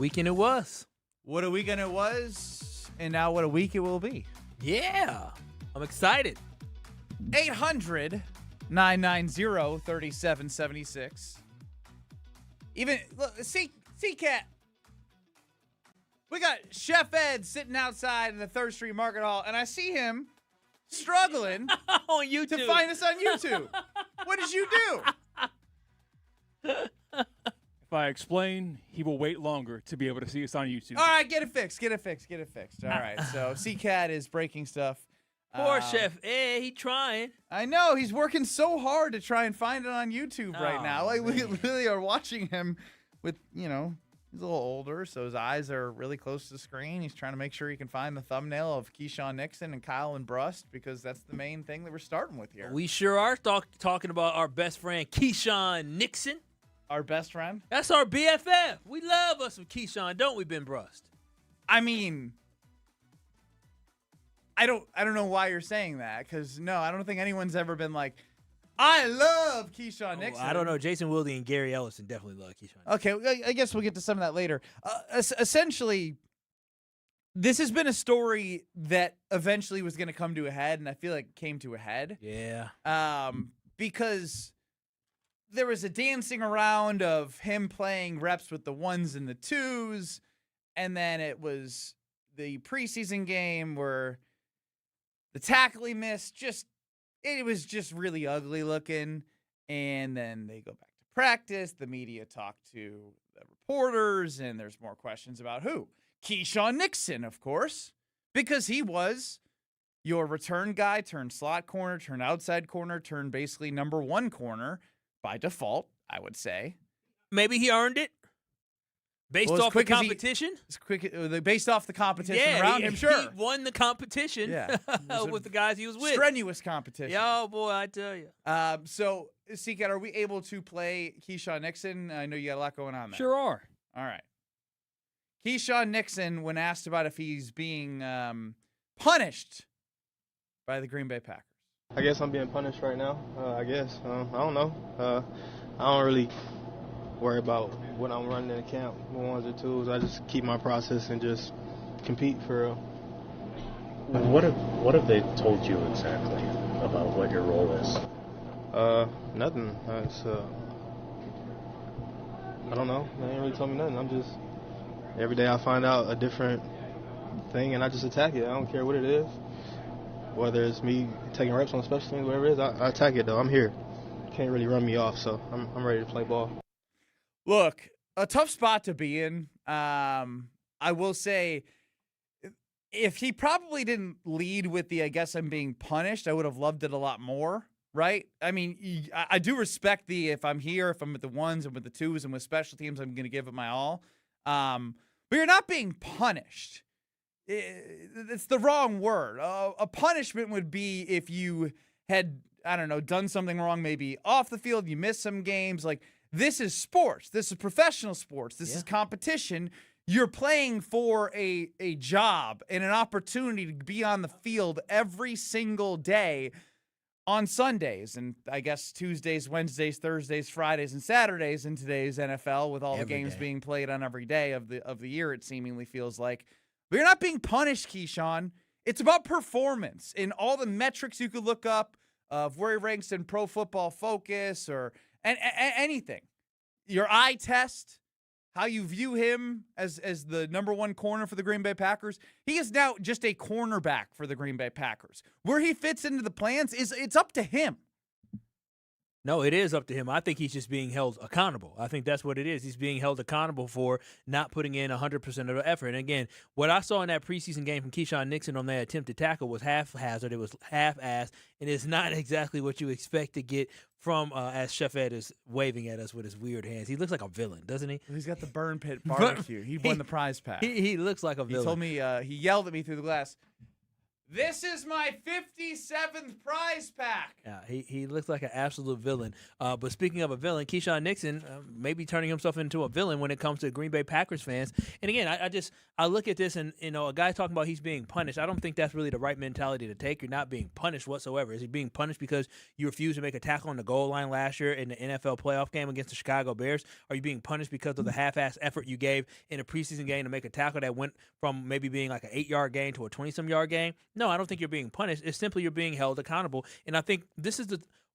Weekend it was. What a weekend it was, and now what a week it will be. Yeah. I'm excited. 800-990-3776. Even, look, see, Cat. We got Chef Ed sitting outside in the 3rd Street Market Hall, and I see him struggling On YouTube. to find us on YouTube. What did you do? If I explain, he will wait longer to be able to see us on YouTube. All right, get it fixed. All right, so C-Cat is breaking stuff. Poor Chef Ed, he trying. I know. He's working so hard to try and find it on YouTube right Oh, now. Like, we man. really are watching him with, he's a little older, so his eyes are really close to the screen. He's trying to make sure he can find the thumbnail of Keisean Nixon and Kyle and Brust, because that's the main thing that we're starting with here. We sure are talking about our best friend, Keisean Nixon. Our best friend? That's our BFF. We love us some Keisean, don't we, Ben Brust? I mean, I don't know why you're saying that, because, no, I don't think anyone's ever been like, I love Keisean Nixon. I don't know. Jason Wilde and Gary Ellison definitely love Keisean. Okay, I guess we'll get to some of that later. Essentially, this has been a story that eventually was going to come to a head, and I feel like it came to a head. Yeah. Because there was a dancing around of him playing reps with the 1s and the 2s, and then it was the preseason game where the tackle he missed, it was just really ugly looking. And then they go back to practice. The media talk to the reporters, and there's more questions about who? Keisean Nixon, of course, because he was your return guy, turned slot corner, turned outside corner, turned basically number 1 corner by default, I would say. Maybe he earned it based off the competition. Based off the competition around him, sure. He won the competition with the guys he was with. Strenuous competition. Yo, boy, I tell you. So, Seacat, are we able to play Keisean Nixon? I know you got a lot going on there. Sure are. All right. Keisean Nixon, when asked about if he's being punished by the Green Bay Packers. I guess I'm being punished right now. I guess. I don't know. I don't really worry about when I'm running in the camp, 1s or 2s. I just keep my process and just compete for real. What have they told you exactly about what your role is? Nothing. I don't know. They ain't really told me nothing. I'm just, every day I find out a different thing and I just attack it. I don't care what it is. Whether it's me taking reps on special teams, whatever it is, I attack it though. I'm here. Can't really run me off, so I'm ready to play ball. Look, a tough spot to be in. I will say, if he probably didn't lead with the, I guess I'm being punished, I would have loved it a lot more, right? I mean, I do respect the, if I'm here, if I'm with the 1s and with the 2s and with special teams, I'm going to give it my all. But you're not being punished. It's the wrong word. A punishment would be if you had, I don't know, done something wrong, maybe off the field, you missed some games. Like, this is sports. This is professional sports. This is competition. You're playing for a job and an opportunity to be on the field every single day on Sundays. And I guess Tuesdays, Wednesdays, Thursdays, Fridays, and Saturdays in today's NFL, with all the games being played on every day of the year, it seemingly feels like. But you're not being punished, Keisean. It's about performance and all the metrics you could look up of where he ranks in Pro Football Focus or anything. Your eye test, how you view him as the number 1 corner for the Green Bay Packers. He is now just a cornerback for the Green Bay Packers. Where he fits into the plans it's up to him. No, it is up to him. I think he's just being held accountable. I think that's what it is. He's being held accountable for not putting in 100% of the effort. And again, what I saw in that preseason game from Keisean Nixon on that attempted tackle was haphazard. It was half-assed, and it's not exactly what you expect to get from, as Chef Ed is waving at us with his weird hands. He looks like a villain, doesn't he? He's got the burn pit barbecue. He won the prize pack. He looks like a villain. He told me, he yelled at me through the glass, This is my 57th prize pack. Yeah, he looks like an absolute villain. But speaking of a villain, Keisean Nixon may be turning himself into a villain when it comes to Green Bay Packers fans. And again, I look at this and, a guy talking about he's being punished. I don't think that's really the right mentality to take. You're not being punished whatsoever. Is he being punished because you refused to make a tackle on the goal line last year in the NFL playoff game against the Chicago Bears? Are you being punished because of the half-ass effort you gave in a preseason game to make a tackle that went from maybe being like an 8-yard gain to a 20-some-yard gain? No, I don't think you're being punished. It's simply you're being held accountable. And I think this is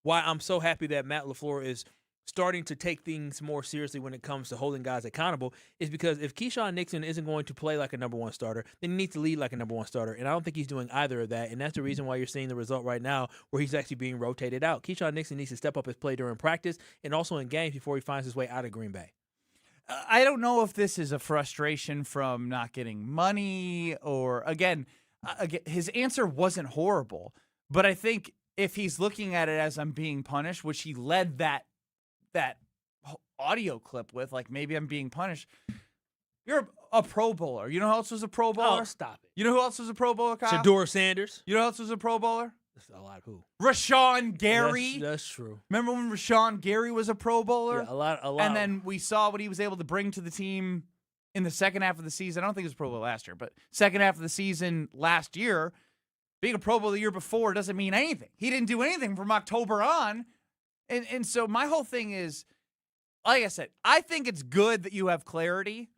why I'm so happy that Matt LaFleur is starting to take things more seriously when it comes to holding guys accountable, is because if Keisean Nixon isn't going to play like a number one starter, then he needs to lead like a number one starter. And I don't think he's doing either of that. And that's the reason why you're seeing the result right now where he's actually being rotated out. Keisean Nixon needs to step up his play during practice and also in games before he finds his way out of Green Bay. I don't know if this is a frustration from not getting money or, again, his answer wasn't horrible. But I think if he's looking at it as I'm being punished, which he led that audio clip with, like, maybe I'm being punished. You're a Pro Bowler. You know who else was a Pro Bowler? Oh, stop it. You know who else was a Pro Bowler, Kyle? Shedeur Sanders. You know who else was a Pro Bowler? That's a lot of who. Rashawn Gary. That's true. Remember when Rashawn Gary was a Pro Bowler? Yeah, a lot. And then we saw what he was able to bring to the team in the second half of the season. I don't think it was Pro Bowl last year, but second half of the season last year. Being a Pro Bowl the year before doesn't mean anything. He didn't do anything from October on. And so my whole thing is, like I said, I think it's good that you have clarity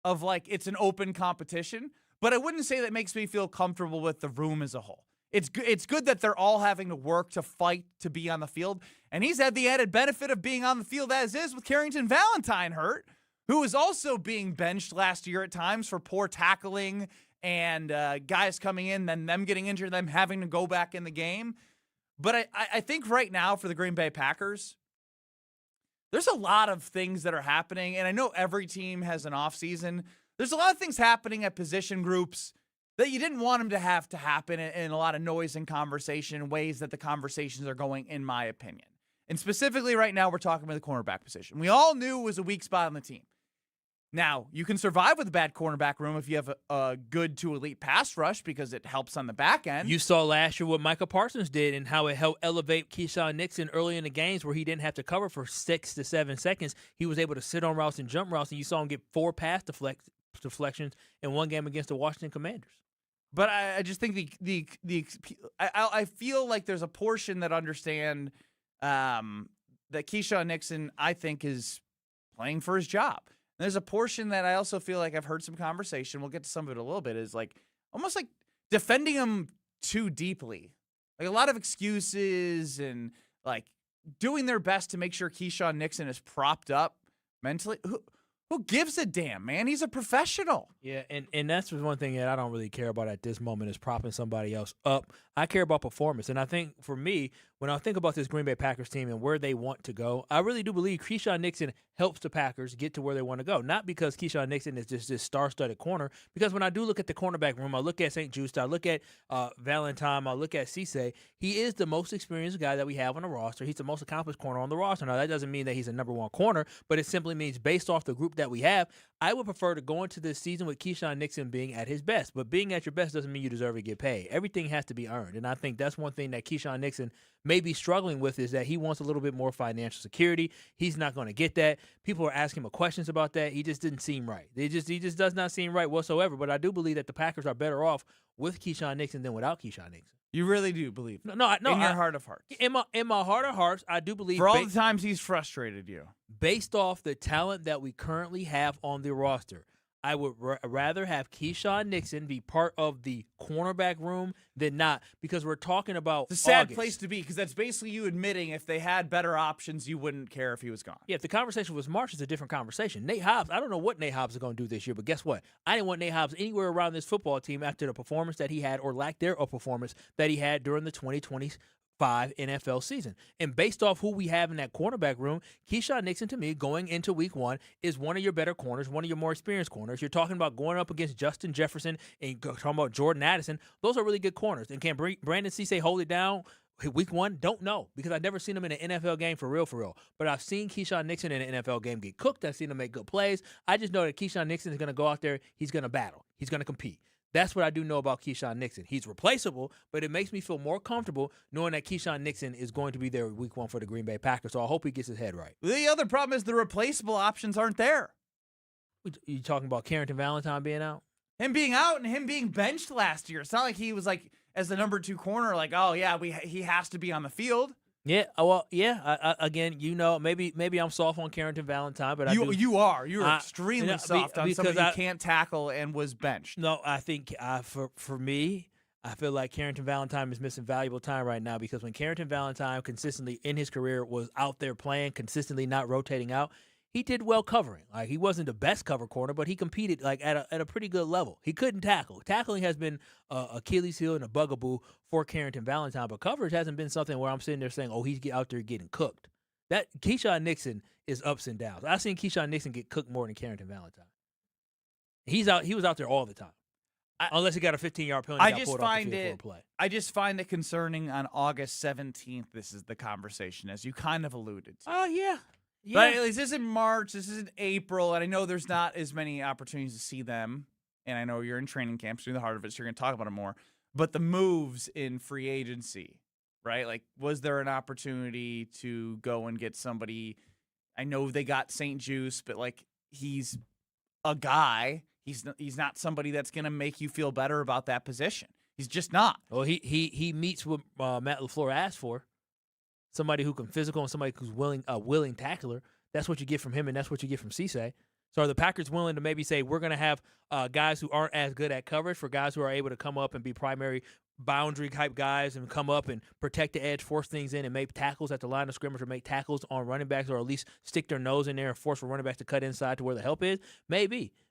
of, like, it's an open competition, but I wouldn't say that makes me feel comfortable with the room as a whole. It's good that they're all having to work to fight to be on the field, and he's had the added benefit of being on the field as is with Carrington Valentine hurt, who was also being benched last year at times for poor tackling and guys coming in, then them getting injured, them having to go back in the game. But I think right now for the Green Bay Packers, there's a lot of things that are happening, and I know every team has an offseason. There's a lot of things happening at position groups that you didn't want them to have to happen, in a lot of noise and conversation in ways that the conversations are going, in my opinion. And specifically right now, we're talking about the cornerback position. We all knew it was a weak spot on the team. Now, you can survive with a bad cornerback room if you have a good to elite pass rush because it helps on the back end. You saw last year what Micah Parsons did and how it helped elevate Keisean Nixon early in the games where he didn't have to cover for 6 to 7 seconds. He was able to sit on routes and jump routes, and you saw him get 4 pass deflections in one game against the Washington Commanders. But I just think I feel like there's a portion that understand that Keisean Nixon, I think, is playing for his job. And there's a portion that I also feel like I've heard some conversation, we'll get to some of it a little bit, is like almost like defending him too deeply. Like a lot of excuses and like doing their best to make sure Keisean Nixon is propped up mentally. Who gives a damn, man? He's a professional. Yeah, and that's one thing that I don't really care about at this moment is propping somebody else up. I care about performance. And I think for me, when I think about this Green Bay Packers team and where they want to go, I really do believe Keisean Nixon helps the Packers get to where they want to go. Not because Keisean Nixon is just this star-studded corner, because when I do look at the cornerback room, I look at St-Juste, I look at Valentine, I look at Cisse, he is the most experienced guy that we have on the roster. He's the most accomplished corner on the roster. Now, that doesn't mean that he's a number one corner, but it simply means based off the group that we have, I would prefer to go into this season with Keisean Nixon being at his best. But being at your best doesn't mean you deserve to get paid. Everything has to be earned. And I think that's one thing that Keisean Nixon may be struggling with is that he wants a little bit more financial security. He's not going to get that. People are asking him questions about that. He just didn't seem right. He just does not seem right whatsoever. But I do believe that the Packers are better off with Keisean Nixon than without Keisean Nixon. You really do believe that? No. In your heart of hearts. In my heart of hearts, I do believe. For all the times he's frustrated you. Based off the talent that we currently have on the roster, I would rather have Keisean Nixon be part of the cornerback room than not, because we're talking about It's a sad August. place to be, because that's basically you admitting if they had better options, you wouldn't care if he was gone. Yeah, if the conversation was Marsh, it's a different conversation. Nate Hobbs, I don't know what Nate Hobbs is going to do this year, but guess what? I didn't want Nate Hobbs anywhere around this football team after the performance that he had, or lack thereof performance that he had during the 2025 NFL season. And based off who we have in that cornerback room, Keisean Nixon, to me, going into week 1, is one of your better corners, one of your more experienced corners. You're talking about going up against Justin Jefferson and talking about Jordan Addison. Those are really good corners. And can Brandon Cisse hold it down week 1? Don't know, because I've never seen him in an NFL game for real. But I've seen Keisean Nixon in an NFL game get cooked. I've seen him make good plays. I just know that Keisean Nixon is going to go out there. He's going to battle. He's going to compete. That's what I do know about Keisean Nixon. He's replaceable, but it makes me feel more comfortable knowing that Keisean Nixon is going to be there week 1 for the Green Bay Packers. So I hope he gets his head right. The other problem is the replaceable options aren't there. You talking about Carrington Valentine being out? Him being out and him being benched last year. It's not like he was like as the number 2 corner, like, oh yeah, he has to be on the field. Yeah, well, yeah. Again, maybe I'm soft on Carrington Valentine, but you are extremely soft on somebody who can't tackle and was benched. No, I think for me, I feel like Carrington Valentine is missing valuable time right now because when Carrington Valentine consistently in his career was out there playing, consistently not rotating out, he did well covering. Like he wasn't the best cover corner, but he competed like at a pretty good level. He couldn't tackle. Tackling has been Achilles heel and a bugaboo for Carrington Valentine, but coverage hasn't been something where I'm sitting there saying, "Oh, he's out there getting cooked." That Keisean Nixon is ups and downs. I've seen Keisean Nixon get cooked more than Carrington Valentine. He was out there all the time, unless he got a 15-yard penalty. I just find it concerning. On August 17th, this is the conversation, as you kind of alluded to. Oh yeah. Yeah. But this isn't March, this isn't April, and I know there's not as many opportunities to see them, and I know you're in training camps, you're in the heart of it, so you're going to talk about it more. But the moves in free agency, right? Like, was there an opportunity to go and get somebody? I know they got St-Juste, but, like, he's a guy. He's not somebody that's going to make you feel better about that position. He's just not. Well, he meets what Matt LaFleur asked for. Somebody who can physical and somebody who's willing tackler. That's what you get from him, and that's what you get from Cisse. So are the Packers willing to maybe say we're going to have guys who aren't as good at coverage for guys who are able to come up and be primary boundary type guys and come up and protect the edge, force things in, and make tackles at the line of scrimmage or make tackles on running backs or at least stick their nose in there and force for running backs to cut inside to where the help is?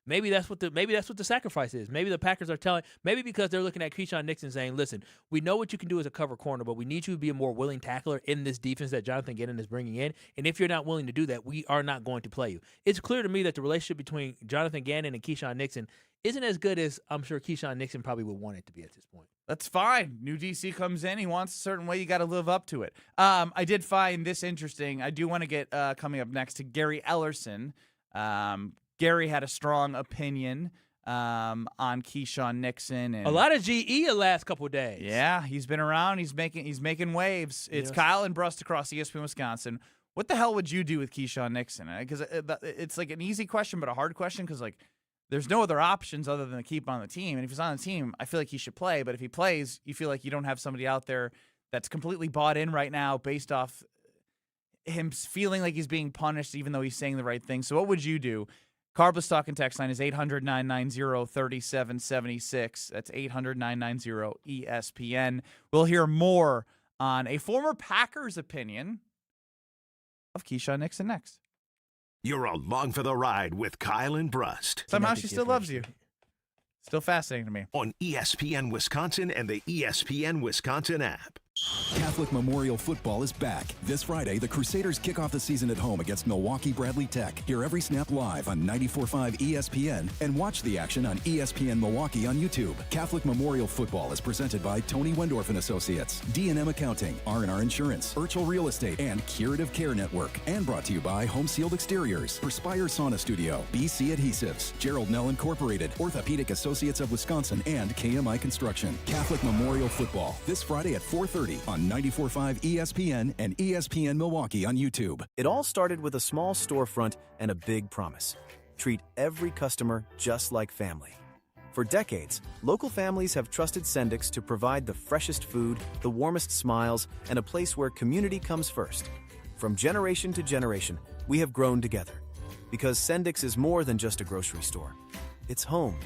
Maybe that's what the sacrifice is. Maybe the Packers are maybe because they're looking at Keisean Nixon saying, listen, we know what you can do as a cover corner, but we need you to be a more willing tackler in this defense that Jonathan Gannon is bringing in. And if you're not willing to do that, we are not going to play you. It's clear to me that the relationship between Jonathan Gannon and Keisean Nixon isn't as good as I'm sure Keisean Nixon probably would want it to be at this point. That's fine. New DC comes in. He wants a certain way. You got to live up to it. I did find this interesting. I do want to get coming up next to Gary Ellerson. Gary had a strong opinion on Keisean Nixon. And a lot of GE the last couple of days. Yeah, he's been around. He's making waves. It's Kyle and Brust across ESPN Wisconsin. What the hell would you do with Keisean Nixon? Because it's like an easy question, but a hard question because like there's no other options other than to keep on the team. And if he's on the team, I feel like he should play. But if he plays, you feel like you don't have somebody out there that's completely bought in right now based off him feeling like he's being punished even though he's saying the right thing. So what would you do? Carbless Talk and Text line is 800-990-3776. That's 800-990-ESPN. We'll hear more on a former Packers opinion of Keisean Nixon next. You're along for the ride with Kyle and Brust. Somehow she still loves you. Still fascinating to me. On ESPN Wisconsin and the ESPN Wisconsin app. Catholic Memorial Football is back. This Friday, the Crusaders kick off the season at home against Milwaukee Bradley Tech. Hear every snap live on 94.5 ESPN and watch the action on ESPN Milwaukee on YouTube. Catholic Memorial Football is presented by Tony Wendorf and Associates, D&M Accounting, R&R Insurance, Urchel Real Estate, and Curative Care Network. And brought to you by Home Sealed Exteriors, Perspire Sauna Studio, BC Adhesives, Gerald Nell Incorporated, Orthopedic Associates of Wisconsin, and KMI Construction. Catholic Memorial Football, this Friday at 4:30 on 94.5 ESPN and ESPN Milwaukee on YouTube. It all started with a small storefront and a big promise. Treat every customer just like family. For decades, local families have trusted St-Juste to provide the freshest food, the warmest smiles, and a place where community comes first. From generation to generation, we have grown together. Because St-Juste is more than just a grocery store. It's home.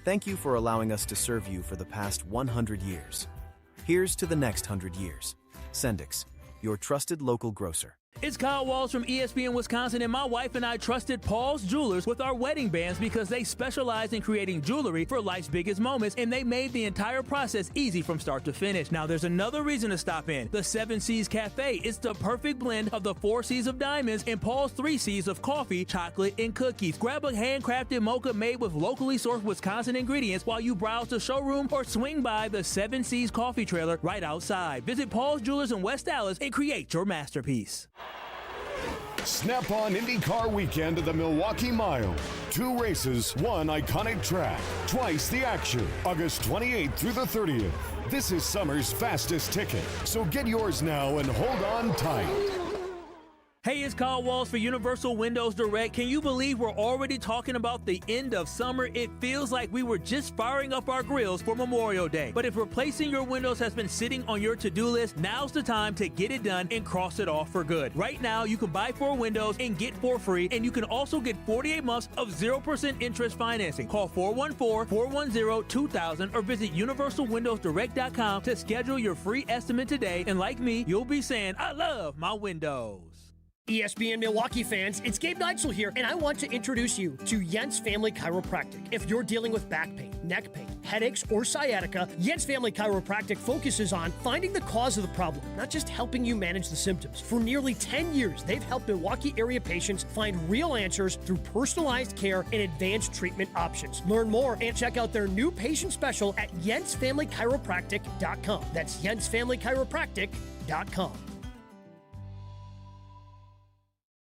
Thank you for allowing us to serve you for the past 100 years. Here's to the next 100 years. St-Juste, your trusted local grocer. It's Kyle Walls from ESPN Wisconsin, and my wife and I trusted Paul's Jewelers with our wedding bands because they specialize in creating jewelry for life's biggest moments, and they made the entire process easy from start to finish. Now, there's another reason to stop in. The 7 C's Cafe. It's the perfect blend of the 4 C's of diamonds and Paul's 3 C's of coffee, chocolate, and cookies. Grab a handcrafted mocha made with locally sourced Wisconsin ingredients while you browse the showroom or swing by the 7 C's coffee trailer right outside. Visit Paul's Jewelers in West Dallas and create your masterpiece. Snap-on IndyCar weekend of the Milwaukee Mile. 2 races, 1 iconic track. Twice the action. August 28th through the 30th. This is summer's fastest ticket. So get yours now and hold on tight. Hey, it's Kyle Walls for Universal Windows Direct. Can you believe we're already talking about the end of summer? It feels like we were just firing up our grills for Memorial Day. But if replacing your windows has been sitting on your to-do list, now's the time to get it done and cross it off for good. Right now, you can buy 4 windows and get 4 free, and you can also get 48 months of 0% interest financing. Call 414-410-2000 or visit universalwindowsdirect.com to schedule your free estimate today. And like me, you'll be saying, I love my windows. ESPN Milwaukee fans, it's Gabe Neitzel here, and I want to introduce you to Jens Family Chiropractic. If you're dealing with back pain, neck pain, headaches, or sciatica, Jens Family Chiropractic focuses on finding the cause of the problem, not just helping you manage the symptoms. For nearly 10 years, they've helped Milwaukee area patients find real answers through personalized care and advanced treatment options. Learn more and check out their new patient special at jensfamilychiropractic.com. That's jensfamilychiropractic.com.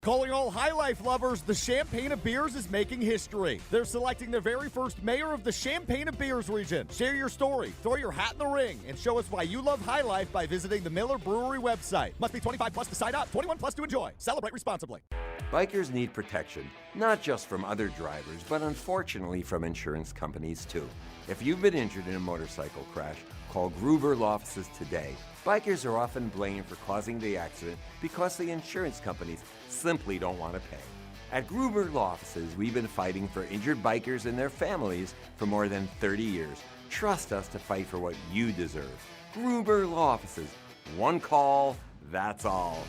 Calling all High Life lovers, the Champaign of Beers is making history. They're selecting their very first mayor of the Champaign of Beers region. Share your story, throw your hat in the ring, and show us why you love High Life by visiting the Miller Brewery website. Must be 25 plus to sign up, 21 plus to enjoy. Celebrate responsibly. Bikers need protection, not just from other drivers, but unfortunately from insurance companies too. If you've been injured in a motorcycle crash, call Gruber Law Offices today. Bikers are often blamed for causing the accident because the insurance companies simply don't want to pay. At Gruber Law Offices, we've been fighting for injured bikers and their families for more than 30 years. Trust us to fight for what you deserve. Gruber Law Offices. One call, that's all.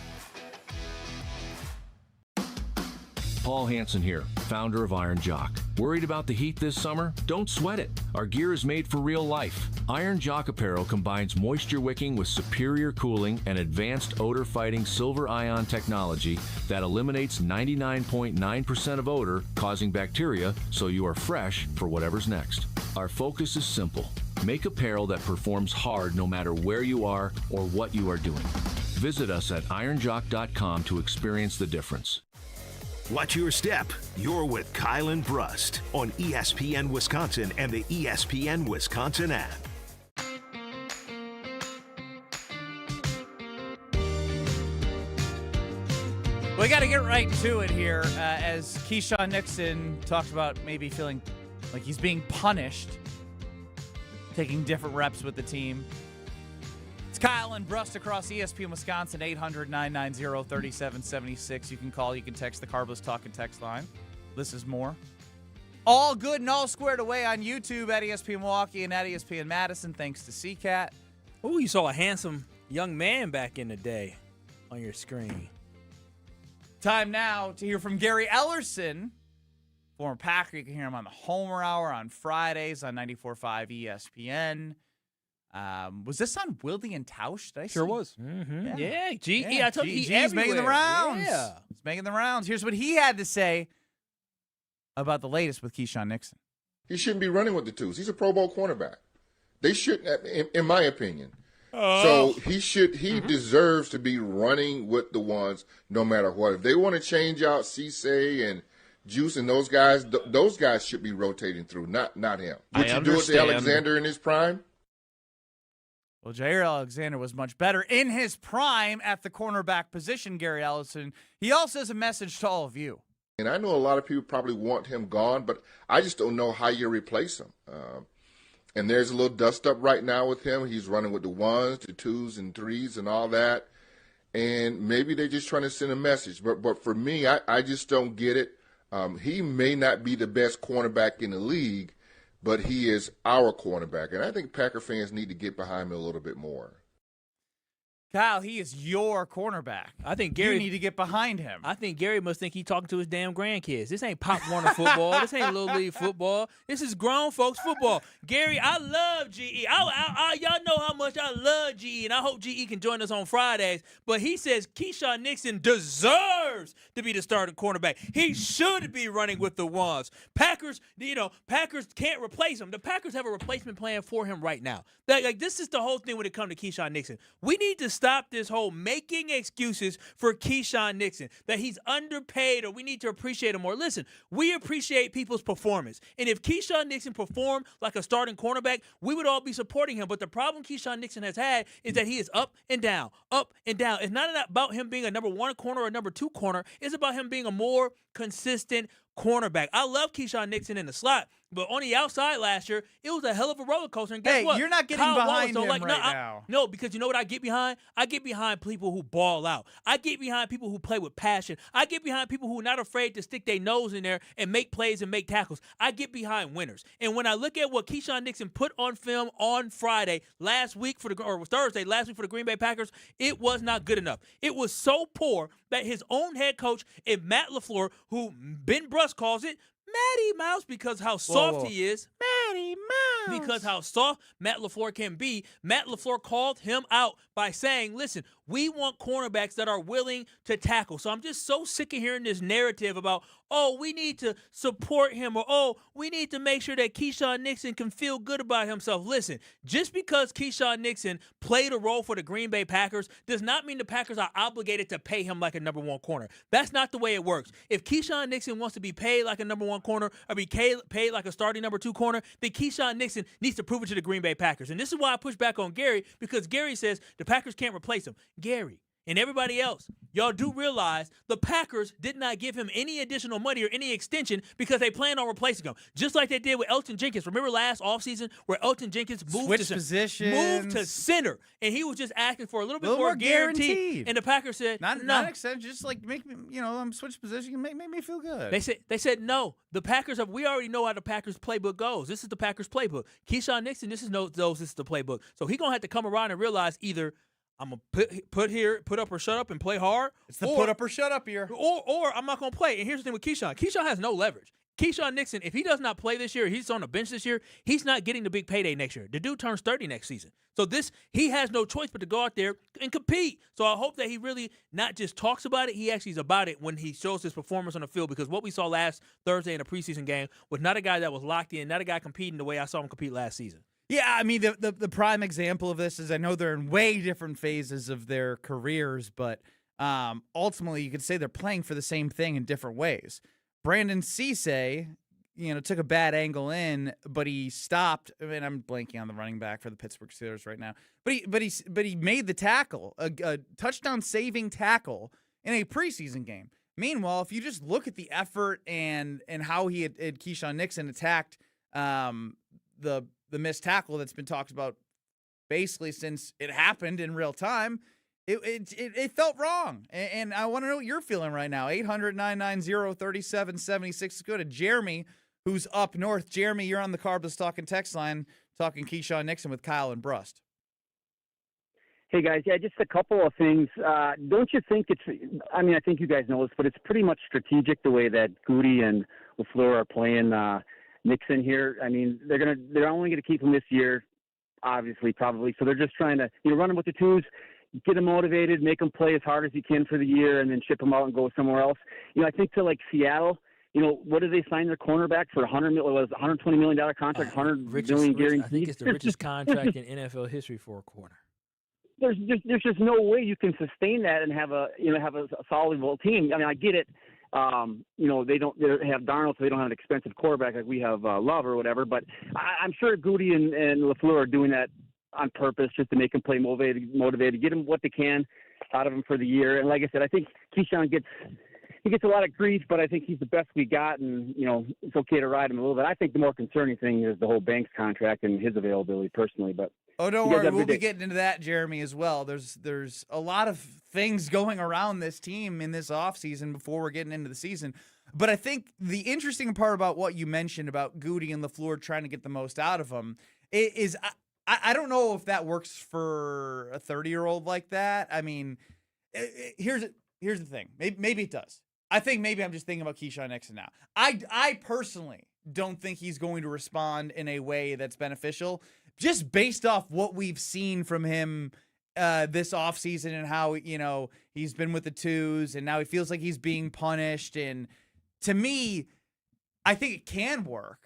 Paul Hansen here, founder of Iron Jock. Worried about the heat this summer? Don't sweat it. Our gear is made for real life. Iron Jock apparel combines moisture wicking with superior cooling and advanced odor-fighting silver ion technology that eliminates 99.9% of odor causing bacteria, so you are fresh for whatever's next. Our focus is simple. Make apparel that performs hard no matter where you are or what you are doing. Visit us at ironjock.com to experience the difference. Watch your step. You're with Kyle and Brust on ESPN Wisconsin and the ESPN Wisconsin app. We got to get right to it here as Keisean Nixon talked about maybe feeling like he's being punished, taking different reps with the team. It's Kyle and Brust across ESPN Wisconsin, 800-990-3776. You can call, you can text the Carbless Talk and text line. This is more. All good and all squared away on YouTube at ESPN Milwaukee and at ESPN Madison, thanks to CCAT. Oh, you saw a handsome young man back in the day on your screen. Time now to hear from Gary Ellerson, former Packer. You can hear him on the Homer Hour on Fridays on 94.5 ESPN. Was this on Wilde and Tausch? Did I Sure see? was. Mm-hmm. Yeah, G. I told you he's making the rounds. Yeah. He's making the rounds. Here's what he had to say about the latest with Keisean Nixon. He shouldn't be running with the twos. He's a Pro Bowl cornerback. They shouldn't, in my opinion. So he deserves to be running with the ones no matter what. If they want to change out Cisse and Juice and those guys should be rotating through, not him. What you do with the Alexander in his prime? Well, Jair Alexander was much better in his prime at the cornerback position, Gary Ellison. He also has a message to all of you. And I know a lot of people probably want him gone, but I just don't know how you replace him. And there's a little dust up right now with him. He's running with the ones, the twos, and threes and all that. And maybe they're just trying to send a message. But for me, I just don't get it. He may not be the best cornerback in the league, but he is our cornerback. And I think Packer fans need to get behind him a little bit more. Kyle, he is your cornerback. I think Gary, you need to get behind him. I think Gary must think he's talking to his damn grandkids. This ain't Pop Warner football. This ain't Little League football. This is grown folks football. Gary, I love GE. Y'all know how much I love GE, and I hope GE can join us on Fridays. But he says Keisean Nixon deserves to be the starting cornerback. He should be running with the ones. Packers can't replace him. The Packers have a replacement plan for him right now. This is the whole thing when it comes to Keisean Nixon. We need to stop this whole making excuses for Keisean Nixon, that he's underpaid or we need to appreciate him more. Listen, we appreciate people's performance. And if Keisean Nixon performed like a starting cornerback, we would all be supporting him. But the problem Keisean Nixon has had is that he is up and down, up and down. It's not about him being a number 1 corner or a number 2 corner. It's about him being a more consistent cornerback. I love Keisean Nixon in the slot, but on the outside last year, it was a hell of a roller coaster. And guess what? You're not getting behind him now. No, because you know what I get behind? I get behind people who ball out. I get behind people who play with passion. I get behind people who are not afraid to stick their nose in there and make plays and make tackles. I get behind winners. And when I look at what Keisean Nixon put on film on Thursday last week for the Green Bay Packers, it was not good enough. It was so poor that his own head coach, Matt LaFleur, who Ben Brust calls it Matty Mouse because how soft he is. Matty Mouse. Because how soft Matt LaFleur can be. Matt LaFleur called him out by saying, listen, we want cornerbacks that are willing to tackle. So I'm just so sick of hearing this narrative about, oh, we need to support him, or, oh, we need to make sure that Keisean Nixon can feel good about himself. Listen, just because Keisean Nixon played a role for the Green Bay Packers does not mean the Packers are obligated to pay him like a number 1 corner. That's not the way it works. If Keisean Nixon wants to be paid like a number 1 corner or be paid like a starting number 2 corner, then Keisean Nixon needs to prove it to the Green Bay Packers. And this is why I push back on Gary, because Gary says the Packers can't replace him. Gary and everybody else, y'all do realize the Packers did not give him any additional money or any extension because they plan on replacing him, just like they did with Elton Jenkins. Remember last offseason where Elton Jenkins moved to center, and he was just asking for a little bit more guaranteed. And the Packers said, not extension, just like make me, switch position, make me feel good. They said no. The Packers we already know how the Packers playbook goes. This is the Packers playbook. Keisean Nixon, this is the playbook. So he's gonna have to come around and realize either I'm going to put up or shut up and play hard. It's the put up or shut up year. Or I'm not going to play. And here's the thing with Keisean. Keisean has no leverage. Keisean Nixon, if he does not play this year, he's on the bench this year, he's not getting the big payday next year. The dude turns 30 next season. So he has no choice but to go out there and compete. So I hope that he really not just talks about it, he actually is about it when he shows his performance on the field, because what we saw last Thursday in a preseason game was not a guy that was locked in, not a guy competing the way I saw him compete last season. Yeah, I mean, the prime example of this is, I know they're in way different phases of their careers, but ultimately you could say they're playing for the same thing in different ways. Brandon Cisse, took a bad angle in, but he stopped. I mean, I'm blanking on the running back for the Pittsburgh Steelers right now. But he made the tackle, a touchdown-saving tackle in a preseason game. Meanwhile, if you just look at the effort and how he had Keisean Nixon attacked the missed tackle that's been talked about basically since it happened in real time, it felt wrong. And I want to know what you're feeling right now. 800-990-3776. Let's go to Jeremy, who's up north. Jeremy, you're on the Carbless Talking text line, talking Keisean Nixon with Kyle and Brust. Hey, guys. Yeah, just a couple of things. Don't you think I think you guys know this, but it's pretty much strategic the way that Goody and LaFleur are playing Nixon here. I mean, they're only going to keep him this year, obviously, probably. So they're just trying to, run him with the twos, get him motivated, make him play as hard as he can for the year, and then ship him out and go somewhere else. I think to Seattle, what did they sign their cornerback for? $120 million contract, $100 million guaranteed. I think it's the richest contract in NFL history for a corner. There's just no way you can sustain that and have a solid team. I mean, I get it. They have Darnold, so they don't have an expensive quarterback like we have Love or whatever. But I'm sure Goody and LaFleur are doing that on purpose just to make him play motivated, get him what they can out of him for the year. And like I said, I think Keisean gets a lot of grief, but I think he's the best we got, and it's okay to ride him a little bit. I think the more concerning thing is the whole Banks contract and his availability personally. But don't worry, we'll be getting into that, Jeremy, as well. There's a lot of things going around this team in this offseason before we're getting into the season. But I think the interesting part about what you mentioned about Goody and LaFleur trying to get the most out of him is I don't know if that works for a 30-year-old like that. I mean, here's the thing. Maybe it does. I think maybe I'm just thinking about Keisean Nixon now. I personally don't think he's going to respond in a way that's beneficial, just based off what we've seen from him this offseason and how, he's been with the twos and now he feels like he's being punished. And to me, I think it can work,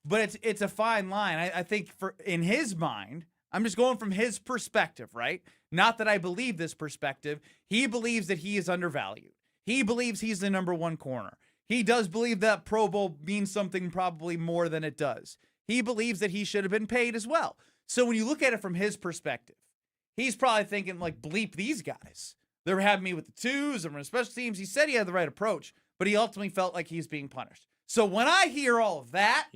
but it's a fine line. I think in his mind, I'm just going from his perspective, right? Not that I believe this perspective. He believes that he is undervalued. He believes he's the number one corner. He does believe that Pro Bowl means something probably more than it does. He believes that he should have been paid as well. So when you look at it from his perspective, he's probably thinking, like, bleep these guys. They're having me with the twos and special teams. He said he had the right approach, but he ultimately felt like he's being punished. So when I hear all of that,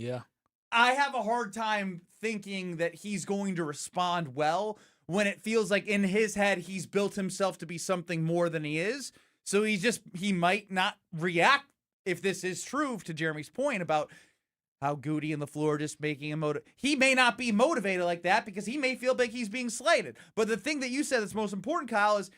I have a hard time thinking that he's going to respond well when it feels like in his head he's built himself to be something more than he is. So he might not react, if this is true, to Jeremy's point about how Goody and LaFleur just making him he may not be motivated like that because he may feel like he's being slighted. But the thing that you said that's most important, Kyle, is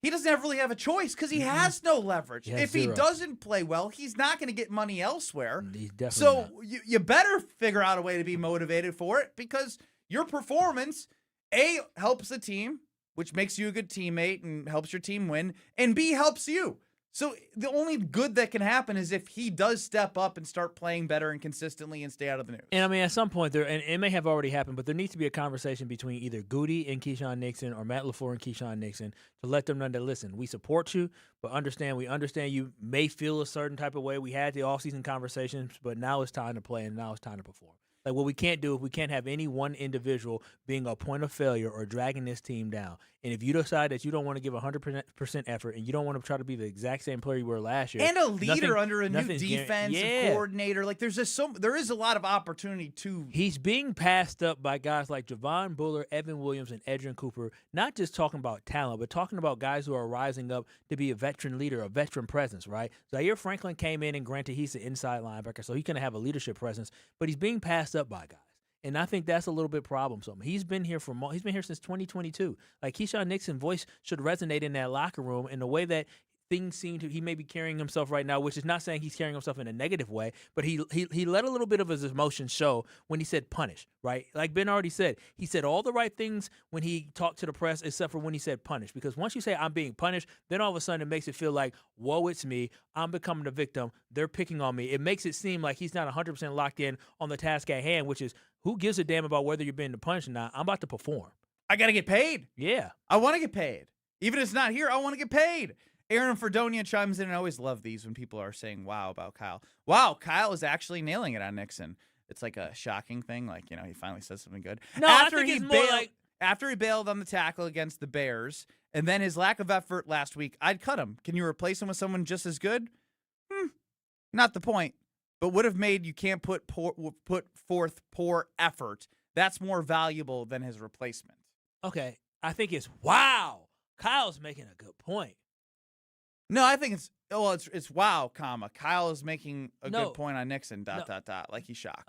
he doesn't really have a choice because he has no leverage. If he doesn't play well, he's not going to get money elsewhere. So you better figure out a way to be motivated for it because your performance, A, helps the team, which makes you a good teammate and helps your team win, and B, helps you. So the only good that can happen is if he does step up and start playing better and consistently and stay out of the news. And I mean, at some point there, and it may have already happened, but there needs to be a conversation between either Goody and Keisean Nixon or Matt LaFleur and Keisean Nixon to let them know that, listen, we support you, but we understand you may feel a certain type of way. We had the offseason conversations, but now it's time to play and now it's time to perform. Like, what we can't do is we can't have any one individual being a point of failure or dragging this team down. And if you decide that you don't want to give 100% effort and you don't want to try to be the exact same player you were last year, and a leader under a new defensive coordinator, like there is a lot of opportunity to. He's being passed up by guys like Javon Buller, Evan Williams, and Edrin Cooper. Not just talking about talent, but talking about guys who are rising up to be a veteran leader, a veteran presence. Right? Zaire Franklin came in, and granted, he's the inside linebacker, so he can have a leadership presence, but he's being passed up by guys. And I think that's a little bit problemsome. He's been here since 2022. Like, Keisean Nixon's voice should resonate in that locker room in the way that things seem to. He may be carrying himself right now, which is not saying he's carrying himself in a negative way, but he let a little bit of his emotions show when he said punish, right? Like Ben already said, he said all the right things when he talked to the press, except for when he said punish. Because once you say I'm being punished, then all of a sudden it makes it feel like, whoa, it's me. I'm becoming the victim. They're picking on me. It makes it seem like he's not 100% locked in on the task at hand, which is, who gives a damn about whether you're being punished or not? I'm about to perform. I got to get paid. Yeah. I want to get paid. Even if it's not here, I want to get paid. Aaron Fredonia chimes in, and I always love these when people are saying wow about Kyle. Wow, Kyle is actually nailing it on Nixon. It's like a shocking thing. Like, he finally says something good. No, I think it's more like after he bailed on the tackle against the Bears, and then his lack of effort last week, I'd cut him. Can you replace him with someone just as good? Not the point. But would have made you can't put forth poor effort. That's more valuable than his replacement. Okay, I think it's wow. Kyle's making a good point. No, I think it's wow, comma. Kyle is making a good point on Nixon, ... Like he's shocked.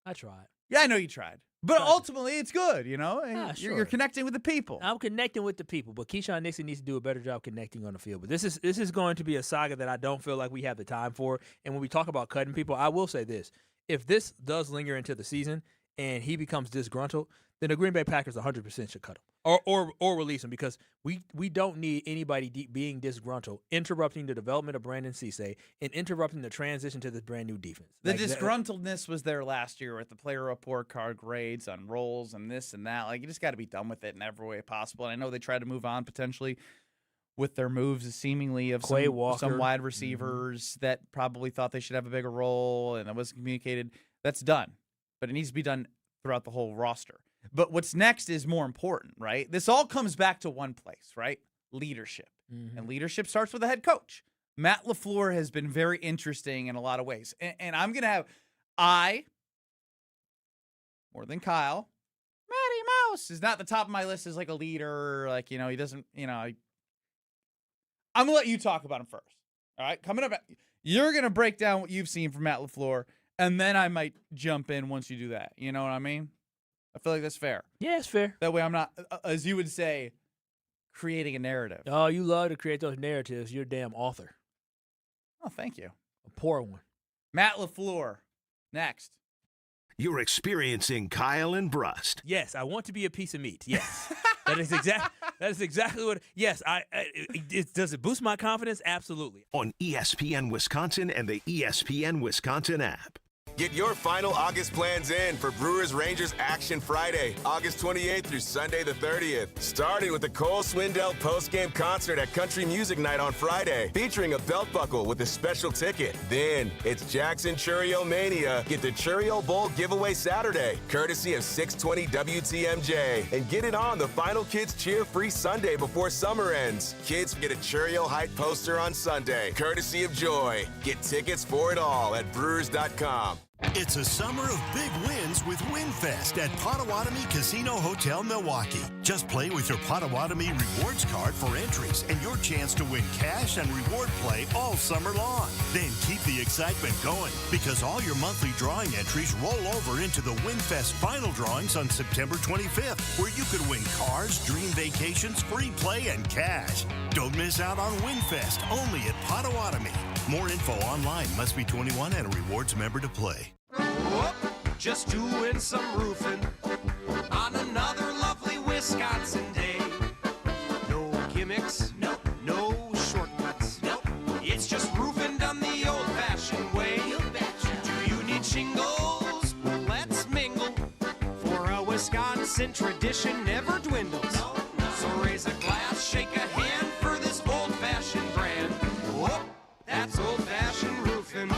I tried. Yeah, I know you tried. But ultimately, it's good, Sure. You're connecting with the people. I'm connecting with the people, but Keisean Nixon needs to do a better job connecting on the field. But this is going to be a saga that I don't feel like we have the time for. And when we talk about cutting people, I will say this. If this does linger into the season and he becomes disgruntled, then the Green Bay Packers 100% should cut him or release him, because we don't need anybody being disgruntled, interrupting the development of Brandon Cisse and interrupting the transition to this brand new defense. The disgruntledness was there last year with the player report card grades on roles and this and that. Like, you just got to be done with it in every way possible. And I know they tried to move on potentially with their moves seemingly of some wide receivers that probably thought they should have a bigger role, and it wasn't communicated. That's done. But it needs to be done throughout the whole roster. But what's next is more important, right? This all comes back to one place, right? Leadership. Mm-hmm. And leadership starts with the head coach. Matt LaFleur has been very interesting in a lot of ways. And I'm going to have, more than Kyle, Matty Mouse is not the top of my list as like a leader. Like, he doesn't, I'm going to let you talk about him first. All right? Coming up, you're going to break down what you've seen from Matt LaFleur, and then I might jump in once you do that. You know what I mean? I feel like that's fair. Yeah, it's fair. That way I'm not, as you would say, creating a narrative. Oh, you love to create those narratives. You're a damn author. Oh, thank you. A poor one. Matt LaFleur, next. You're experiencing Kyle and Brust. Yes, I want to be a piece of meat. Yes. That is exactly what. Yes, does it boost my confidence? Absolutely. On ESPN Wisconsin and the ESPN Wisconsin app. Get your final August plans in for Brewers Rangers Action Friday, August 28th through Sunday the 30th. Starting with the Cole Swindell post-game concert at Country Music Night on Friday, featuring a belt buckle with a special ticket. Then it's Jackson Churio Mania. Get the Churio Bowl giveaway Saturday, courtesy of 620 WTMJ. And get it on the Final Kids Cheer Free Sunday before summer ends. Kids get a Churio Height poster on Sunday, courtesy of Joy. Get tickets for it all at Brewers.com. It's a summer of big wins with WinFest at Potawatomi Casino Hotel Milwaukee. Just play with your Potawatomi Rewards card for entries and your chance to win cash and reward play all summer long. Then keep the excitement going because all your monthly drawing entries roll over into the WinFest final drawings on September 25th, where you could win cars, dream vacations, free play, and cash. Don't miss out on WinFest only at Potawatomi. More info online. Must be 21 and a rewards member to play. Whoop, just doing some roofing on another lovely Wisconsin day. No gimmicks, nope. No shortcuts, nope. It's just roofing done the old-fashioned way. Do you need shingles? Let's mingle. For a Wisconsin tradition never dwindles. So raise a glass, shake a hand for this old-fashioned brand. Whoop, that's old-fashioned roofing.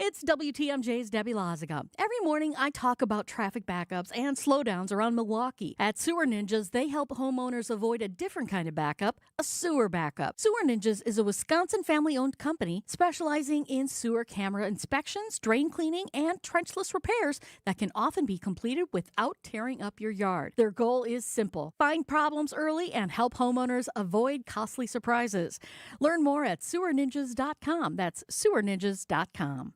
It's WTMJ's Debbie Loziga. Every morning, I talk about traffic backups and slowdowns around Milwaukee. At Sewer Ninjas, they help homeowners avoid a different kind of backup, a sewer backup. Sewer Ninjas is a Wisconsin family-owned company specializing in sewer camera inspections, drain cleaning, and trenchless repairs that can often be completed without tearing up your yard. Their goal is simple: find problems early and help homeowners avoid costly surprises. Learn more at sewerninjas.com. That's sewerninjas.com.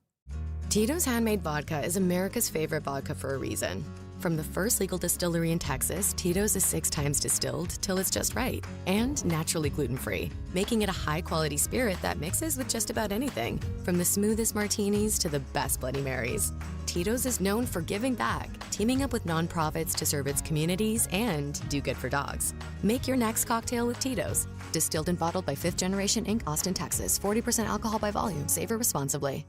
Tito's Handmade Vodka is America's favorite vodka for a reason. From the first legal distillery in Texas, Tito's is 6 times distilled till it's just right. And naturally gluten-free, making it a high-quality spirit that mixes with just about anything. From the smoothest martinis to the best Bloody Marys. Tito's is known for giving back, teaming up with nonprofits to serve its communities and do good for dogs. Make your next cocktail with Tito's. Distilled and bottled by 5th Generation Inc., Austin, Texas. 40% alcohol by volume. Savor responsibly.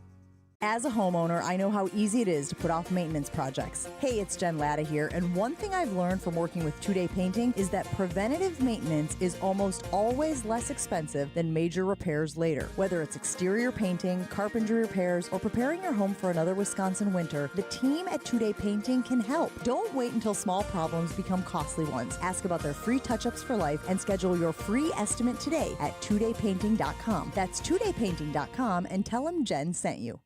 As a homeowner, I know how easy it is to put off maintenance projects. Hey, it's Jen Latta here, and one thing I've learned from working with 2-Day Painting is that preventative maintenance is almost always less expensive than major repairs later. Whether it's exterior painting, carpentry repairs, or preparing your home for another Wisconsin winter, the team at 2-Day Painting can help. Don't wait until small problems become costly ones. Ask about their free touch-ups for life and schedule your free estimate today at 2daypainting.com. That's 2daypainting.com, and tell them Jen sent you.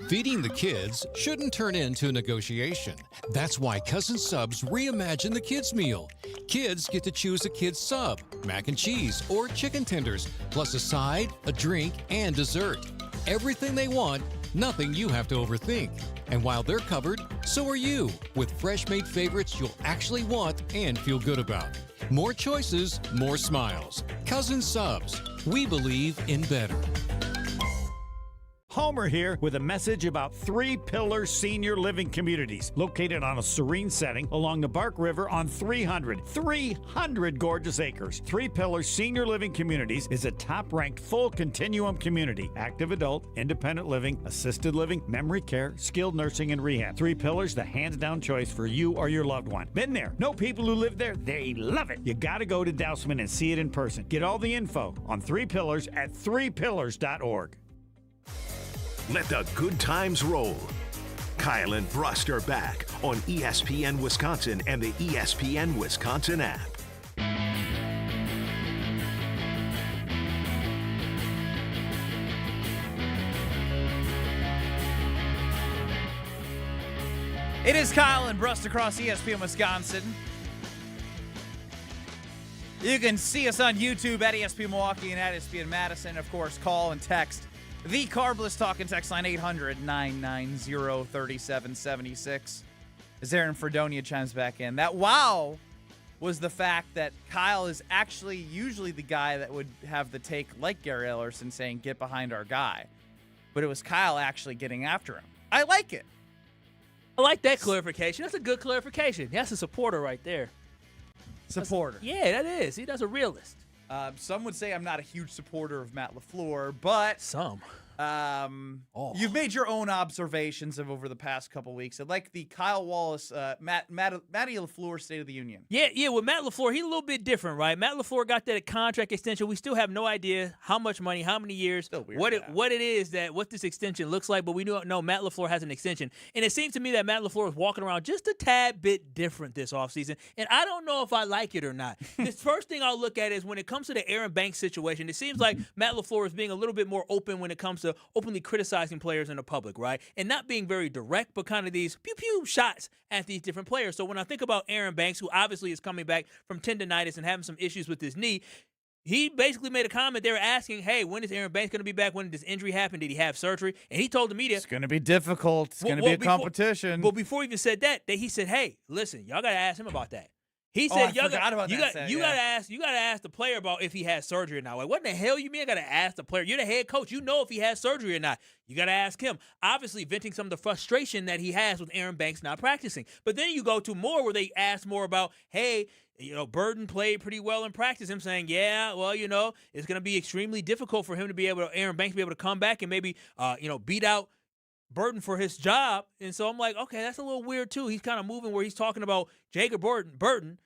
Feeding the kids shouldn't turn into a negotiation. That's why Cousin Subs reimagined the kids' meal. Kids get to choose a kid's sub, mac and cheese, or chicken tenders, plus a side, a drink, and dessert. Everything they want, nothing you have to overthink. And while they're covered, so are you, with fresh-made favorites you'll actually want and feel good about. More choices, more smiles. Cousin Subs. We believe in better. Homer here with a message about 3 Pillars Senior Living Communities, located on a serene setting along the Bark River on 300 gorgeous acres. 3 Pillars Senior Living Communities is a top-ranked full continuum community: active adult, independent living, assisted living, memory care, skilled nursing, and rehab. 3 Pillars, the hands-down choice for you or your loved one. Been there. Know people who live there. They love it. You gotta go to Dousman and see it in person. Get all the info on 3 Pillars at 3pillars.org. Let the good times roll. Kyle and Brust are back on ESPN Wisconsin and the ESPN Wisconsin app. It is Kyle and Brust across ESPN Wisconsin. You can see us on YouTube at ESPN Milwaukee and at ESPN Madison. Of course, call and text the Carbless Talk and text line 800-990-3776. As Aaron Fredonia chimes back in. That wow was the fact that Kyle is actually usually the guy that would have the take like Gary Ellerson saying, get behind our guy. But it was Kyle actually getting after him. I like it. I like that clarification. That's a good clarification. That's a supporter right there. Supporter. Yeah, that is. That's a realist. Some would say I'm not a huge supporter of Matt LaFleur, but some. You've made your own observations of over the past couple weeks. I'd like the Kyle Wallace, Matty LaFleur State of the Union. Yeah. With Matt LaFleur, he's a little bit different, right? Matt LaFleur got that contract extension. We still have no idea how much money, how many years, what this extension looks like. But we know Matt LaFleur has an extension, and it seems to me that Matt LaFleur is walking around just a tad bit different this offseason, and I don't know if I like it or not. The first thing I'll look at is when it comes to the Aaron Banks situation. It seems like Matt LaFleur is being a little bit more open when it comes to openly criticizing players in the public, right? And not being very direct, but kind of these pew-pew shots at these different players. So when I think about Aaron Banks, who obviously is coming back from tendonitis and having some issues with his knee, he basically made a comment. They were asking, hey, when is Aaron Banks going to be back? When did this injury happen? Did he have surgery? And he told the media, it's going to be difficult. It's going to be a competition. But before he even said that, he said, hey, listen, y'all got to ask him about that. He said, you gotta ask the player about if he has surgery or not. Like, what the hell you mean I gotta ask the player? You're the head coach. You know if he has surgery or not. You gotta ask him. Obviously, venting some of the frustration that he has with Aaron Banks not practicing. But then you go to more where they ask more about, hey, Burton played pretty well in practice. Him saying, yeah, well, it's gonna be extremely difficult for him to be able to, Aaron Banks, be able to come back and maybe, beat out Burton for his job. And so I'm like, okay, that's a little weird too. He's kind of moving where he's talking about Jacob Burton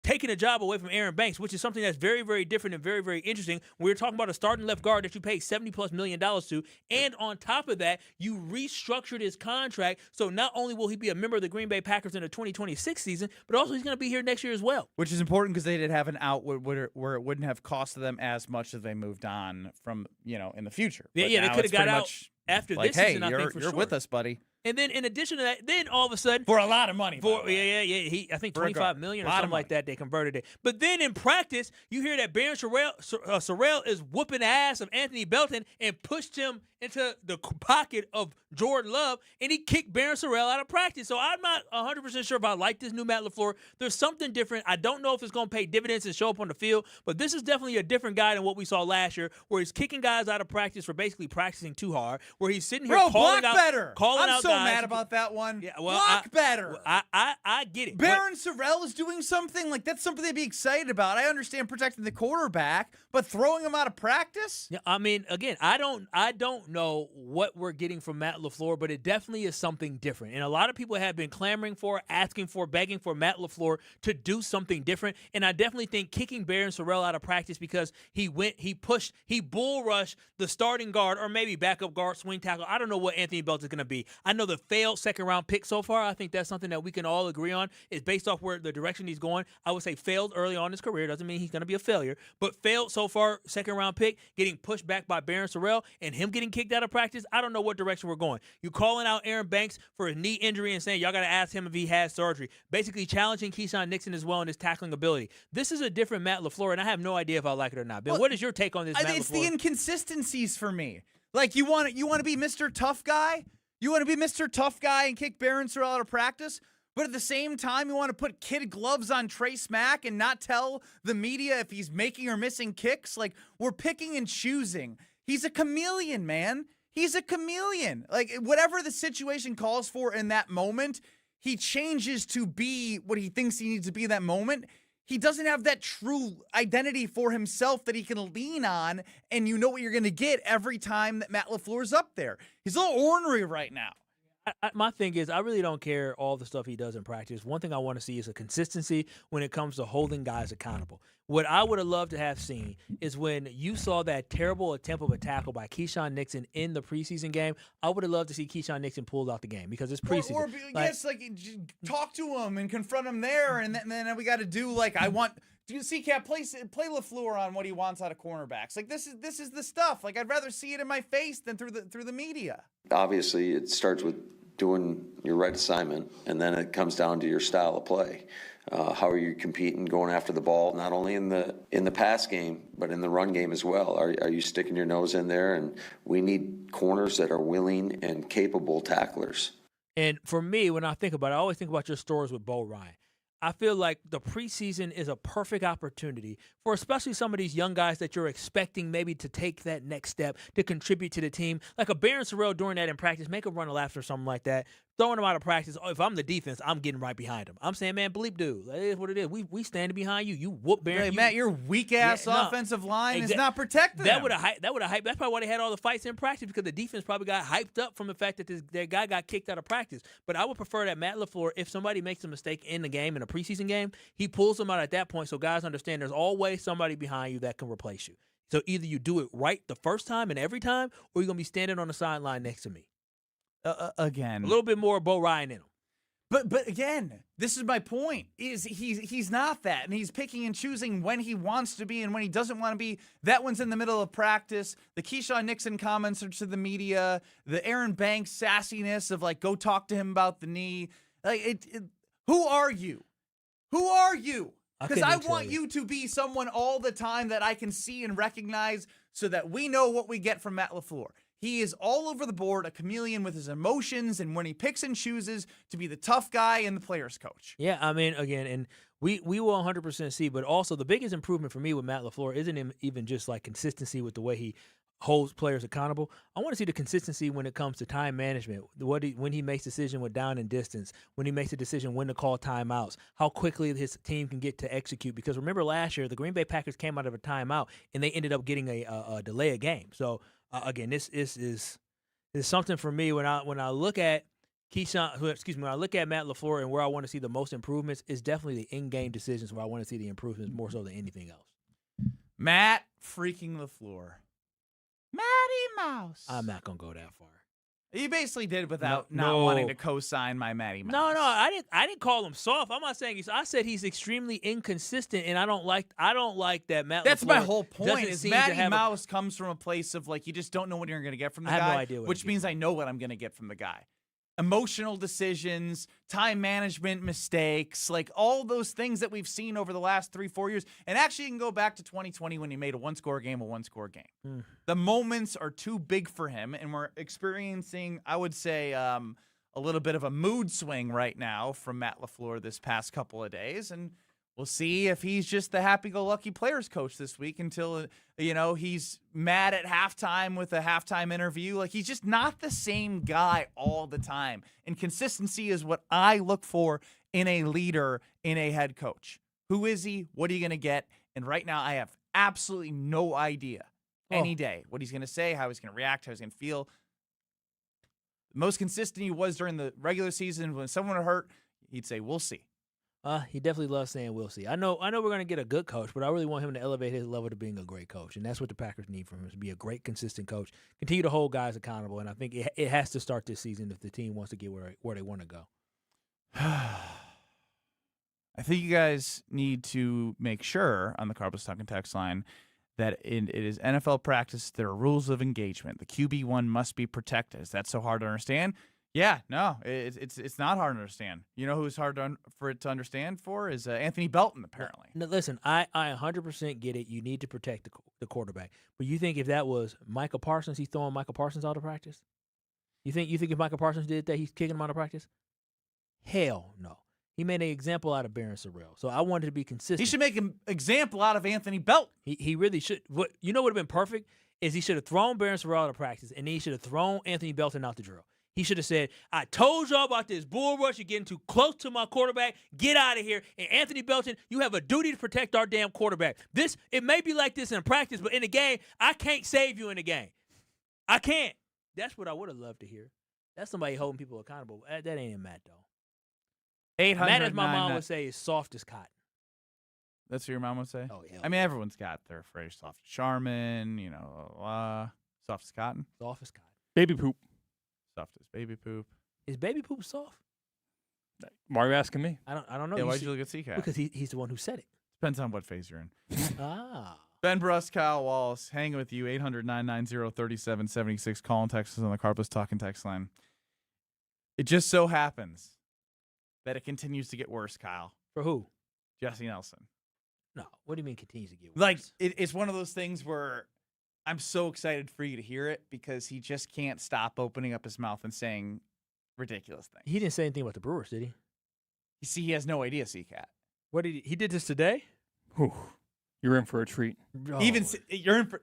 taking a job away from Aaron Banks, which is something that's very, very different and very, very interesting. We're talking about a starting left guard that you paid $70+ million to, and on top of that, you restructured his contract, so not only will he be a member of the Green Bay Packers in the 2026 season, but also he's going to be here next year as well. Which is important because they did have an out where it wouldn't have costed them as much as they moved on from, in the future. But they could have got out after this season, I think, for sure. You're with us, buddy. And then in addition to that, then all of a sudden, for a lot of money, I think $25 million or something like that, they converted it. But then in practice, you hear that Barryn Sorrell is whooping the ass of Anthony Belton and pushed him into the pocket of Jordan Love, and he kicked Barryn Sorrell out of practice. So I'm not 100% sure if I like this new Matt LaFleur. There's something different. I don't know if it's going to pay dividends and show up on the field, but this is definitely a different guy than what we saw last year, where he's kicking guys out of practice for basically practicing too hard, where he's sitting here calling out better. I'm so mad about that one. Yeah, well, block better. I get it. Barryn Sorrell is doing something like that's something they'd be excited about. I understand protecting the quarterback, but throwing him out of practice? Yeah, I mean, again, I don't know what we're getting from Matt LaFleur, but it definitely is something different. And a lot of people have been clamoring for, asking for, begging for Matt LaFleur to do something different. And I definitely think kicking Barryn Sorrell out of practice because he bull rushed the starting guard or maybe backup guard, swing tackle. I don't know what Anthony Belton is going to be. I know the failed second-round pick so far. I think that's something that we can all agree on. Is based off where the direction he's going. I would say failed early on in his career. Doesn't mean he's going to be a failure, but failed so far, second-round pick, getting pushed back by Barryn Sorrell, and him getting kicked out of practice. I don't know what direction we're going. You calling out Aaron Banks for his knee injury and saying y'all got to ask him if he has surgery. Basically challenging Keisean Nixon as well in his tackling ability. This is a different Matt LaFleur, and I have no idea if I like it or not. Ben, what is your take on this, Matt LaFleur? It's the inconsistencies for me. Like, you want to be Mr. Tough Guy? You want to be Mr. Tough Guy and kick Barryn Sorrell out of practice? But at the same time, you want to put kid gloves on Trey Smack and not tell the media if he's making or missing kicks? Like, we're picking and choosing. He's a chameleon, man. He's a chameleon. Like, whatever the situation calls for in that moment, he changes to be what he thinks he needs to be in that moment. He doesn't have that true identity for himself that he can lean on, and you know what you're going to get every time that Matt LaFleur's up there. He's a little ornery right now. My thing is, I really don't care all the stuff he does in practice. One thing I want to see is a consistency when it comes to holding guys accountable. What I would have loved to have seen is when you saw that terrible attempt of a tackle by Keisean Nixon in the preseason game, I would have loved to see Keisean Nixon pulled out the game because it's preseason. Or talk to him and confront him there, and then we got to do CCAP play LaFleur on what he wants out of cornerbacks. Like, this is the stuff. Like, I'd rather see it in my face than through the media. Obviously, it starts with doing your right assignment, and then it comes down to your style of play. How are you competing, going after the ball, not only in the pass game, but in the run game as well? Are you sticking your nose in there? And we need corners that are willing and capable tacklers. And for me, when I think about it, I always think about your stories with Bo Ryan. I feel like the preseason is a perfect opportunity for especially some of these young guys that you're expecting maybe to take that next step to contribute to the team. Like a Barryn Sorrell doing that in practice, make a run of laps or something like that. Throwing him out of practice. Oh, if I'm the defense, I'm getting right behind him. I'm saying, man, bleep dude. That is what it is. We standing behind you. You whoop Barryn. Hey, Matt, your weak-ass offensive line is not protecting That him. would have hyped. That's probably why they had all the fights in practice, because the defense probably got hyped up from the fact that their guy got kicked out of practice. But I would prefer that Matt LaFleur, if somebody makes a mistake in the game, in a preseason game, he pulls them out at that point so guys understand there's always somebody behind you that can replace you. So either you do it right the first time and every time, or you're going to be standing on the sideline next to me. Again. A little bit more Bo Ryan in him. But again, this is my point. Is he's not that, and he's picking and choosing when he wants to be and when he doesn't want to be. That one's in the middle of practice. The Keisean Nixon comments are to the media. The Aaron Banks sassiness of like, go talk to him about the knee. Like, who are you? Who are you? Because I want you to be someone all the time that I can see and recognize, so that we know what we get from Matt LaFleur. He is all over the board, a chameleon with his emotions, and when he picks and chooses to be the tough guy and the player's coach. Yeah, I mean, again, and we will 100% see, but also the biggest improvement for me with Matt LaFleur isn't even just like consistency with the way he holds players accountable. I want to see the consistency when it comes to time management, when he makes decision with down and distance, when he makes a decision when to call timeouts, how quickly his team can get to execute. Because remember last year, the Green Bay Packers came out of a timeout, and they ended up getting a delay of game. So, again, this is something for me when I look at when I look at Matt LaFleur and where I want to see the most improvements, is definitely the in-game decisions where I want to see the improvements more so than anything else. Matt freaking LaFleur. Matty Mouse. I'm not gonna go that far. You basically did without not wanting to co-sign my Matty Mouse. No, I didn't call him soft. I'm not saying I said he's extremely inconsistent, and I don't like that Matt. That's LaFleur my whole point. Is Matty Mouse comes from a place of like, you just don't know what you're going to get from the guy. I have no idea which means I know what I'm going to get from the guy. Emotional decisions, time management mistakes, like all those things that we've seen over the last 3-4 years. And actually, you can go back to 2020 when he made a one-score game. The moments are too big for him, and we're experiencing, I would say, a little bit of a mood swing right now from Matt LaFleur this past couple of days. And we'll see if he's just the happy-go-lucky players coach this week until, he's mad at halftime with a halftime interview. Like, he's just not the same guy all the time. And consistency is what I look for in a leader, in a head coach. Who is he? What are you going to get? And right now, I have absolutely no idea any day what he's going to say, how he's going to react, how he's going to feel. The most consistent he was during the regular season. When someone would hurt, he'd say, we'll see. He definitely loves saying we'll see. I know we're going to get a good coach, but I really want him to elevate his level to being a great coach, and that's what the Packers need from him, to be a great, consistent coach, continue to hold guys accountable, and I think it has to start this season if the team wants to get where they want to go. I think you guys need to make sure on the Carbos Talking text line that it is NFL practice. There are rules of engagement. The QB1 must be protected. Is that so hard to understand? Yeah, no, it's not hard to understand. You know who's hard for it to understand for is Anthony Belton, apparently. No, listen, I 100% get it. You need to protect the quarterback. But you think if that was Micah Parsons, he's throwing Micah Parsons out of practice? You think if Micah Parsons did that, he's kicking him out of practice? Hell no. He made an example out of Barryn Sorrell. So I wanted to be consistent. He should make an example out of Anthony Belton. He really should. What would have been perfect is he should have thrown Barryn Sorrell out of practice, and then he should have thrown Anthony Belton out the drill. He should have said, I told y'all about this bull rush. You're getting too close to my quarterback. Get out of here. And Anthony Belton, you have a duty to protect our damn quarterback. It may be like this in practice, but in the game, I can't save you in the game. I can't. That's what I would have loved to hear. That's somebody holding people accountable. That ain't in Matt, though. 800 Matt, as my mom would say, is soft as cotton. That's what your mom would say? Oh, yeah. I mean, everyone's got their phrase, soft as Charmin, soft as cotton. Soft as cotton. Baby poop. Soft as baby poop. Is baby poop soft? Why are you asking me? I don't know. Yeah, why'd you look at CCAT? Because he's the one who said it. Depends on what phase you're in. Ah. Ben Brust, Kyle Wallace, hanging with you, 800-990-3776. Call and text us on the Carbos Talking text line. It just so happens that it continues to get worse, Kyle. For who? Jesse Nelson. No. What do you mean continues to get worse? Like, it's one of those things where I'm so excited for you to hear it because he just can't stop opening up his mouth and saying ridiculous things. He didn't say anything about the Brewers, did he? You see, he has no idea, C-Cat. What did he did this today? Whew. You're in for a treat. Even you're in for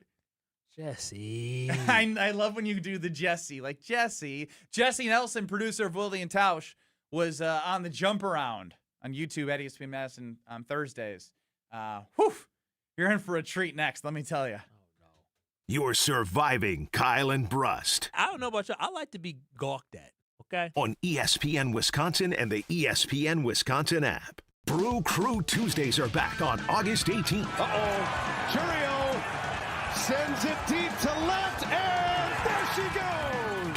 Jesse. I love when you do the Jesse. Like Jesse Nelson, producer of Willie and Tausch, was on the Jump Around on YouTube at ESPN Madison on Thursdays. You're in for a treat next, let me tell you. You're surviving Kyle and Brust I don't know about you. I like to be gawked at. Okay. on ESPN Wisconsin and the ESPN Wisconsin app. Brew Crew Tuesdays are back on August 18th. Uh-oh. Churio sends it deep to left, and there she goes.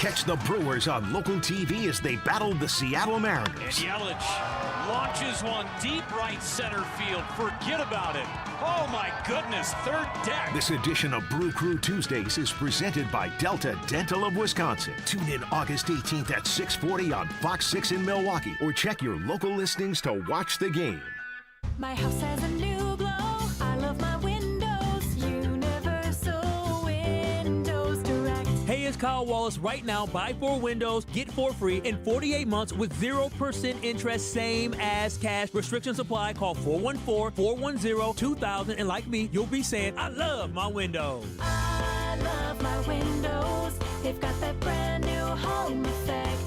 Catch the Brewers on local TV as they battle the Seattle Mariners. And Yelich launches one deep right center field. Forget about it. Oh, my goodness. Third deck. This edition of Brew Crew Tuesdays is presented by Delta Dental of Wisconsin. Tune in August 18th at 6:40 on Fox 6 in Milwaukee, or check your local listings to watch the game. My house has a new glow. I love my windows. Universal Windows Direct. Hey, it's Kyle Wallace. Right now, buy 4 windows, get 4 free in 48 months with 0% interest, same as cash. Restrictions apply. Call 414-410-2000. And like me, you'll be saying, I love my windows. I love my windows. They've got that brand new home effect.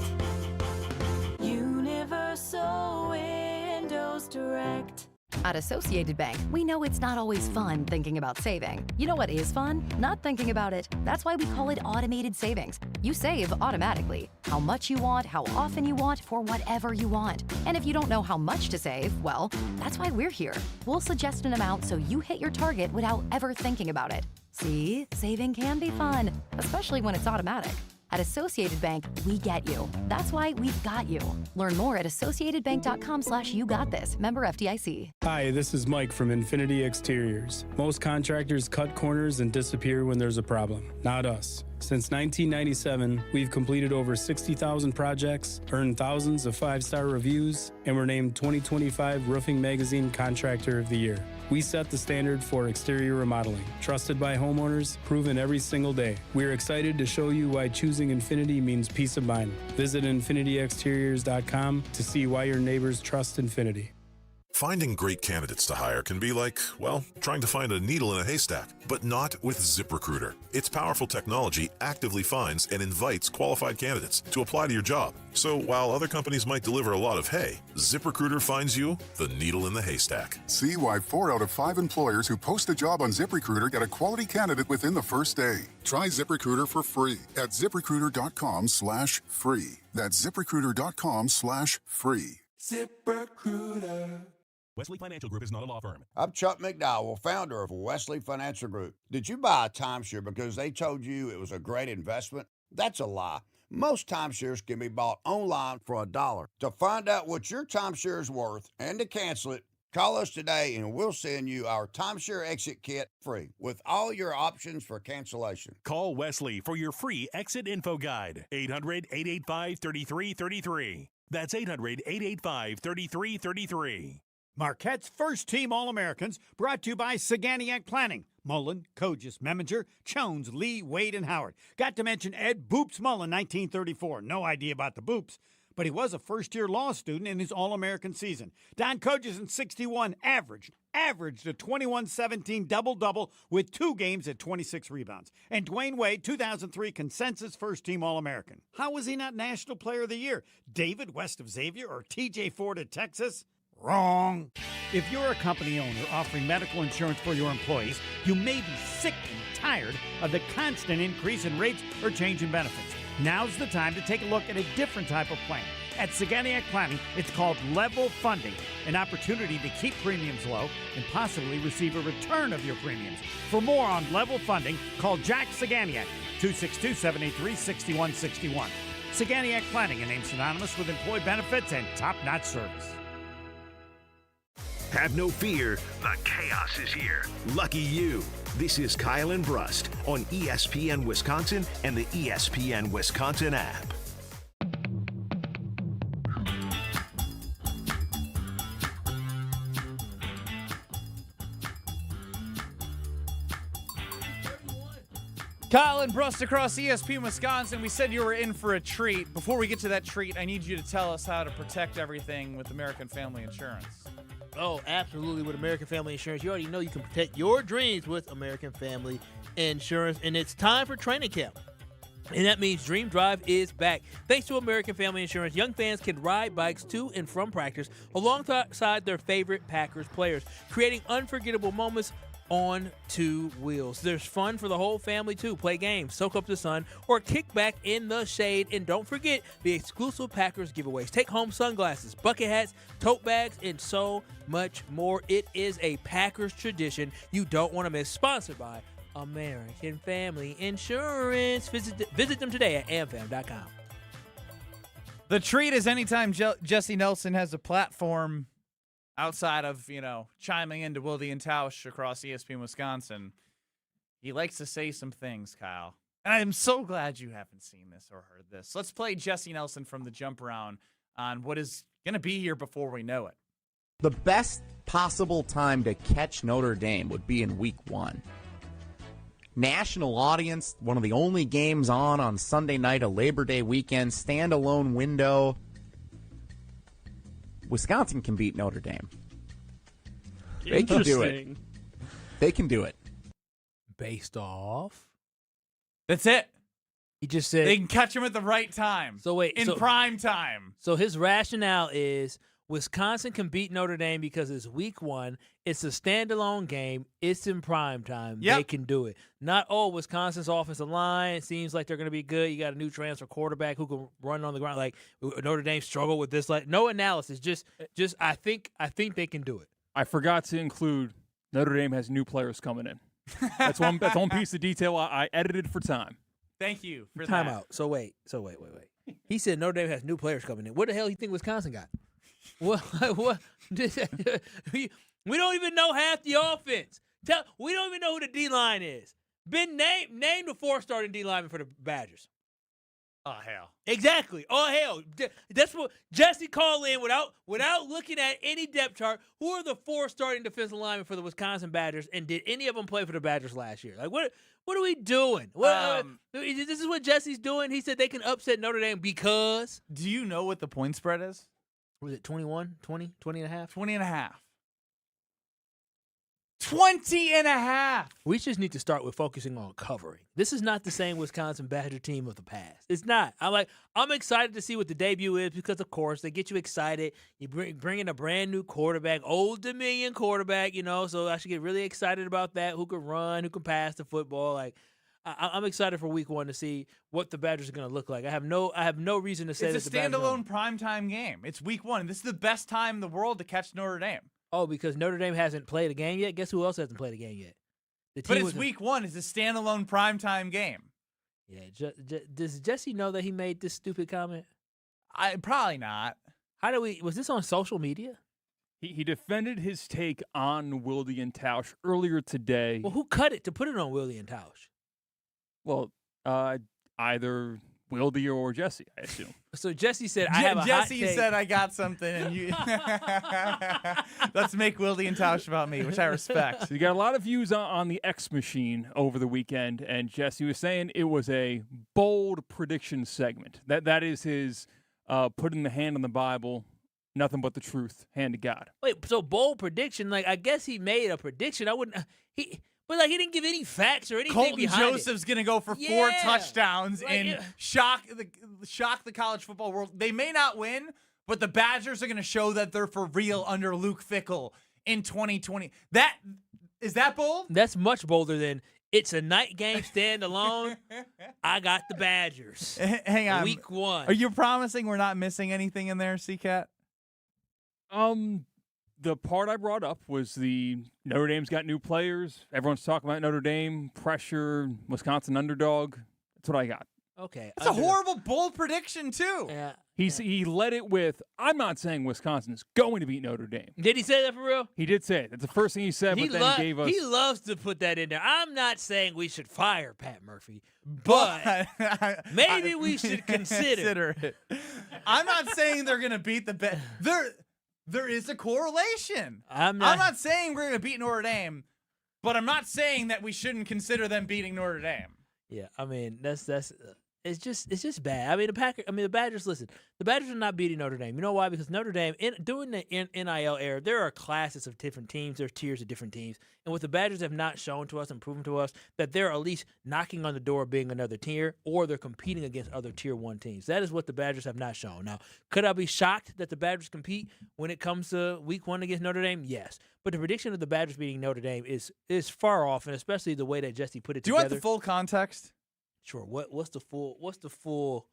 Universal Windows Direct. At Associated Bank, we know it's not always fun thinking about saving. You know what is fun? Not thinking about it. That's why we call it automated savings. You save automatically. How much you want, how often you want, for whatever you want. And if you don't know how much to save, well, that's why we're here. We'll suggest an amount so you hit your target without ever thinking about it. See, saving can be fun, especially when it's automatic. At Associated Bank, we get you. That's why we've got you. Learn more at associatedbank.com/yougotthis. Member FDIC. Hi, this is Mike from Infinity Exteriors. Most contractors cut corners and disappear when there's a problem. Not us. Since 1997, we've completed over 60,000 projects, earned thousands of 5-star reviews, and were named 2025 Roofing Magazine Contractor of the Year. We set the standard for exterior remodeling. Trusted by homeowners, proven every single day. We're excited to show you why choosing Infinity means peace of mind. Visit infinityexteriors.com to see why your neighbors trust Infinity. Finding great candidates to hire can be like, well, trying to find a needle in a haystack, but not with ZipRecruiter. Its powerful technology actively finds and invites qualified candidates to apply to your job. So while other companies might deliver a lot of hay, ZipRecruiter finds you the needle in the haystack. See why 4 out of 5 employers who post a job on ZipRecruiter get a quality candidate within the first day. Try ZipRecruiter for free at ZipRecruiter.com/free. That's ZipRecruiter.com/free. ZipRecruiter. Wesley Financial Group is not a law firm. I'm Chuck McDowell, founder of Wesley Financial Group. Did you buy a timeshare because they told you it was a great investment? That's a lie. Most timeshares can be bought online for $1. To find out what your timeshare is worth and to cancel it, call us today and we'll send you our timeshare exit kit free with all your options for cancellation. Call Wesley for your free exit info guide. 800-885-3333. That's 800-885-3333. Marquette's first-team All-Americans, brought to you by Saganiac Planning. Mullen, Kogis, Meminger, Jones, Lee, Wade, and Howard. Got to mention Ed Boops Mullen, 1934. No idea about the Boops, but he was a first-year law student in his All-American season. Don Kogis in 61 averaged a 21-17 double-double with 2 games at 26 rebounds. And Dwayne Wade, 2003 consensus first-team All-American. How was he not National Player of the Year? David west of Xavier or TJ Ford at Texas? Wrong. If you're a company owner offering medical insurance for your employees, you may be sick and tired of the constant increase in rates or change in benefits. Now's the time to take a look at a different type of plan. At Saganiac Planning, it's called level funding, an opportunity to keep premiums low and possibly receive a return of your premiums. For more on level funding, call Jack Saganiac, 262-783-6161. Saganiac Planning, a name synonymous with employee benefits and top-notch service. Have no fear, the chaos is here. Lucky you. This is Kyle and Brust on ESPN Wisconsin and the ESPN Wisconsin app. Kyle and Brust across ESPN Wisconsin. We said you were in for a treat. Before we get to that treat, I need you to tell us how to protect everything with American Family Insurance. Oh, absolutely. With American Family Insurance, you already know you can protect your dreams with American Family Insurance. And it's time for training camp. And that means Dream Drive is back. Thanks to American Family Insurance, young fans can ride bikes to and from practice alongside their favorite Packers players, creating unforgettable moments on two wheels. There's fun for the whole family too. Play games, soak up the sun, or kick back in the shade. And don't forget the exclusive Packers giveaways. Take home sunglasses, bucket hats, tote bags, and so much more. It is a Packers tradition you don't want to miss. Sponsored by American Family Insurance. Visit them today at amfam.com. The treat is anytime Jesse Nelson has a platform outside of, chiming into Wilde and Tausch across ESPN Wisconsin. He likes to say some things, Kyle. And I'm so glad you haven't seen this or heard this. Let's play Jesse Nelson from the jump around on what is going to be here before we know it. The best possible time to catch Notre Dame would be in week 1. National audience, one of the only games on Sunday night, a Labor Day weekend, standalone window. Wisconsin can beat Notre Dame. They can do it. They can do it. Based off? That's it. He just said they can catch him at the right time. So wait, in prime time. So his rationale is Wisconsin can beat Notre Dame because it's week 1. It's a standalone game. It's in prime time. Yep. They can do it. Not, Wisconsin's offensive line seems like they're going to be good. You got a new transfer quarterback who can run on the ground. Like Notre Dame struggled with this. Like no analysis. Just I think they can do it. I forgot to include Notre Dame has new players coming in. That's one piece of detail I edited for time. Thank you for Time that. out. So wait. He said Notre Dame has new players coming in. What the hell do you think Wisconsin got? What? We don't even know half the offense. We don't even know who the D-line is. Name the 4 starting D-linemen for the Badgers. Oh, hell. Exactly. Oh, hell. That's what Jesse called in without looking at any depth chart. Who are the 4 starting defensive linemen for the Wisconsin Badgers, and did any of them play for the Badgers last year? Like, what are we doing? This is what Jesse's doing. He said they can upset Notre Dame because. Do you know what the point spread is? Was it 21, 20, 20 and a half? 20 and a half. 20 and a half. We just need to start with focusing on covering. This is not the same Wisconsin Badger team of the past. It's not. I'm excited to see what the debut is because, of course, they get you excited. You bring in a brand new quarterback, Old Dominion quarterback, so I should get really excited about that. Who can run, who can pass the football. I'm excited for week 1 to see what the Badgers are going to look like. I have no reason to say it's a standalone primetime game. It's week 1. This is the best time in the world to catch Notre Dame. Oh, because Notre Dame hasn't played a game yet? Guess who else hasn't played a game yet? But it's week 1. It's a standalone primetime game. Yeah. Does Jesse know that he made this stupid comment? Probably not. Was this on social media? He defended his take on Wilde and Tausch earlier today. Well, who cut it to put it on Wilde and Tausch? Well, either Wilde or Jesse, I assume. So Jesse said, "I have a Jesse hot take." said, "I got something," and you. Let's make Wilde and Tausch about me, which I respect. So you got a lot of views on the X machine over the weekend, and Jesse was saying it was a bold prediction segment. That is his putting the hand on the Bible, nothing but the truth, hand to God. Wait, so bold prediction? Like I guess he made a prediction. I wouldn't. But he didn't give any facts or anything Colton behind Joseph's going to go for 4 touchdowns and shock the college football world. They may not win, but the Badgers are going to show that they're for real under Luke Fickell in 2020. Is that bold? That's much bolder than it's a night game standalone. I got the Badgers. Hang on. Week 1. Are you promising we're not missing anything in there, C-Cat? The part I brought up was the Notre Dame's got new players. Everyone's talking about Notre Dame, pressure, Wisconsin underdog. That's what I got. Okay. It's a horrible, bold prediction, too. Yeah. He led it with, I'm not saying Wisconsin is going to beat Notre Dame. Did he say that for real? He did say it. That's the first thing he said, but then he gave us. He loves to put that in there. I'm not saying we should fire Pat Murphy, but maybe we should consider it. I'm not saying they're going to beat the There is a correlation. I'm not saying we're going to beat Notre Dame, but I'm not saying that we shouldn't consider them beating Notre Dame. Yeah, I mean that's it's just bad. I mean the Badgers. Listen, the Badgers are not beating Notre Dame. You know why? Because Notre Dame during the NIL era, there are classes of different teams. There's tiers of different teams, and what the Badgers have not shown to us and proven to us that they're at least knocking on the door of being another tier, or they're competing against other tier 1 teams. That is what the Badgers have not shown. Now, could I be shocked that the Badgers compete when it comes to Week 1 against Notre Dame? Yes, but the prediction of the Badgers beating Notre Dame is far off, and especially the way that Jesse put it Do you together. want the full context? Sure. What's the full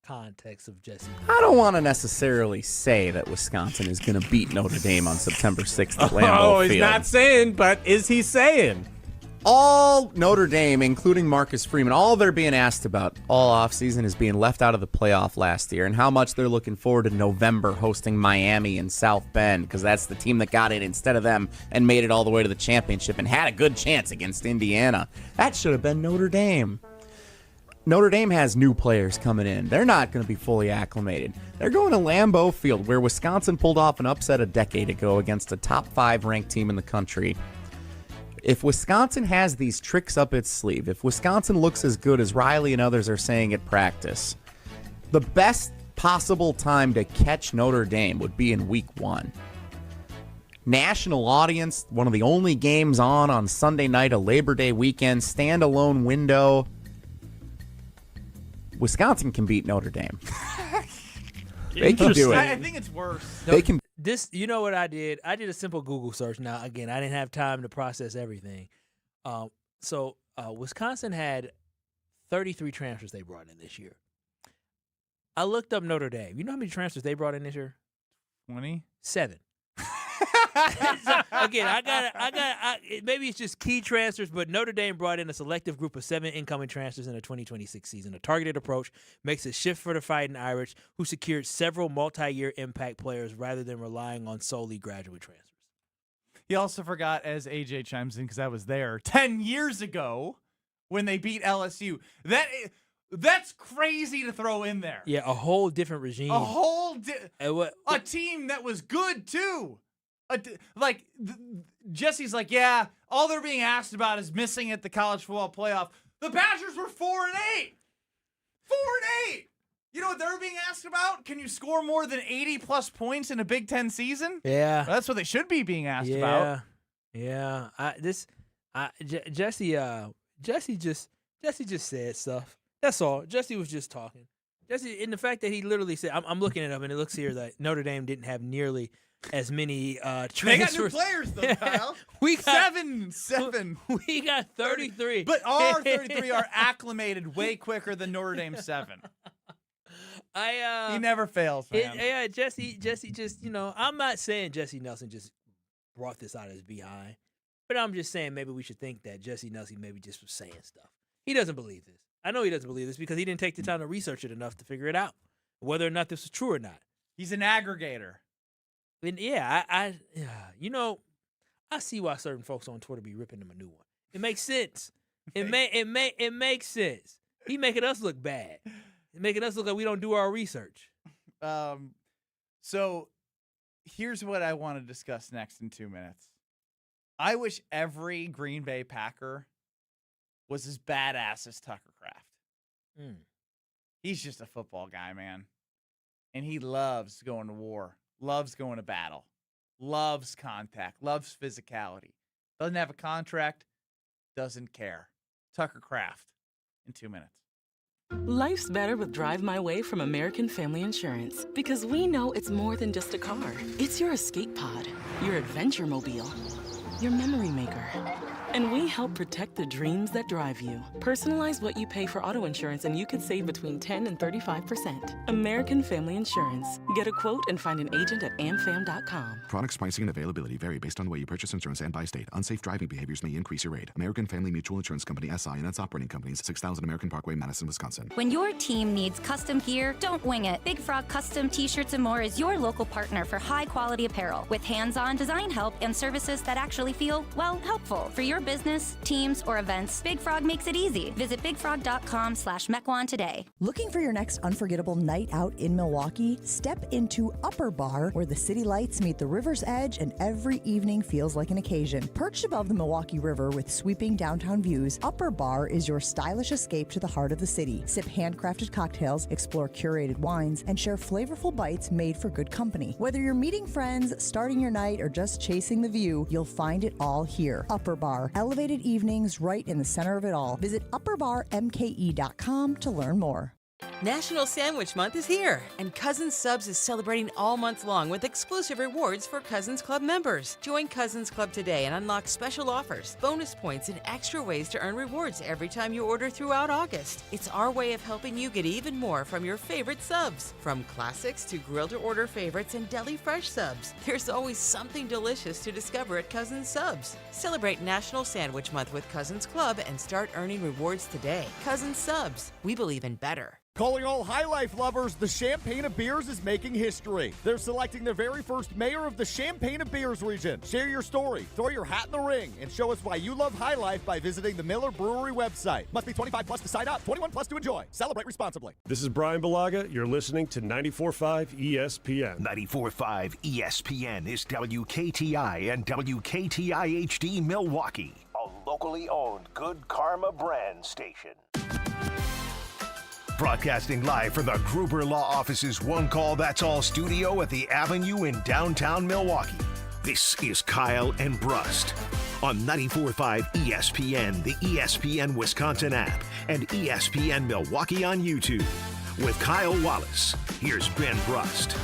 context of Jesse? I don't want to necessarily say that Wisconsin is going to beat Notre Dame on September 6th at Lambeau Field. He's not saying, but is he saying? All Notre Dame, including Marcus Freeman, all they're being asked about all offseason is being left out of the playoff last year and how much they're looking forward to November hosting Miami and South Bend, because that's the team that got it instead of them and made it all the way to the championship and had a good chance against Indiana. That should have been Notre Dame. Notre Dame has new players coming in. They're not going to be fully acclimated. They're going to Lambeau Field, where Wisconsin pulled off an upset a decade ago against a top 5 ranked team in the country. If Wisconsin has these tricks up its sleeve, if Wisconsin looks as good as Riley and others are saying at practice, the best possible time to catch Notre Dame would be in Week 1. National audience, one of the only games on Sunday night, a Labor Day weekend, standalone window. Wisconsin can beat Notre Dame. They can do it. I think it's worse. They can. You know what I did? I did a simple Google search. Now, again, I didn't have time to process everything. So Wisconsin had 33 transfers they brought in this year. I looked up Notre Dame. You know how many transfers they brought in this year? 27. So, again, maybe it's just key transfers, but Notre Dame brought in a selective group of 7 incoming transfers in the 2026 season. A targeted approach makes a shift for the Fighting Irish, who secured several multi-year impact players rather than relying on solely graduate transfers. He also forgot, as AJ chimes in, because I was there 10 years ago when they beat LSU. That's crazy to throw in there. Yeah, a whole different regime. A team that was good too. Jesse's like, yeah, all they're being asked about is missing at the college football playoff. The Badgers were 4-8. 4-8. You know what they're being asked about? Can you score more than 80+ points in a Big Ten season? Yeah, well, that's what they should be being asked about. Yeah. Jesse just said stuff. That's all. Jesse was just talking. Jesse, in the fact that he literally said, I'm looking it up, and it looks here that Notre Dame didn't have nearly as many transfers. They got new players, though, Kyle. We got 7. We got 33. But our 33 are acclimated way quicker than Notre Dame 7. He never fails, man. Jesse just, I'm not saying Jesse Nelson just brought this out of his behind, but I'm just saying maybe we should think that Jesse Nelson maybe just was saying stuff. He doesn't believe this. I know he doesn't believe this because he didn't take the time to research it enough to figure it out, whether or not this is true or not. He's an aggregator. And I see why certain folks on Twitter be ripping him a new one. It makes sense. It makes sense. He making us look bad. Making us look like we don't do our research. So here's what I want to discuss next in 2 minutes. I wish every Green Bay Packer was as badass as Tucker Kraft. He's just a football guy, man. And he loves going to war, loves going to battle, loves contact, loves physicality. Doesn't have a contract, doesn't care. Tucker Kraft in 2 minutes. Life's better with Drive My Way from American Family Insurance, because we know it's more than just a car. It's your escape pod, your adventure mobile, your memory maker. And we help protect the dreams that drive you. Personalize what you pay for auto insurance and you could save between 10 and 35%. American Family Insurance. Get a quote and find an agent at amfam.com. Products, pricing, and availability vary based on the way you purchase insurance and by state. Unsafe driving behaviors may increase your rate. American Family Mutual Insurance Company, SI, and its operating companies, 6000 American Parkway, Madison, Wisconsin. When your team needs custom gear, don't wing it. Big Frog Custom T-Shirts and More is your local partner for high-quality apparel with hands-on design help and services that actually feel, well, helpful. For your your business, teams, or events, Big Frog makes it easy. Visit bigfrog.com/Mequon today. Looking for your next unforgettable night out in Milwaukee? Step into Upper Bar, where the city lights meet the river's edge and every evening feels like an occasion. Perched above the Milwaukee River with sweeping downtown views, Upper Bar is your stylish escape to the heart of the city. Sip handcrafted cocktails, explore curated wines, and share flavorful bites made for good company. Whether you're meeting friends, starting your night, or just chasing the view, you'll find it all here. Upper Bar, elevated evenings right in the center of it all. Visit upperbarmke.com to learn more. National Sandwich Month is here, and Cousins Subs is celebrating all month long with exclusive rewards for Cousins Club members. Join Cousins Club today and unlock special offers, bonus points, and extra ways to earn rewards every time you order throughout August. It's our way of helping you get even more from your favorite subs. From classics to grill-to-order favorites and deli fresh subs, there's always something delicious to discover at Cousins Subs. Celebrate National Sandwich Month with Cousins Club and start earning rewards today. Cousins Subs. We believe in better. Calling all High Life lovers, the Champaign of Beers is making history. They're selecting their very first mayor of the Champaign of Beers region. Share your story, throw your hat in the ring, and show us why you love High Life by visiting the Miller Brewery website. Must be 25 plus to sign up, 21 plus to enjoy. Celebrate responsibly. This is Brian Balaga. You're listening to 94.5 ESPN. 94.5 ESPN is WKTI and WKTI HD Milwaukee, a locally owned Good Karma brand station. Broadcasting live from the Gruber Law Office's One Call That's All studio at the Avenue in downtown Milwaukee. This is Kyle and Brust on 94.5 ESPN, the ESPN Wisconsin app, and ESPN Milwaukee on YouTube. With Kyle Wallace, here's Ben Brust.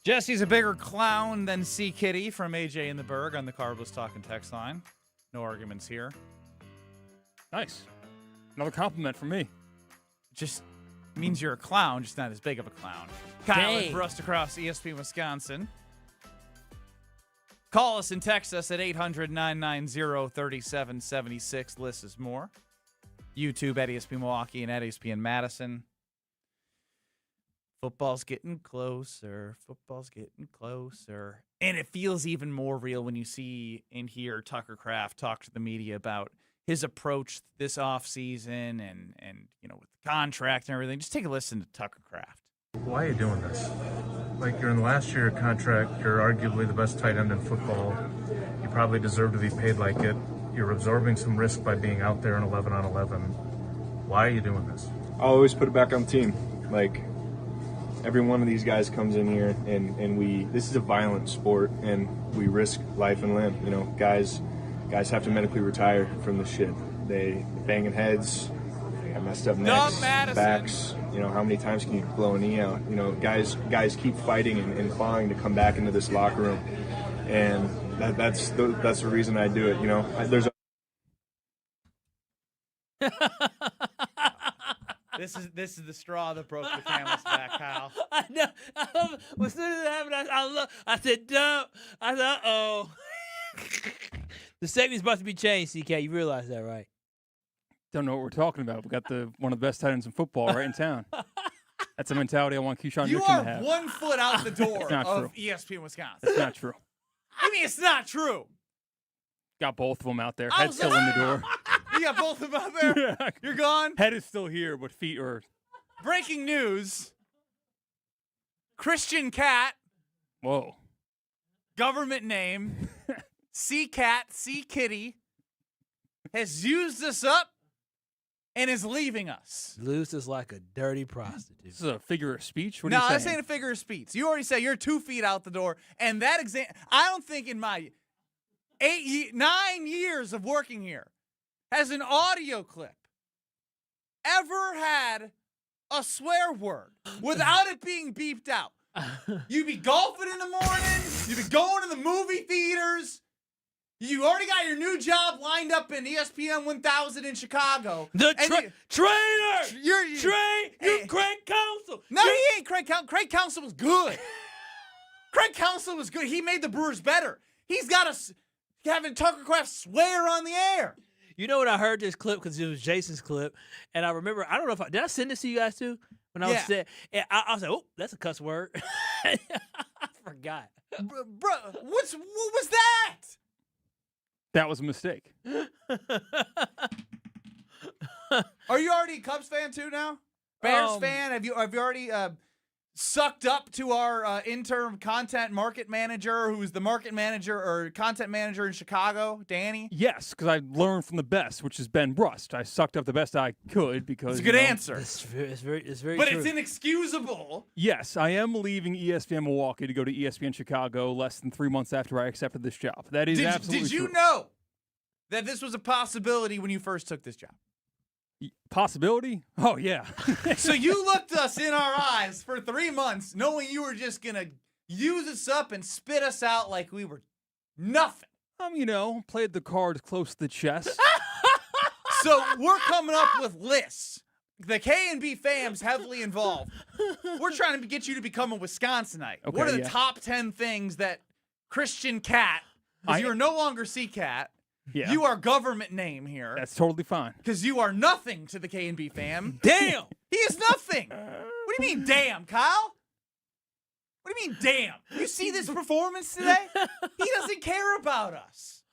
Jesse's a bigger clown than C. Kitty from AJ in the Berg on the Carbless Talking text line. No arguments here. Nice. Another compliment from me. Just means you're a clown, just not as big of a clown. Kyle and Brust across ESPN Wisconsin. Call us and text us at 800-990-3776. List is more. YouTube at ESPN Milwaukee and at ESPN Madison. Football's getting closer. Football's getting closer. And it feels even more real when you see and hear Tucker Kraft talk to the media about his approach this offseason and you know, with the contract and everything. Just take a listen to Tucker Kraft. Why are you doing this? Like, you're in the last year of contract. You're arguably the best tight end in football. You probably deserve to be paid like it. You're absorbing some risk by being out there in 11 on 11. Why are you doing this? I'll always put it back on the team. Like, every one of these guys comes in here and this is a violent sport and we risk life and limb. You know, guys have to medically retire from this shit. They banging heads, got messed up necks, backs. You know, how many times can you blow a knee out? You know, guys keep fighting and clawing to come back into this locker room. And that's the reason I do it. You know, there's This is the straw that broke the camel's back, Kyle. I know. As soon as it happened, I said, "Dump." I thought, "Oh." The segment's about to be changed, CK. You realize that, right? Don't know what we're talking about. We got one of the best tight ends in football right in town. That's a mentality I want Keisean Nixon to have. You are 1 foot out the door of ESPN Wisconsin. That's not true. I mean, it's not true. Got both of them out there. Head's still in the door. You got both of them out there? Yeah. You're gone? Head is still here, but feet are... Breaking news. Christian Cat. Whoa. Government name. C-Cat, C-Kitty. Has used us up and is leaving us. Used us like a dirty prostitute. This is a figure of speech? What are you saying? No, this ain't a figure of speech. You already said you're 2 feet out the door. And that I don't think in my 9 years of working here has an audio clip ever had a swear word without it being beeped out. You be golfing in the morning. You be going to the movie theaters. You already got your new job lined up in ESPN 1000 in Chicago. Trainer! You're Craig Counsell! No, he ain't Craig Counsell. Craig Counsell was good. Craig Counsell was good. He made the Brewers better. He's got having Tucker Kraft swear on the air. You know what? I heard this clip because it was Jason's clip, and I remember. I don't know if did I send this to you guys too when I was there. And I was like, "Oh, that's a cuss word." I forgot. Bro, what was that? That was a mistake. Are you already a Cubs fan too now? Bears fan? Have you already sucked up to our interim content market manager, who's the market manager or content manager in Chicago, Danny? Yes, because I learned from the best, which has been Brust. I sucked up the best I could because it's a good answer. It's very but true. It's inexcusable. Yes, I am leaving ESPN Milwaukee to go to ESPN Chicago less than 3 months after I accepted this job. That is absolutely true. Did you know that this was a possibility when you first took this job? Possibility? Oh, yeah. So you looked us in our eyes for 3 months, knowing you were just going to use us up and spit us out like we were nothing. Played the cards close to the chest. So we're coming up with lists. The K&B fam's heavily involved. We're trying to get you to become a Wisconsinite. Okay, what are the top 10 things that Christian Cat, because you're no longer C-Cat, you are government name here. That's totally fine. Because you are nothing to the K&B fam. Damn! He is nothing. What do you mean, damn, Kyle? What do you mean, damn? You see this performance today? He doesn't care about us.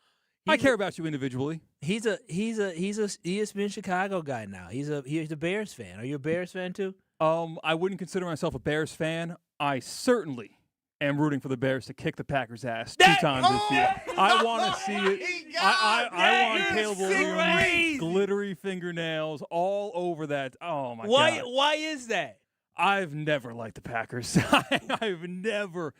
I care about you individually. He's a ESPN Chicago guy now. He's a Bears fan. Are you a Bears fan too? I wouldn't consider myself a Bears fan. I certainly am rooting for the Bears to kick the Packers' ass 2 times this year. I want to see it. I want Caleb Williams, glittery fingernails all over that. Oh, my God. Why is that? I've never liked the Packers. I've never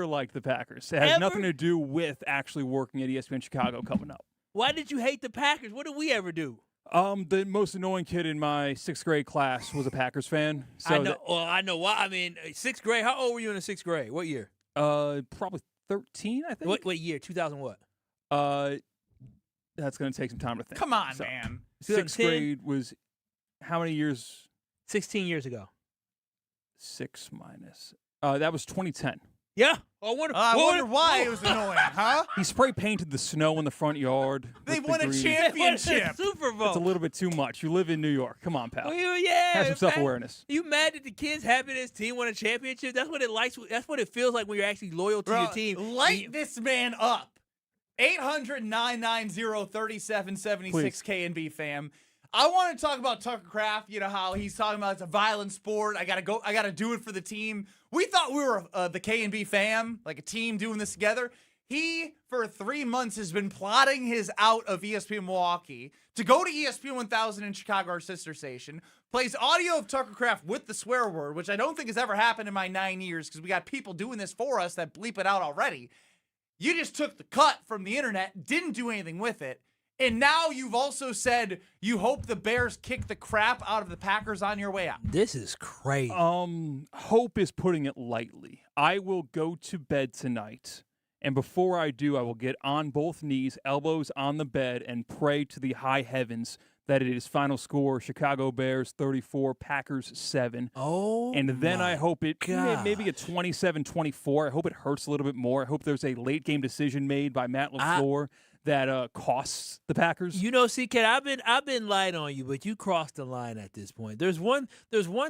liked the Packers. It has nothing to do with actually working at ESPN Chicago coming up. Why did you hate the Packers? What did we ever do? The most annoying kid in my 6th grade class was a Packers fan. So I know why. I mean, 6th grade. How old were you in the 6th grade? What year? Probably 13, I think. What year? 2000 what? That's going to take some time to think. Come on, man. 6th grade was how many years? 16 years ago. 6 minus. That was 2010. Yeah. I wonder why it was annoying, huh? He spray painted the snow in the front yard. They won a championship. Super Bowl. It's a little bit too much. You live in New York. Come on, pal. Well, yeah. Have some self-awareness. You mad that the kids happy his team won a championship? That's what it likes. That's what it feels like when you're actually loyal to your team. Light this man up. 800-990-3776 K&B fam. I want to talk about Tucker Kraft. You know how he's talking about it's a violent sport. I gotta do it for the team. We thought we were the K&B fam, like a team doing this together. He, for 3 months, has been plotting his out of ESPN Milwaukee to go to ESPN 1000 in Chicago, our sister station. Plays audio of Tucker Kraft with the swear word, which I don't think has ever happened in my 9 years because we got people doing this for us that bleep it out already. You just took the cut from the internet, didn't do anything with it. And now you've also said you hope the Bears kick the crap out of the Packers on your way out. This is crazy. Hope is putting it lightly. I will go to bed tonight, and before I do, I will get on both knees, elbows on the bed, and pray to the high heavens that it is final score, Chicago Bears 34, Packers 7. Oh, and then I hope it God. maybe a 27-24. I hope it hurts a little bit more. I hope there's a late-game decision made by Matt LaFleur that costs the Packers. You know, CK, I've been light on you, but you crossed the line at this point. There's one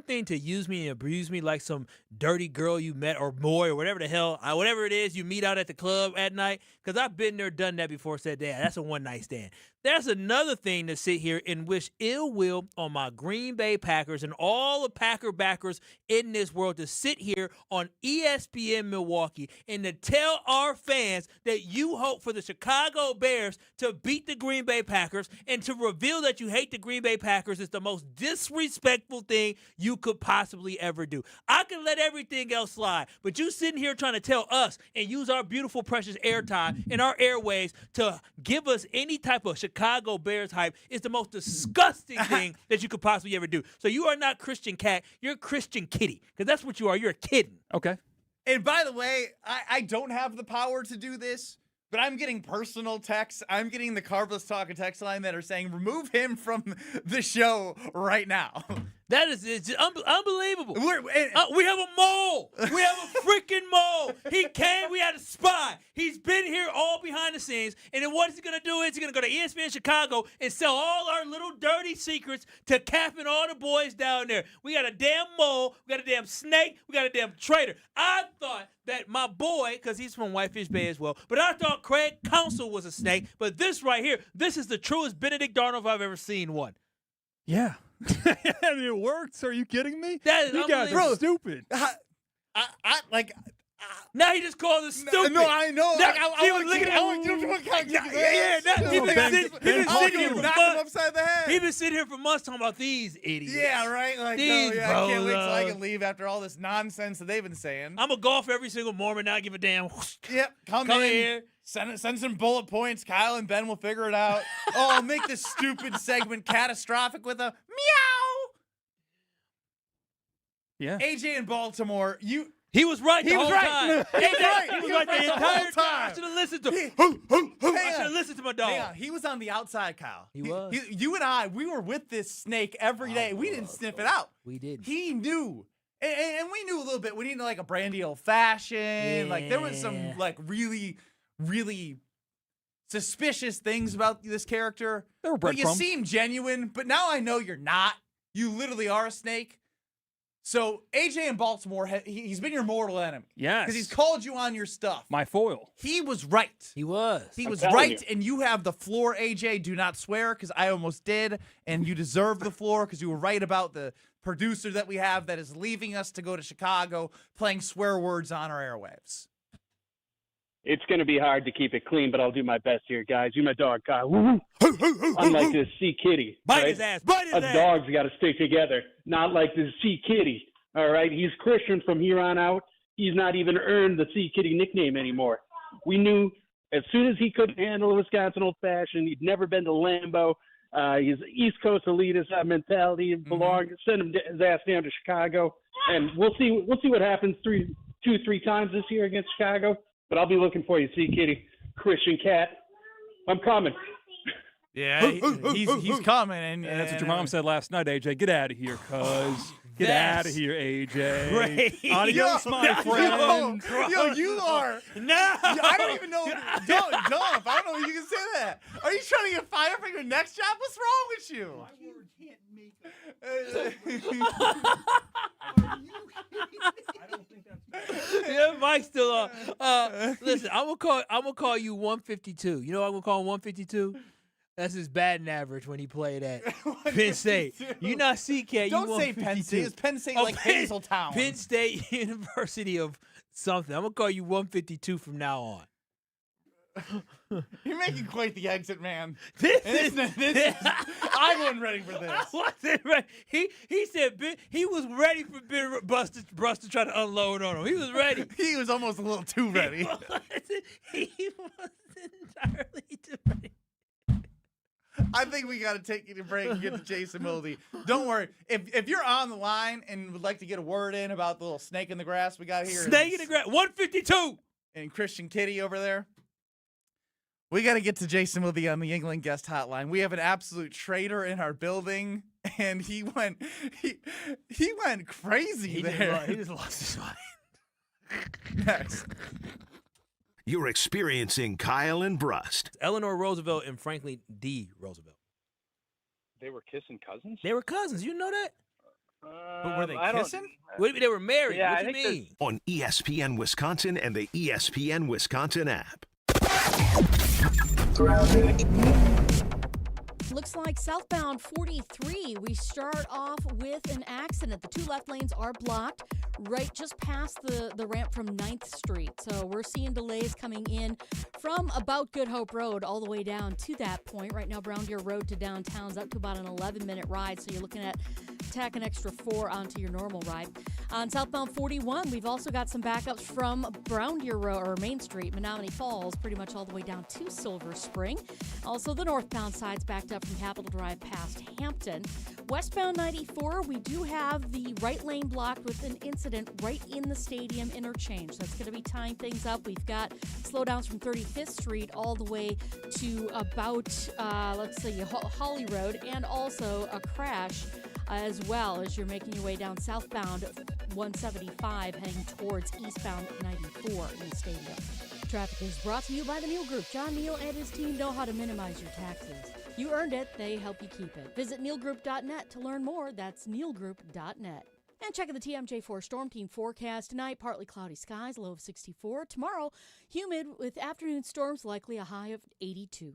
thing to use me and abuse me like some dirty girl you met or boy or whatever the hell, whatever it is you meet out at the club at night, because I've been there, done that before, said, "Dad, that's a one-night stand." There's another thing to sit here and wish ill will on my Green Bay Packers and all the Packer backers in this world to sit here on ESPN Milwaukee and to tell our fans that you hope for the Chicago Bears to beat the Green Bay Packers and to reveal that you hate the Green Bay Packers is the most disrespectful thing you could possibly ever do. I can let everything else slide, but you sitting here trying to tell us and use our beautiful, precious airtime in our airways to give us any type of Chicago Bears hype is the most disgusting thing that you could possibly ever do. So you are not Christian Cat, you're Christian Kitty, because that's what you are. You're a kitten. Okay. And by the way, I don't have the power to do this, but I'm getting personal texts. I'm getting the Carbless Talk and text line that are saying, remove him from the show right now. That is it's unbelievable. We have a mole. We have a freaking mole. He came. We had a spy. He's been here all behind the scenes. And then what is he going to do is he's going to go to ESPN Chicago and sell all our little dirty secrets to Cap and all the boys down there. We got a damn mole. We got a damn snake. We got a damn traitor. I thought that my boy, because he's from Whitefish Bay as well, but I thought Craig Counsell was a snake. But this right here, this is the truest Benedict Darnold I've ever seen one. Yeah. And it works. Are you kidding me? That is you guys are stupid. Now he just called us stupid. No, I know. Now, Like, he was looking at He been sitting here for months talking about these idiots. Yeah, right. Like, these I can't wait till I can leave after all this nonsense that they've been saying. I'm a golf every single morning. Not give a damn. Yep, come in here. Send some bullet points. Kyle and Ben will figure it out. Oh, I'll make this stupid segment catastrophic with a meow. Yeah. AJ in Baltimore, He was right the whole time. He was right. He was right the entire time. I should have listened to him. I should have listened to my dog. Hang on. He was on the outside, Kyle. He was. You and I, we were with this snake every day. We didn't sniff it out. We did. He knew. And we knew a little bit. We needed like a brandy old fashioned. Like there was some like really, really suspicious things about this character. There were but you breadcrumbs. seem genuine, but now I know you're not. You literally are a snake. So AJ in Baltimore, he's been your mortal enemy. Yes. Because he's called you on your stuff. My foil. He was right. He was. He was right, and you have the floor, AJ. Do not swear, because I almost did, and you deserve the floor because you were right about the producer that we have that is leaving us to go to Chicago playing swear words on our airwaves. It's going to be hard to keep it clean, but I'll do my best here, guys. You my dog, Kyle. Unlike this sea kitty. Bite right? his ass. Bite his Us ass. dogs got to stick together. Not like this sea kitty. All right? He's Christian from here on out. He's not even earned the sea kitty nickname anymore. We knew as soon as he couldn't handle Wisconsin old-fashioned, he'd never been to Lambeau. He's East Coast elitist mentality. Send him his ass down to Chicago. And we'll see what happens 2-3 times this year against Chicago. But I'll be looking for you, Sea Kitty, Christian Cat. I'm coming. Yeah, he's coming. And That's what your mom said last night, AJ. Get out of here, cuz. Get out of here, AJ. Great. Adios, my friend. Yo, you are. No. I don't even know. Dump. I don't know if you can say that. Are you trying to get fired from your next job? What's wrong with you? My word can't make I don't think that's Yeah, Mike's still on. Listen, I'm gonna call you 152. You know what I'm gonna call him 152? That's his batting average when he played at Penn State. You not CK. Don't say Penn State. It's Penn State like Hazeltown. Penn State University of something. I'm gonna call you 152 from now on. You're making quite the exit, man. This is I wasn't ready for this. I wasn't ready. He said he was ready for Brust to try to unload on him. He was ready. He was almost a little too ready. He wasn't entirely too ready. I think we got to take you to break and get to Jason Mildy. Don't worry. If you're on the line and would like to get a word in about the little snake in the grass we got here. Snake in the grass. 152. And Christian Kitty over there. We got to get to Jason Mildy on the England guest hotline. We have an absolute traitor in our building, and he went crazy there. He just lost his mind. Next. You're experiencing Kyle and Brust. Eleanor Roosevelt and Franklin D. Roosevelt. They were kissing cousins? They were cousins. You know that? But were they I don't- kissing? What do you mean they were married? Yeah, what I do you think mean? On ESPN Wisconsin and the ESPN Wisconsin app. Looks like southbound 43. We start off with an accident. The two left lanes are blocked right just past the ramp from 9th Street. So we're seeing delays coming in from about Good Hope Road all the way down to that point. Right now, Brown Deer Road to downtown's up to about an 11-minute ride. So you're looking at tack an extra 4 onto your normal ride. On southbound 41, we've also got some backups from Brown Deer Road or Main Street, Menominee Falls, pretty much all the way down to Silver Spring. Also, the northbound side's backed up from Capitol Drive past Hampton. Westbound 94, we do have the right lane blocked with an incident right in the stadium interchange. That's going to be tying things up. We've got slowdowns from 35th Street all the way to about, Holly Road, and also a crash as well as you're making your way down southbound 175 heading towards eastbound 94 in the stadium. Traffic is brought to you by the Neal Group. John Neal and his team know how to minimize your taxes. You earned it, they help you keep it. Visit nealgroup.net to learn more. That's nealgroup.net. And checking the TMJ4 Storm Team forecast tonight, partly cloudy skies, low of 64. Tomorrow, humid with afternoon storms, likely a high of 82.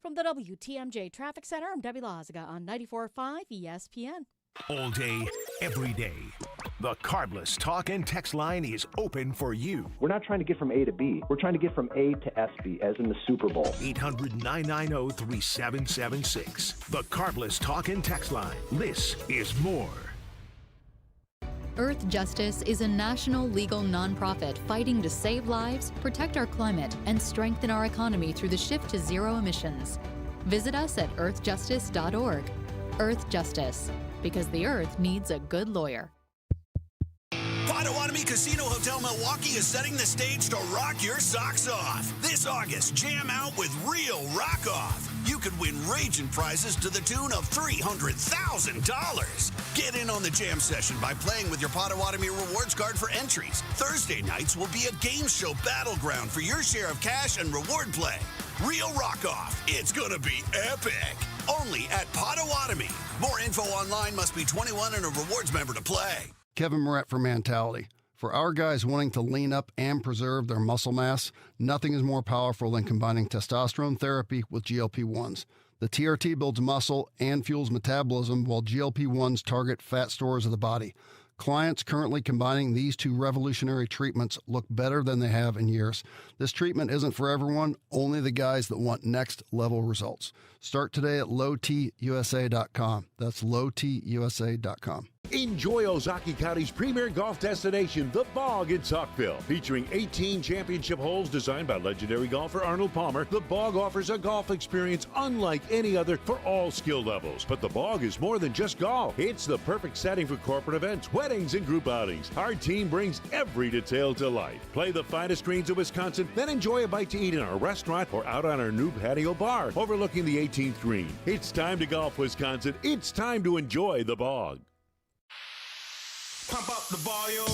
From the WTMJ Traffic Center, I'm Debbie Loziga on 94.5 ESPN. All day, every day. The Carbless Talk and Text line is open for you. We're not trying to get from A to B. We're trying to get from A to SB, as in the Super Bowl. 800-990-3776. The Carbless Talk and Text line. This is more. St-Juste is a national legal nonprofit fighting to save lives, protect our climate, and strengthen our economy through the shift to zero emissions. Visit us at earthjustice.org. St-Juste, because the earth needs a good lawyer. Potawatomi Casino Hotel Milwaukee is setting the stage to rock your socks off. This August, jam out with real rock off. You could win raging prizes to the tune of $300,000. Get in on the jam session by playing with your Potawatomi rewards card for entries. Thursday nights will be a game show battleground for your share of cash and reward play. Real rock off. It's gonna be epic. Only at Potawatomi. More info online. Must be 21 and a rewards member to play. Kevin Moret for Mentality. For our guys wanting to lean up and preserve their muscle mass, nothing is more powerful than combining testosterone therapy with GLP-1s. The TRT builds muscle and fuels metabolism, while GLP-1s target fat stores of the body. Clients currently combining these two revolutionary treatments look better than they have in years. This treatment isn't for everyone, only the guys that want next-level results. Start today at lowtusa.com. That's lowtusa.com. Enjoy Ozaukee County's premier golf destination, The Bog in Saukville. Featuring 18 championship holes designed by legendary golfer Arnold Palmer, The Bog offers a golf experience unlike any other for all skill levels. But The Bog is more than just golf. It's the perfect setting for corporate events, weddings, and group outings. Our team brings every detail to life. Play the finest greens of Wisconsin, then enjoy a bite to eat in our restaurant or out on our new patio bar overlooking the 18th green. It's time to golf, Wisconsin. It's time to enjoy The Bog. Pump up the volume.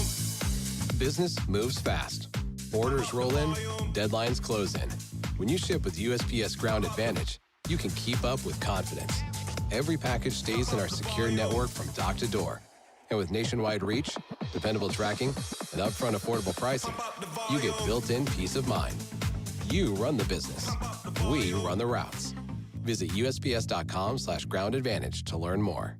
Business moves fast. Orders roll in, deadlines close in. When you ship with USPS Ground Advantage, you can keep up with confidence. Every package stays in our secure network from dock to door. And with nationwide reach, dependable tracking, and upfront affordable pricing, you get built-in peace of mind. You run the business. We run the routes. Visit USPS.com/Ground Advantage to learn more.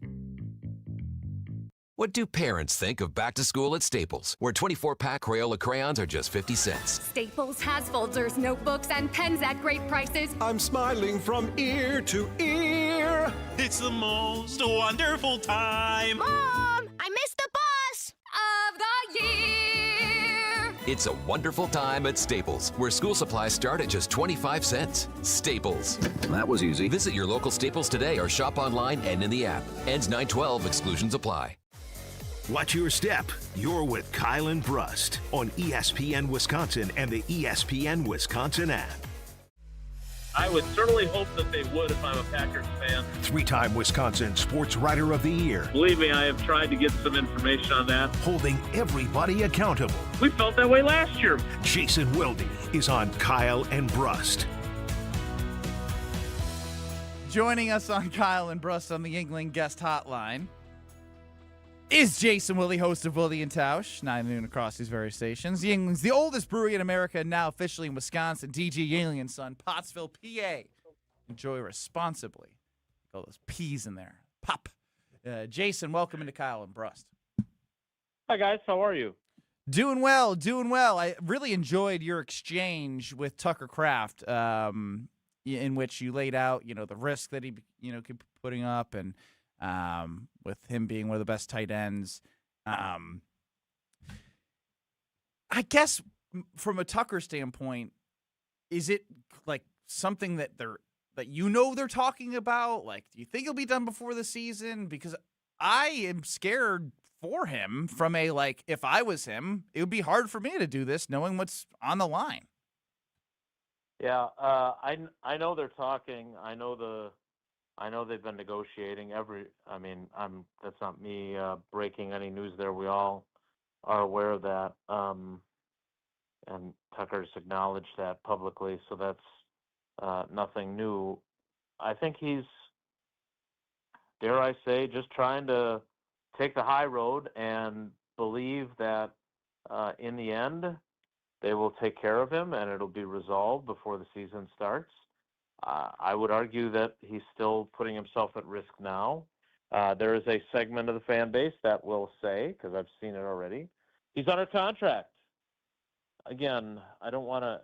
What do parents think of back to school at Staples, where 24-pack Crayola crayons are just 50 cents? Staples has folders, notebooks, and pens at great prices. I'm smiling from ear to ear. It's the most wonderful time. Mom, I missed the bus of the year. It's a wonderful time at Staples, where school supplies start at just 25 cents. Staples. That was easy. Visit your local Staples today or shop online and in the app. Ends 9/12. Exclusions apply. Watch your step. You're with Kyle and Brust on ESPN Wisconsin and the ESPN Wisconsin app. I would certainly hope that they would if I'm a Packers fan. Three-time Wisconsin Sports Writer of the Year. Believe me, I have tried to get some information on that. Holding everybody accountable. We felt that way last year. Jason Wilde is on Kyle and Brust. Joining us on Kyle and Brust on the Yingling Guest Hotline is Jason Willie, host of Willie and Tausch, 9 to noon across these various stations. Yingling's the oldest brewery in America, and now officially in Wisconsin. DG Yingling and Son, Pottsville, PA. Enjoy responsibly. All those P's in there. Pop. Jason, welcome into Kyle and Brust. Hi, guys. How are you? Doing well, doing well. I really enjoyed your exchange with Tucker Kraft, in which you laid out, the risk that he, could be putting up, and with him being one of the best tight ends. I guess from a Tucker standpoint, is it like something that they're talking about? Like, do you think he'll be done before the season? Because I am scared for him from if I was him, it would be hard for me to do this knowing what's on the line. Yeah, I know they're talking. I know I know they've been negotiating that's not me breaking any news there. We all are aware of that. And Tucker's acknowledged that publicly, so that's nothing new. I think he's, dare I say, just trying to take the high road and believe that in the end they will take care of him and it'll be resolved before the season starts. I would argue that he's still putting himself at risk now. There is a segment of the fan base that will say, because I've seen it already, he's under contract. Again, I don't want to.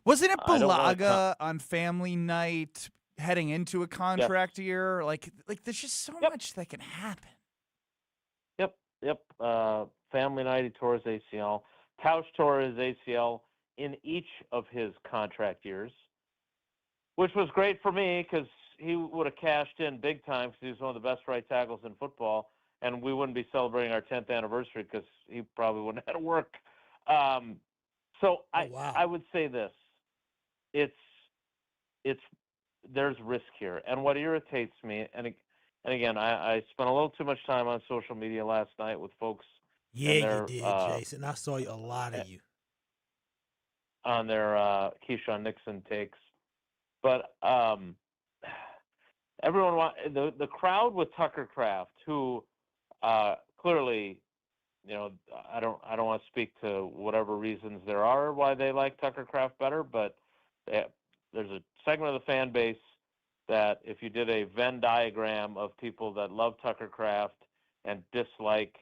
Wasn't it Balaga on Family Night heading into a contract year? Like there's just so much that can happen. Yep. Family Night, he tore his ACL. Tausch tore his ACL in each of his contract years, which was great for me because he would have cashed in big time because he was one of the best right tackles in football, and we wouldn't be celebrating our 10th anniversary because he probably wouldn't have had to work. I would say this: there's risk here, and what irritates me, and again, I spent a little too much time on social media last night with folks. Yeah, you did, Jason. I saw a lot of you on their Keisean Nixon takes, but everyone the crowd with Tucker Kraft, who clearly, I don't want to speak to whatever reasons there are why they like Tucker Kraft better, but there's a segment of the fan base that if you did a Venn diagram of people that love Tucker Kraft and dislike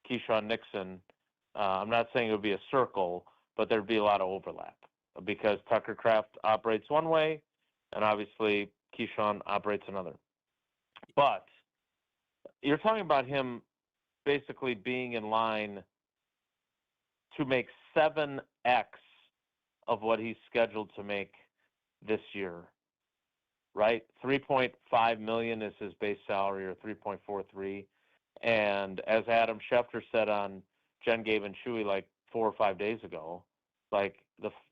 Keisean Nixon, I'm not saying it would be a circle, but there'd be a lot of overlap because Tucker Kraft operates one way and obviously Keisean operates another. But you're talking about him basically being in line to make 7x of what he's scheduled to make this year, right? $3.5 million is his base salary, or $3.43. And as Adam Schefter said on Jen, Gabe, and Chewy like 4 or 5 days ago, like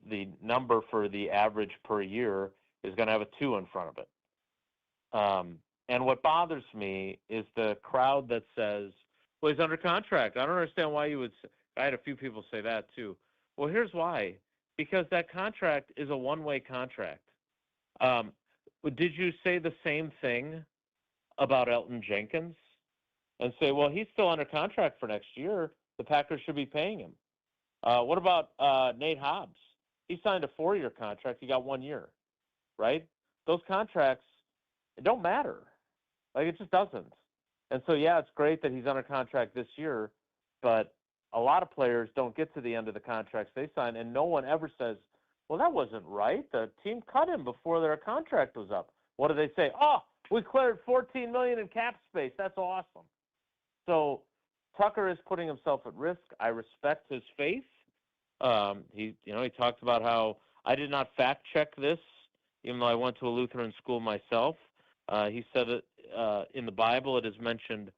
the number for the average per year is going to have a 2 in front of it. And what bothers me is the crowd that says, well, he's under contract. I don't understand why you would say. I had a few people say that too. Well, here's why. Because that contract is a one-way contract. Did you say the same thing about Elton Jenkins and say, well, he's still under contract for next year. The Packers should be paying him. What about Nate Hobbs? He signed a 4-year contract. He got 1 year, right? Those contracts, it don't matter. Like, it just doesn't. And so, yeah, it's great that he's under contract this year, but a lot of players don't get to the end of the contracts they sign, and no one ever says, well, that wasn't right. The team cut him before their contract was up. What do they say? Oh, we cleared $14 million in cap space. That's awesome. So Tucker is putting himself at risk. I respect his faith. He talked about how I did not fact check this, even though I went to a Lutheran school myself. He said that in the Bible it is mentioned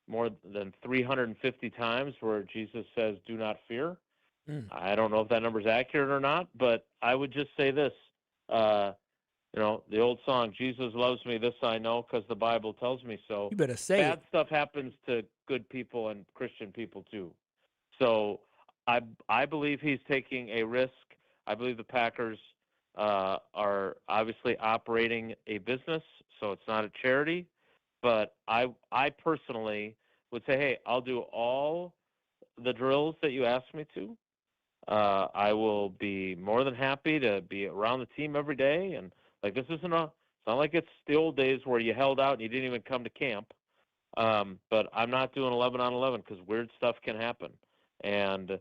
more than 350 times where Jesus says, do not fear. I don't know if that number is accurate or not, but I would just say this. The old song, Jesus loves me, this I know, because the Bible tells me so. You better say Bad stuff happens to good people and Christian people too. So I believe he's taking a risk. I believe the Packers are obviously operating a business, so it's not a charity. But I personally would say, hey, I'll do all the drills that you asked me to. I will be more than happy to be around the team every day. And like, it's not like it's the old days where you held out and you didn't even come to camp. But I'm not doing 11 on 11 because weird stuff can happen. And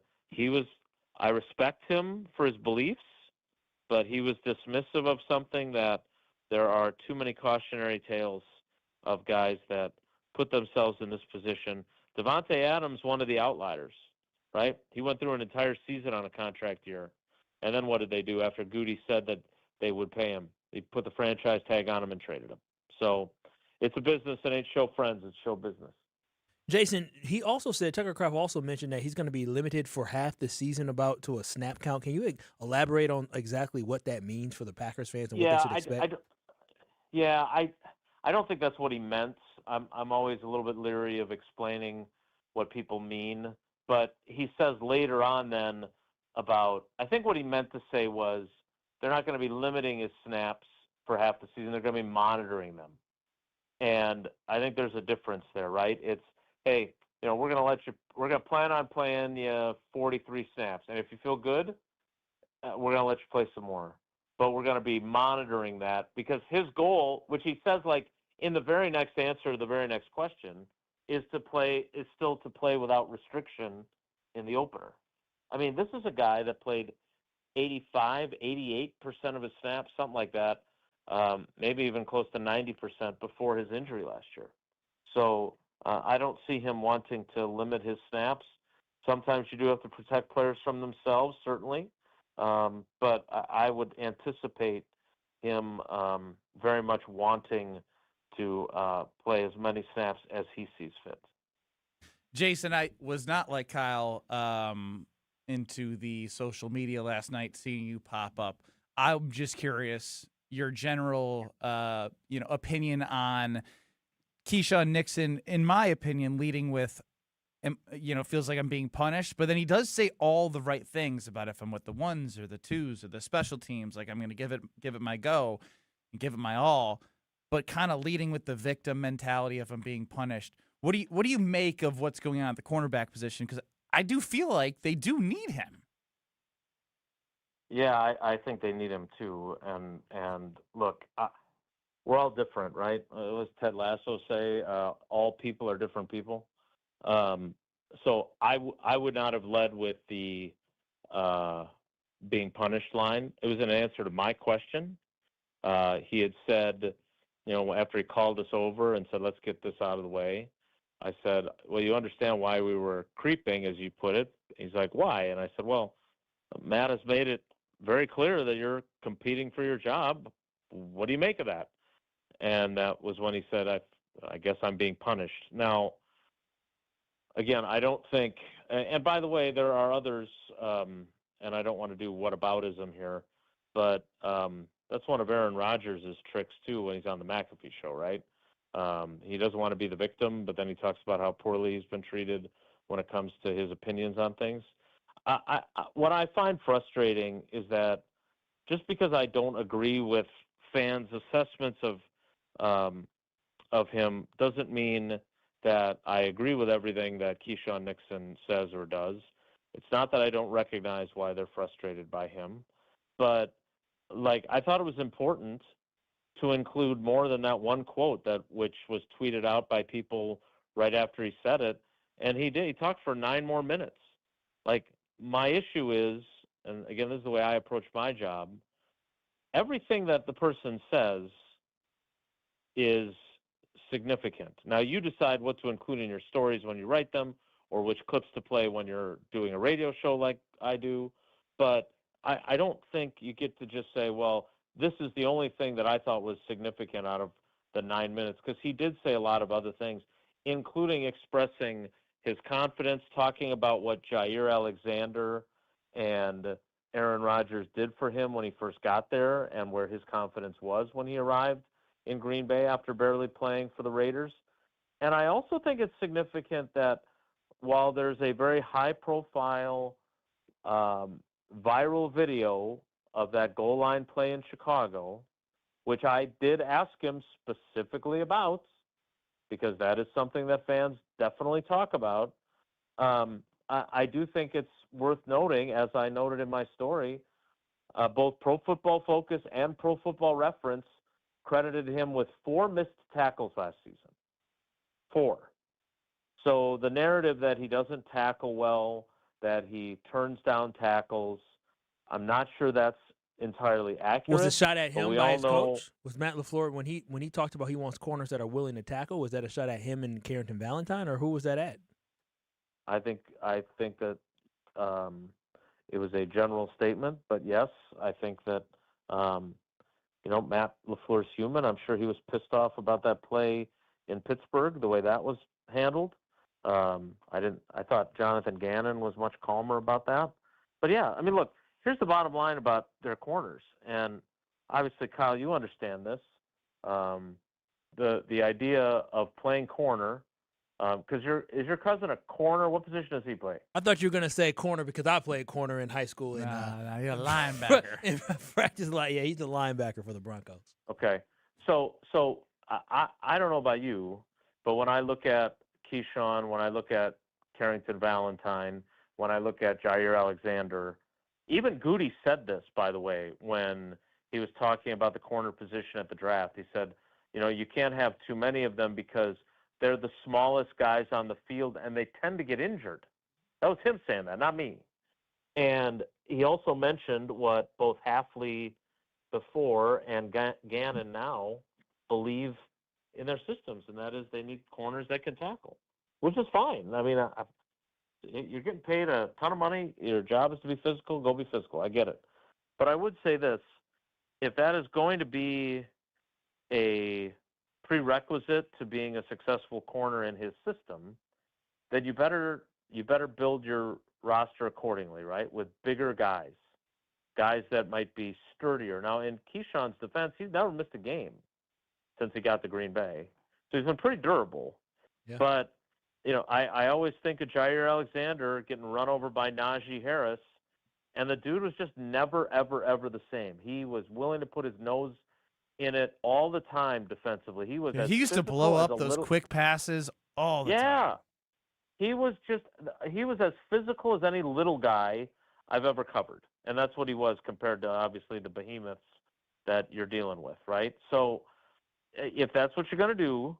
I respect him for his beliefs, but he was dismissive of something that there are too many cautionary tales of guys that put themselves in this position. Devontae Adams, one of the outliers, right? He went through an entire season on a contract year. And then what did they do after Goody said that they would pay him? They put the franchise tag on him and traded him. So it's a business. It ain't show friends. It's show business. Jason, he also said, Tucker Kraft also mentioned that he's going to be limited for half the season to a snap count. Can you elaborate on exactly what that means for the Packers fans and what they should expect? Yeah, I don't think that's what he meant. I'm always a little bit leery of explaining what people mean, but he says later on then about, I think what he meant to say was they're not going to be limiting his snaps for half the season. They're going to be monitoring them. And I think there's a difference there, right? It's, hey, we're going to plan on playing you 43 snaps. And if you feel good, we're going to let you play some more. But we're going to be monitoring that, because his goal, which he says like in the very next answer to the very next question, is still to play without restriction in the opener. I mean, this is a guy that played 85, 88% of his snaps, something like that, maybe even close to 90% before his injury last year. So I don't see him wanting to limit his snaps. Sometimes you do have to protect players from themselves, certainly. But I would anticipate him very much wanting to play as many snaps as he sees fit. Jason, I was not like Kyle into the social media last night, seeing you pop up. I'm just curious your general opinion on Keisean Nixon. In my opinion, leading with, feels like I'm being punished, but then he does say all the right things about if I'm with the ones or the twos or the special teams, like I'm going to give it my go and give it my all, but kind of leading with the victim mentality if I'm being punished. What do you make of what's going on at the cornerback position? Because I do feel like they do need him. Yeah, I think they need him too. And look, we're all different, right? What does Ted Lasso say? All people are different people. So I would not have led with the being punished line. It was an answer to my question. He had said, after he called us over and said, let's get this out of the way, I said, well, you understand why we were creeping, as you put it. He's like, why? And I said, well, Matt has made it very clear that you're competing for your job. What do you make of that? And that was when he said, I guess I'm being punished. Now, again, I don't think, and by the way, there are others, and I don't want to do whataboutism here, but that's one of Aaron Rodgers' tricks too when he's on the McAfee show, right? He doesn't want to be the victim, but then he talks about how poorly he's been treated when it comes to his opinions on things. What I find frustrating is that just because I don't agree with fans' assessments of him doesn't mean that I agree with everything that Keisean Nixon says or does. It's not that I don't recognize why they're frustrated by him, but I thought it was important to include more than that one quote which was tweeted out by people right after he said it, and he did. He talked for 9 more minutes. My issue is, and again, this is the way I approach my job, everything that the person says is significant. Now, you decide what to include in your stories when you write them or which clips to play when you're doing a radio show like I do, but I don't think you get to just say, well, this is the only thing that I thought was significant out of the 9 minutes, because he did say a lot of other things, including expressing his confidence, talking about what Jair Alexander and Aaron Rodgers did for him when he first got there and where his confidence was when he arrived in Green Bay after barely playing for the Raiders. And I also think it's significant that while there's a very high-profile viral video of that goal line play in Chicago, which I did ask him specifically about, because that is something that fans definitely talk about. I do think it's worth noting, as I noted in my story, both Pro Football Focus and Pro Football Reference credited him with 4 missed tackles last season. 4. So the narrative that he doesn't tackle well, that he turns down tackles, I'm not sure that's entirely accurate. Was a shot at him by his coach? Was Matt LaFleur, when he talked about he wants corners that are willing to tackle, was that a shot at him and Carrington Valentine, or who was that at? I think that it was a general statement, but yes, I think that Matt LaFleur's human. I'm sure he was pissed off about that play in Pittsburgh, the way that was handled. I thought Jonathan Gannon was much calmer about that. But yeah, I mean, look, here's the bottom line about their corners, and obviously, Kyle, you understand this. The idea of playing corner, because is your cousin a corner? What position does he play? I thought you were gonna say corner because I played corner in high school. He's a linebacker. In practice, he's a linebacker for the Broncos. Okay, so I don't know about you, but when I look at Keisean, when I look at Carrington Valentine, when I look at Jair Alexander, even Goody said this, by the way, when he was talking about the corner position at the draft. He said, you can't have too many of them because they're the smallest guys on the field and they tend to get injured. That was him saying that, not me. And he also mentioned what both Hafley before and Gannon now believe in their systems, and that is they need corners that can tackle, which is fine. I mean, you're getting paid a ton of money. Your job is to be physical. Go be physical. I get it. But I would say this. If that is going to be a prerequisite to being a successful corner in his system, then you better build your roster accordingly, right? With bigger guys that might be sturdier. Now, in Keisean's defense, he's never missed a game since he got to Green Bay. So he's been pretty durable. Yeah. But, I always think of Jair Alexander getting run over by Najee Harris, and the dude was just never, ever, ever the same. He was willing to put his nose in it all the time defensively. He was he used to blow up those quick passes all the time. He was as physical as any little guy I've ever covered. And that's what he was compared to, obviously, the behemoths that you're dealing with, right? So if that's what you're going to do,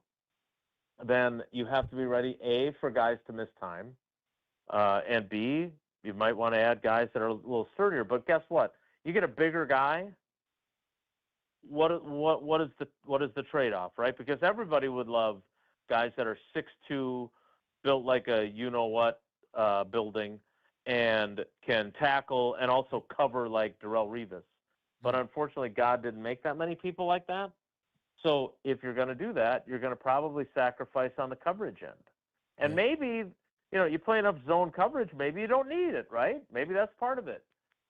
then you have to be ready, A, for guys to miss time, and B, you might want to add guys that are a little sturdier. But guess what? You get a bigger guy, what is the trade-off, right? Because everybody would love guys that are 6'2", built like a you-know-what building, and can tackle and also cover like Darrelle Revis. But unfortunately, God didn't make that many people like that. So if you're going to do that, you're going to probably sacrifice on the coverage end. And maybe, you play enough zone coverage, maybe you don't need it, right? Maybe that's part of it,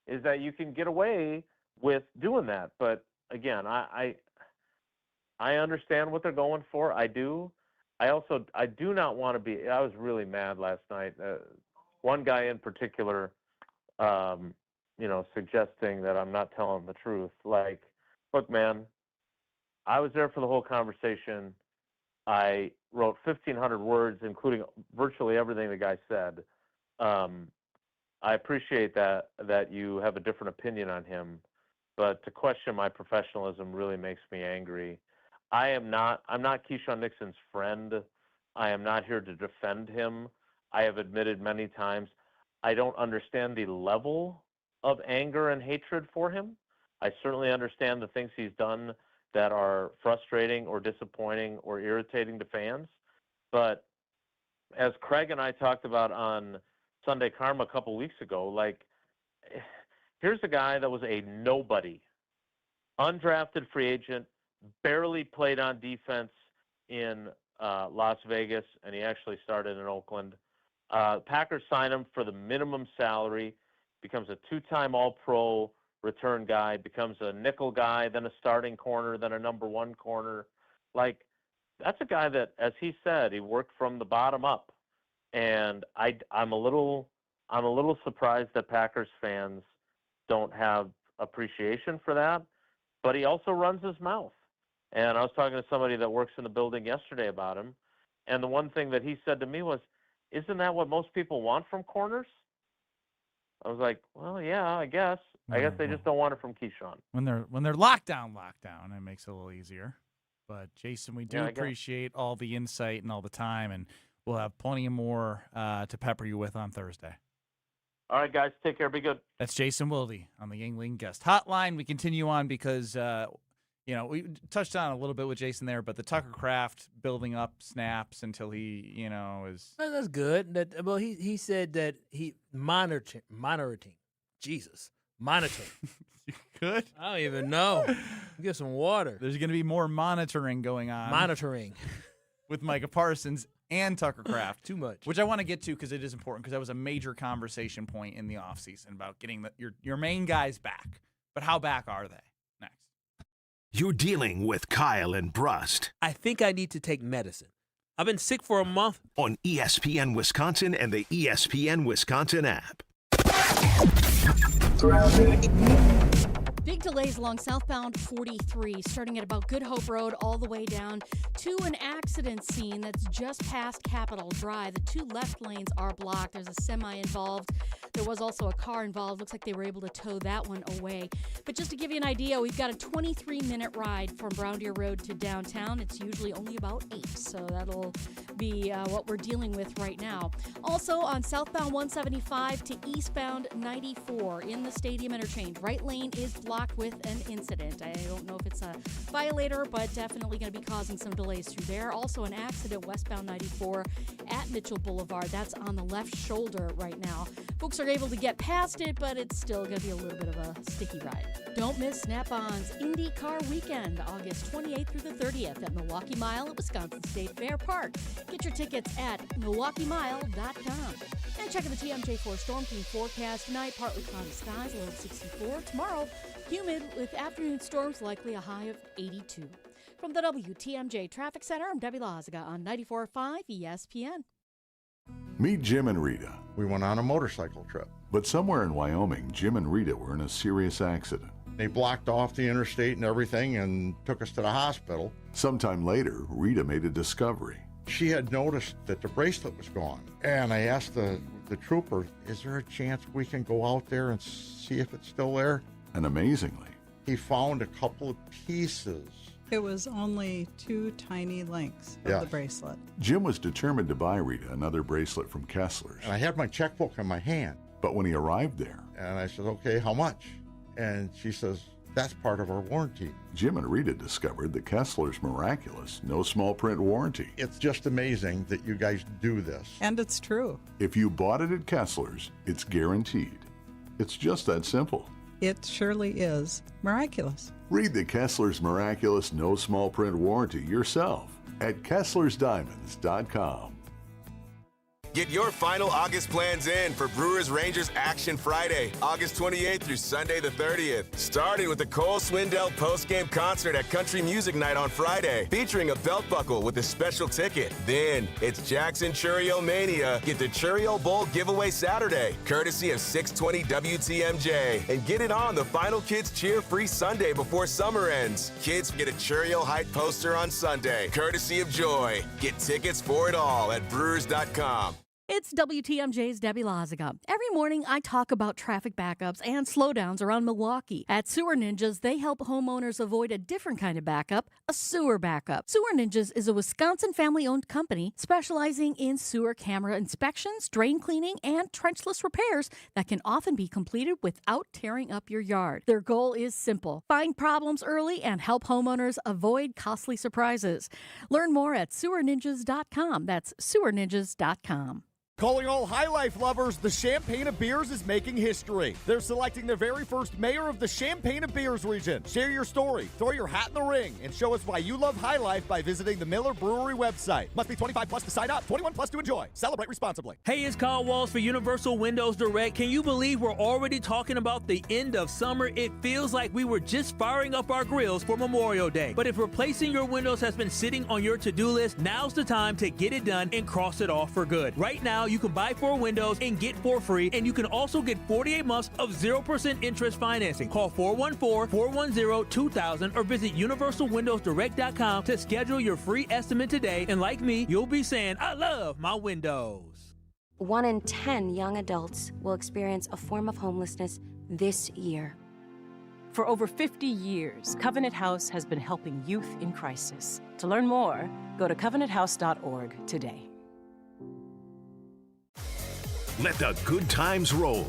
is that you can get away with doing that. But again, I understand what they're going for. I do. I do not want to be. I was really mad last night. One guy in particular, suggesting that I'm not telling the truth. Like, look, man, I was there for the whole conversation. I wrote 1,500 words, including virtually everything the guy said. I appreciate that you have a different opinion on him, but to question my professionalism really makes me angry. I'm not Keisean Nixon's friend. I am not here to defend him. I have admitted many times I don't understand the level of anger and hatred for him. I certainly understand the things he's done that are frustrating or disappointing or irritating to fans. But as Craig and I talked about on Sunday Karma a couple weeks ago, like, here's a guy that was a nobody, undrafted free agent, barely played on defense in Las Vegas, and he actually started in Oakland. Packers sign him for the minimum salary, becomes a two-time All-Pro return guy, becomes a nickel guy, then a starting corner, then a number one corner. Like, that's a guy that, as he said, he worked from the bottom up. And I'm a little surprised that Packers fans don't have appreciation for that. But he also runs his mouth. And I was talking to somebody that works in the building yesterday about him, and the one thing that he said to me was, "Isn't that what most people want from corners?" I was like, "Well, yeah, I guess. I guess they just don't want it from Keisean." When they're lockdown, it makes it a little easier. But Jason, we do appreciate all the insight and all the time, and we'll have plenty more to pepper you with on Thursday. All right, guys, take care. Be good. That's Jason Wilde on the Yingling Guest Hotline. We continue on because we touched on a little bit with Jason there, but the Tucker Kraft building up snaps until he, is. That's good. He said that he monitoring. Jesus, monitoring. You could? I don't even know. Get some water. There's going to be more monitoring going on. Monitoring with Micah Parsons and Tucker Kraft. Too much. Which I want to get to because it is important, because that was a major conversation point in the offseason about getting your main guys back. But how back are they? You're dealing with Kyle and Brust. I think I need to take medicine. I've been sick for a month. On ESPN Wisconsin and the ESPN Wisconsin app. Big delays along southbound 43, starting at about Good Hope Road all the way down to an accident scene that's just past Capitol Drive. The two left lanes are blocked. There's a semi involved. There was also a car involved. Looks like they were able to tow that one away. But just to give you an idea, we've got a 23-minute ride from Brown Deer Road to downtown. It's usually only about 8, so that'll be what we're dealing with right now. Also on southbound 175 to eastbound 94 in the Stadium Interchange. Right lane is blocked with an incident. I don't know if it's a violator, but definitely going to be causing some delays through there. Also an accident westbound 94 at Mitchell Boulevard. That's on the left shoulder right now. Folks are able to get past it, but it's still going to be a little bit of a sticky ride. Don't miss Snap-on's IndyCar Weekend, August 28th through the 30th at Milwaukee Mile at Wisconsin State Fair Park. Get your tickets at MilwaukeeMile.com. And check out the TMJ4 Storm Team forecast tonight. Partly cloudy skies, low of 64. Tomorrow, humid with afternoon storms, likely a high of 82. From the WTMJ Traffic Center, I'm Debbie Loziga on 94.5 ESPN. Meet Jim and Rita. We went on a motorcycle trip. But somewhere in Wyoming, Jim and Rita were in a serious accident. They blocked off the interstate and everything and took us to the hospital. Sometime later, Rita made a discovery. She had noticed that the bracelet was gone. And I asked the trooper, is there a chance we can go out there and see if it's still there? And amazingly, he found a couple of pieces. It was only 2 tiny links of the bracelet. Jim was determined to buy Rita another bracelet from Kessler's. And I had my checkbook in my hand. But when he arrived there, and I said, okay, how much? And she says, that's part of our warranty. Jim and Rita discovered the Kessler's miraculous, no small print warranty. It's just amazing that you guys do this. And it's true. If you bought it at Kessler's, it's guaranteed. It's just that simple. It surely is miraculous. Read the Kessler's miraculous, no small print warranty yourself at Kessler'sDiamonds.com. Get your final August plans in for Brewers Rangers Action Friday, August 28th through Sunday the 30th. Starting with the Cole Swindell post-game concert at Country Music Night on Friday, featuring a belt buckle with a special ticket. Then it's Jackson Churio Mania. Get the Churio Bowl giveaway Saturday, courtesy of 620 WTMJ. And get it on the Final Kids Cheer Free Sunday before summer ends. Kids get a Churio Height poster on Sunday, courtesy of Joy. Get tickets for it all at Brewers.com. It's WTMJ's Debbie Loziga. Every morning, I talk about traffic backups and slowdowns around Milwaukee. At Sewer Ninjas, they help homeowners avoid a different kind of backup, a sewer backup. Sewer Ninjas is a Wisconsin family-owned company specializing in sewer camera inspections, drain cleaning, and trenchless repairs that can often be completed without tearing up your yard. Their goal is simple: find problems early and help homeowners avoid costly surprises. Learn more at sewerninjas.com. That's sewerninjas.com. Calling all High Life lovers, the Champaign of Beers is making history. They're selecting their very first mayor of the Champaign of Beers region. Share your story, throw your hat in the ring, and show us why you love High Life by visiting the Miller Brewery website. Must be 25 plus to sign up, 21 plus to enjoy. Celebrate responsibly. Hey, it's Kyle Walls for Universal Windows Direct. Can you believe we're already talking about the end of summer? It feels like we were just firing up our grills for Memorial Day. But if replacing your windows has been sitting on your to-do list, now's the time to get it done and cross it off for good. Right now, you can buy 4 windows and get 4 free, and you can also get 48 months of 0% interest financing. Call 414-410-2000 or visit universalwindowsdirect.com to schedule your free estimate today. And like me, you'll be saying, I love my windows. 1 in 10 young adults will experience a form of homelessness this year. For over 50 years, Covenant House has been helping youth in crisis. To learn more, go to covenanthouse.org today. Let the good times roll.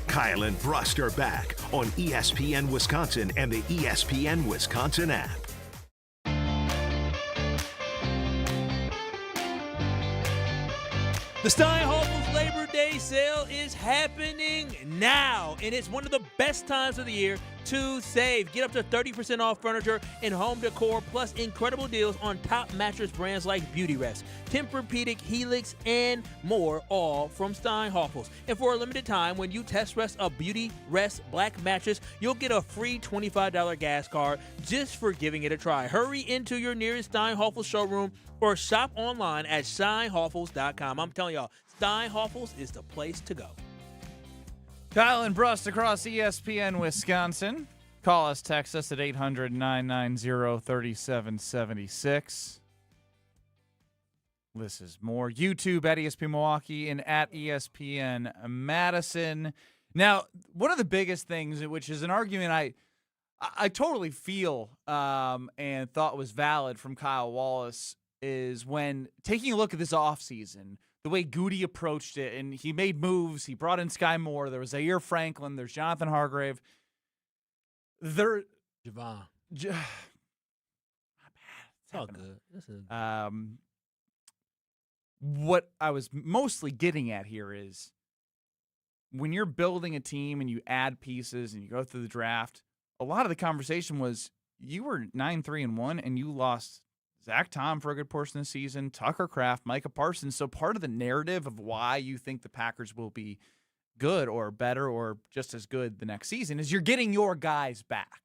Kyle and Brust are back on ESPN Wisconsin and the ESPN Wisconsin app. The Steinhoffels Labor holiday sale is happening now, and it's one of the best times of the year to save. Get up to 30% off furniture and home decor, plus incredible deals on top mattress brands like Beautyrest, Tempur-Pedic, Helix, and more, all from Steinhoffels. And for a limited time, when you test rest a Beautyrest Black mattress, you'll get a free $25 gas card just for giving it a try. Hurry into your nearest Steinhoffels showroom or shop online at steinhoffels.com. I'm telling y'all, Steinhoffels is the place to go. Kyle and Brust across ESPN Wisconsin. Call us, text us at 800-990-3776. This is more. YouTube at ESPN Milwaukee and at ESPN Madison. Now, one of the biggest things, which is an argument I totally feel and thought was valid from Kyle Wallace, is when taking a look at this offseason, the way Goody approached it, and he made moves. He brought in Sky Moore. There was Zaire Franklin. There's Jonathan Hargrave. Javon. It's all good. What I was mostly getting at here is when you're building a team and you add pieces and you go through the draft, a lot of the conversation was you were 9-3-1 and you lost Zach Tom for a good portion of the season, Tucker Kraft, Micah Parsons. So part of the narrative of why you think the Packers will be good or better or just as good the next season is you're getting your guys back.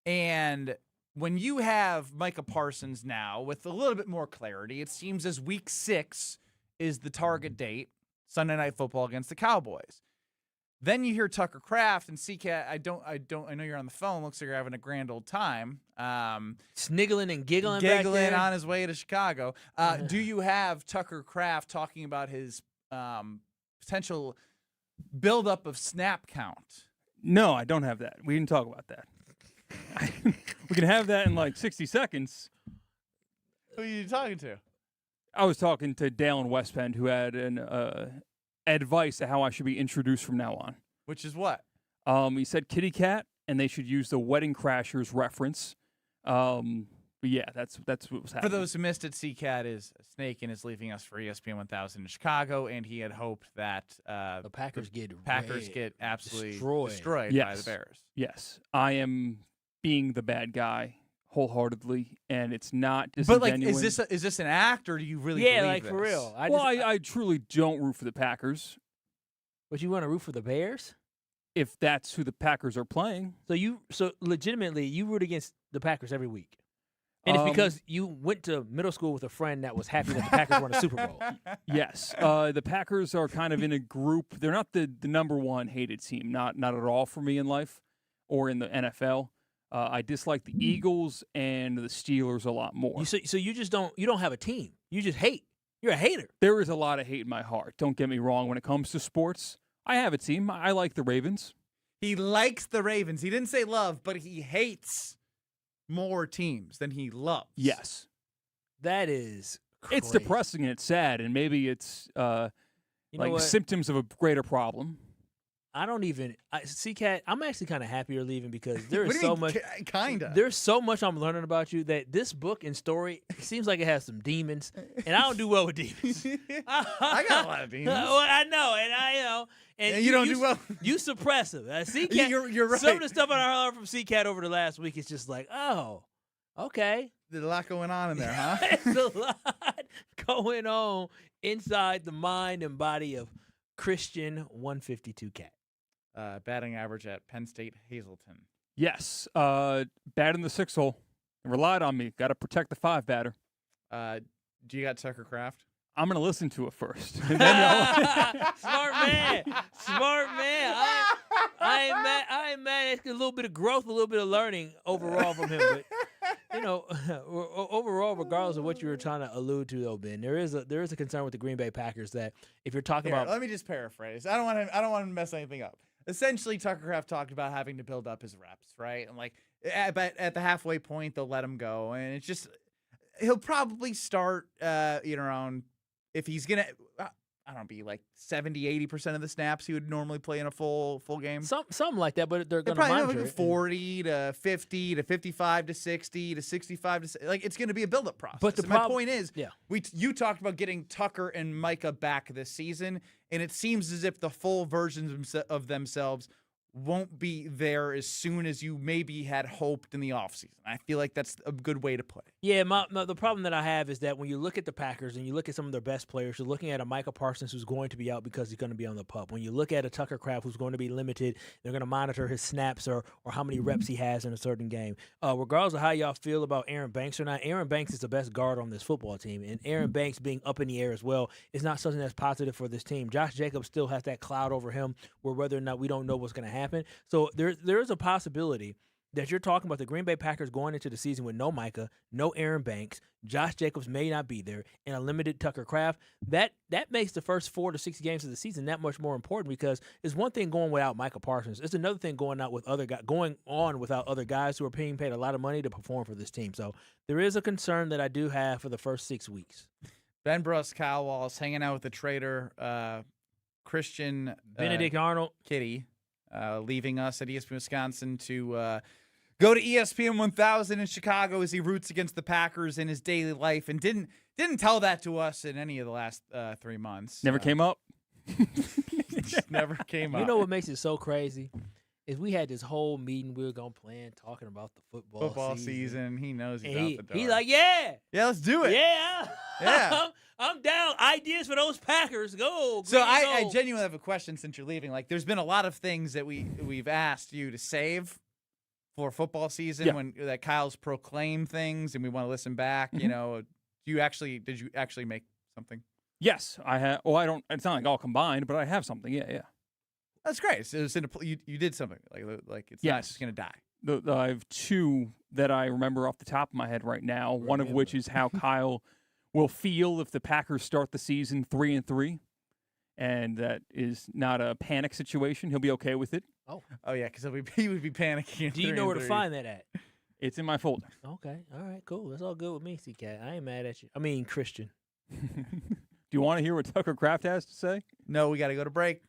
And when you have Micah Parsons now with a little bit more clarity, it seems as week 6 is the target date, Sunday Night Football against the Cowboys. Then you hear Tucker Kraft and CCAT. I know you're on the phone. Looks like you're having a grand old time. Sniggling and giggling back there. on his way to Chicago. Do you have Tucker Kraft talking about his potential buildup of snap count? No, I don't have that. We didn't talk about that. We can have that in like 60 seconds. Who are you talking to? I was talking to Dale in West Bend, who had an advice to how I should be introduced from now on. Which is what? He said kitty cat, and they should use the Wedding Crashers reference. But yeah, that's what was happening. For those who missed it, CCAT is a snake and is leaving us for ESPN 1000 in Chicago, and he had hoped that the Packers get absolutely destroyed by the Bears. Yes, I am being the bad guy wholeheartedly, and it's not But disingenuous. like, is this an act, or do you really Yeah, believe like, this? for real. I truly don't root for the Packers. But you want to root for the Bears? If that's who the Packers are playing. So legitimately, you root against the Packers every week. And it's because you went to middle school with a friend that was happy that the Packers won a Super Bowl. Yes. The Packers are kind of in a group. They're not the number one hated team, not at all for me in life or in the NFL. I dislike the Eagles and the Steelers a lot more. So you just don't have a team. You just hate. You're a hater. There is a lot of hate in my heart. Don't get me wrong. When it comes to sports, I have a team. I like the Ravens. He likes the Ravens. He didn't say love, but he hates more teams than he loves. Yes. That is crazy. It's depressing and it's sad, and maybe it's symptoms of a greater problem. I don't even CCAT. I'm actually kind of happy you're leaving because there is so much. Kinda. There's so much I'm learning about you that this book and story seems like it has some demons, and I don't do well with demons. I got a lot of demons. Well, I know, and you don't do well. You suppress them. CCAT. You're right. Some of the stuff I heard from CCAT over the last week is just like, oh, okay. There's a lot going on in there, huh? There's a lot going on inside the mind and body of Christian 152 Cat. Batting average at Penn State Hazleton. Yes. Bat in the 6 hole. Relied on me. Got to protect the 5 batter. Do you got Tucker Kraft? I'm going to listen to it first. Smart man. I ain't mad. It's a little bit of growth, a little bit of learning overall from him. But, overall, regardless of what you were trying to allude to, though, Ben, there is a concern with the Green Bay Packers that if you're talking about. Let me just paraphrase. I don't want to mess anything up. Essentially, Tucker Kraft talked about having to build up his reps, right? And like at the halfway point, they'll let him go, and it's just he'll probably start around if he's gonna. I don't know, be like 70-80% of the snaps he would normally play in a full game. Something like that, but they're going to probably monitor like it. 40 to 50 to 55 to 60 to 65 to like it's going to be a build-up process. But my point is, yeah. you talked about getting Tucker and Micah back this season, and it seems as if the full versions of themselves won't be there as soon as you maybe had hoped in the offseason. I feel like that's a good way to put it. Yeah, the problem that I have is that when you look at the Packers and you look at some of their best players, you're looking at a Micah Parsons who's going to be out because he's going to be on the PUP. When you look at a Tucker Kraft who's going to be limited, they're going to monitor his snaps or how many reps he has in a certain game. Regardless of how y'all feel about Aaron Banks or not, Aaron Banks is the best guard on this football team, and Aaron Banks being up in the air as well is not something that's positive for this team. Josh Jacobs still has that cloud over him where whether or not we don't know what's going to happen. So there is a possibility that you're talking about the Green Bay Packers going into the season with no Micah, no Aaron Banks, Josh Jacobs may not be there, and a limited Tucker Kraft. That makes the first 4 to 6 games of the season that much more important because it's one thing going without Micah Parsons. It's another thing going on without other guys who are being paid a lot of money to perform for this team. So there is a concern that I do have for the first 6 weeks. Ben Brust, Kyle Wallace, hanging out with the trader, Christian Benedict Arnold. Kitty, leaving us at ESPN Wisconsin to go to ESPN 1000 in Chicago as he roots against the Packers in his daily life, and didn't tell that to us in any of the last 3 months. Never came up. Never came up. You know what makes it so crazy is we had this whole meeting we were going to plan talking about the football season. He knows he's And out the door. he's like, yeah, let's do it. Yeah. I'm down. Ideas for those Packers. Go. So Green, I go. genuinely have a question since you're leaving. Like, there's been a lot of things that we've asked you to save for football season that Kyle's proclaimed things and we want to listen back. Mm-hmm. You know, did you actually make something? Yes, I have. Well, I don't. It's not like all combined, but I have something. Yeah. That's great. So it's you did something like it's not just gonna die. I have 2 that I remember off the top of my head right now. One of which is how Kyle will feel if the Packers start the season 3-3, and that is not a panic situation. He'll be okay with it. Oh yeah, because he would be panicking. Do you know where to find that at? It's in my folder. Okay. All right. Cool. That's all good with me, CK. I ain't mad at you. I mean, Christian. Do you want to hear what Tucker Kraft has to say? No, we got to go to break.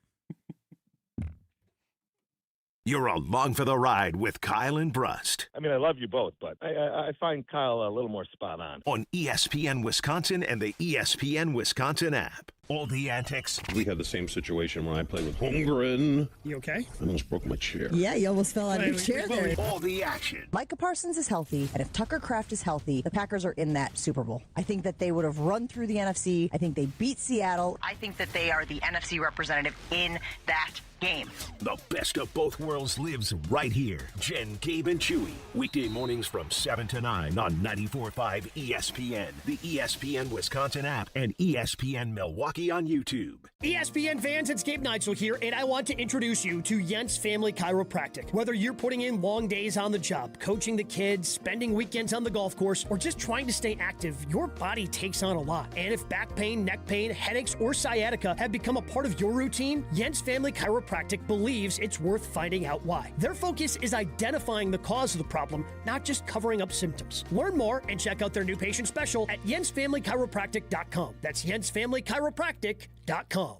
You're along for the ride with Kyle and Brust I mean, I love you both, but I find Kyle a little more spot on. on ESPN Wisconsin and the ESPN Wisconsin app. All the antics, We had the same situation when I played with Holmgren. You okay? I almost broke my chair. Yeah, you almost fell out of your chair there. all the action. Micah Parsons is healthy, and if Tucker Kraft is healthy, the Packers are in that Super Bowl. I think that they would have run through the NFC. I think they beat Seattle. I think that they are the NFC representative in that game. The best of both worlds lives right here. Jen, Gabe, and Chewy. Weekday mornings from 7 to 9 on 94.5 ESPN, the ESPN Wisconsin app, and ESPN Milwaukee on YouTube. ESPN fans, it's Gabe Neitzel here, and I want to introduce you to Jens Family Chiropractic. Whether you're putting in long days on the job, coaching the kids, spending weekends on the golf course, or just trying to stay active, your body takes on a lot. And if back pain, neck pain, headaches, or sciatica have become a part of your routine, Jens Family Chiropractic believes it's worth finding out why. Their focus is identifying the cause of the problem, not just covering up symptoms. Learn more and check out their new patient special at jensfamilychiropractic.com. That's jensfamilychiropractic.com.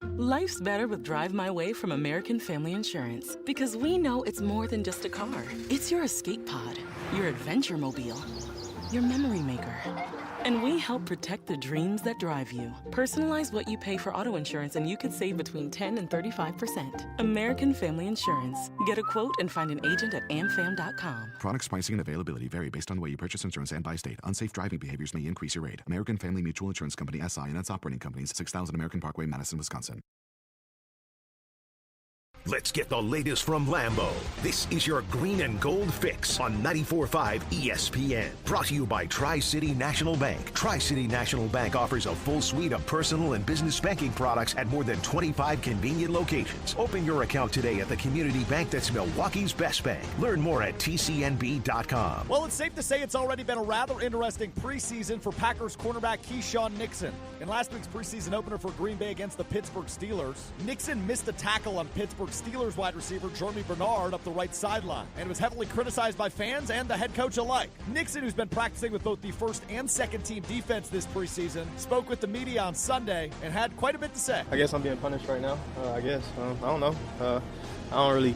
Life's better with Drive My Way from American Family Insurance because we know it's more than just a car. It's your escape pod, your adventure mobile, your memory maker. And we help protect the dreams that drive you. Personalize what you pay for auto insurance and you could save between 10 and 35%. American Family Insurance. Get a quote and find an agent at amfam.com. Products pricing and availability vary based on the way you purchase insurance and by state. Unsafe driving behaviors may increase your rate. American Family Mutual Insurance Company, SI, and its operating companies, 6000 American Parkway, Madison, Wisconsin. Let's get the latest from Lambeau. This is your green and gold fix on 94.5 ESPN. Brought to you by Tri-City National Bank. Tri-City National Bank offers a full suite of personal and business banking products at more than 25 convenient locations. Open your account today at the community bank that's Milwaukee's best bank. Learn more at tcnb.com. Well, it's safe to say it's already been a rather interesting preseason for Packers cornerback Keisean Nixon. In last week's preseason opener for Green Bay against the Pittsburgh Steelers, Nixon missed a tackle on Pittsburgh's Pittsburgh Steelers wide receiver Jeremy Bernard up the right sideline and was heavily criticized by fans and the head coach alike. Nixon, who's been practicing with both the first and second team defense this preseason, spoke with the media on Sunday and had quite a bit to say. I guess I'm being punished right now. I don't know. I don't really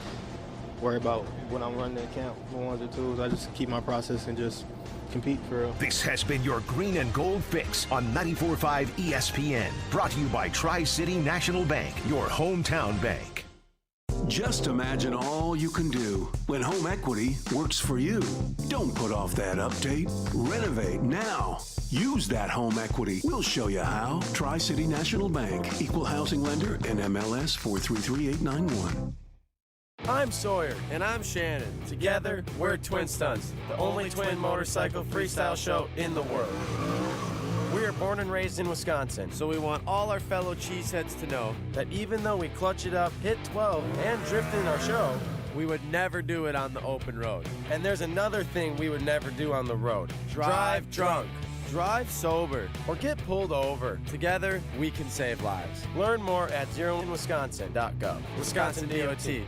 worry about when I'm running in camp, ones or twos. I just keep my process and just compete for real. This has been your Green and Gold Fix on 94.5 ESPN. Brought to you by Tri-City National Bank, your hometown bank. Just imagine all you can do when home equity works for you. Don't put off that update. Renovate now. Use that home equity. We'll show you how. Tri-City National Bank. Equal housing lender and MLS 433891. I'm Sawyer. And I'm Shannon. Together, we're Twin Stunts, the only twin motorcycle freestyle show in the world. We are born and raised in Wisconsin, so we want all our fellow cheeseheads to know that even though we clutch it up, hit 12, and drift in our show, we would never do it on the open road. And there's another thing we would never do on the road. Drive drunk. Drive sober or get pulled over. Together, we can save lives. Learn more at zeroinwisconsin.gov. Wisconsin DOT.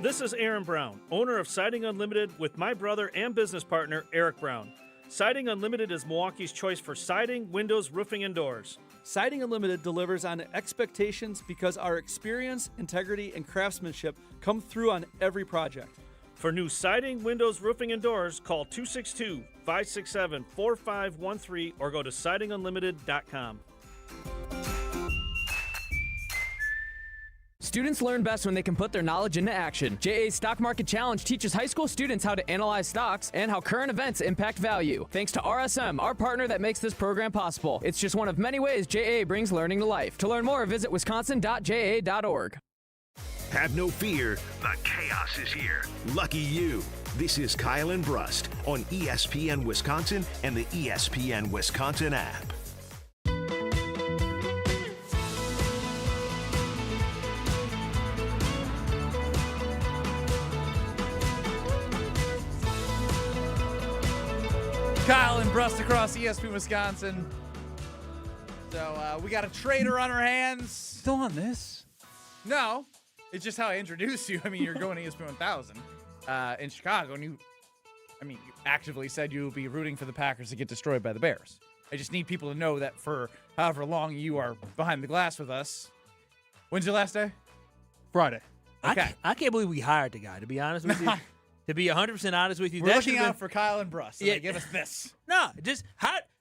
This is Aaron Brown, owner of Siding Unlimited with my brother and business partner, Eric Brown. Siding Unlimited is Milwaukee's choice for siding, windows, roofing, and doors. Siding Unlimited delivers on expectations because our experience, integrity, and craftsmanship come through on every project. For new siding, windows, roofing, and doors, call 262-567-4513 or go to sidingunlimited.com. Students learn best when they can put their knowledge into action. JA's Stock Market Challenge teaches high school students how to analyze stocks and how current events impact value. Thanks to RSM, our partner that makes this program possible. It's just one of many ways JA brings learning to life. To learn more, visit wisconsin.ja.org. Have no fear, the chaos is here. Lucky you. This is Kyle and Brust on ESPN Wisconsin and the ESPN Wisconsin app. Kyle and Brust across ESPN Wisconsin. So we got a trader on our hands. Still on this? No, it's just how I introduced you. I mean, you're going to ESPN 1000 in Chicago, and you actively said you will be rooting for the Packers to get destroyed by the Bears. I just need people to know that for however long you are behind the glass with us. When's your last day? Friday. Okay. I can't believe we hired the guy, to be honest with you. To be 100% honest with you, We're looking out for Kyle and Brust. Yeah. They give us this. No,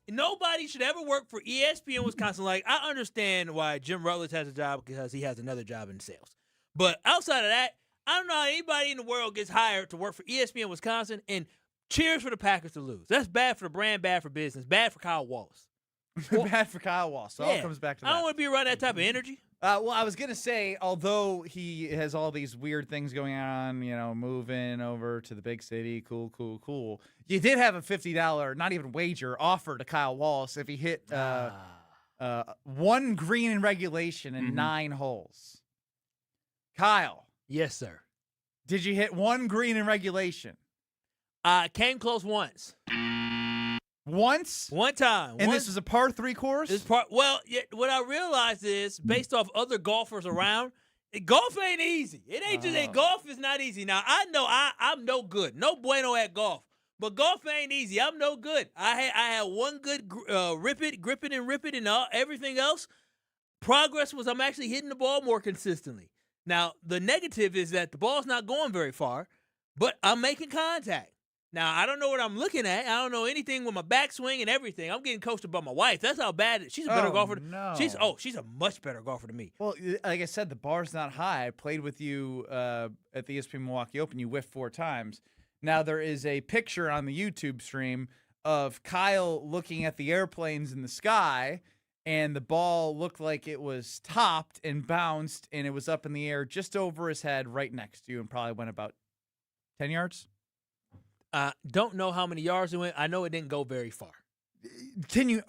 nobody should ever work for ESPN Wisconsin. Like, I understand why Jim Rutledge has a job because he has another job in sales. But outside of that, I don't know how anybody in the world gets hired to work for ESPN Wisconsin, and cheers for the Packers to lose. That's bad for the brand, bad for business, bad for Kyle Wallace. Bad for Kyle Wallace. So it all comes back to that. I don't want to be around that type of energy. Well, I was going to say, although he has all these weird things going on, moving over to the big city, cool. You did have a $50, not even wager, offer to Kyle Wallace if he hit one green in regulation and 9 holes. Kyle. Yes, sir. Did you hit one green in regulation? Came close once. Once? One time. And this was a par 3 course? What I realized is, based off other golfers around, golf ain't easy. It ain't just golf is not easy. Now, I know I'm no good. No bueno at golf. But golf ain't easy. I'm no good. I had one good grip it, and everything else. Progress was I'm actually hitting the ball more consistently. Now, the negative is that the ball's not going very far, but I'm making contact. Now, I don't know what I'm looking at. I don't know anything with my backswing and everything. I'm getting coached by my wife. That's how bad she's a better golfer. No. She's a much better golfer than me. Well, like I said, the bar's not high. I played with you at the ESPN Milwaukee Open. You whiffed 4 times. Now there is a picture on the YouTube stream of Kyle looking at the airplanes in the sky, and the ball looked like it was topped and bounced, and it was up in the air just over his head right next to you and probably went about 10 yards. Don't know how many yards it went. I know it didn't go very far.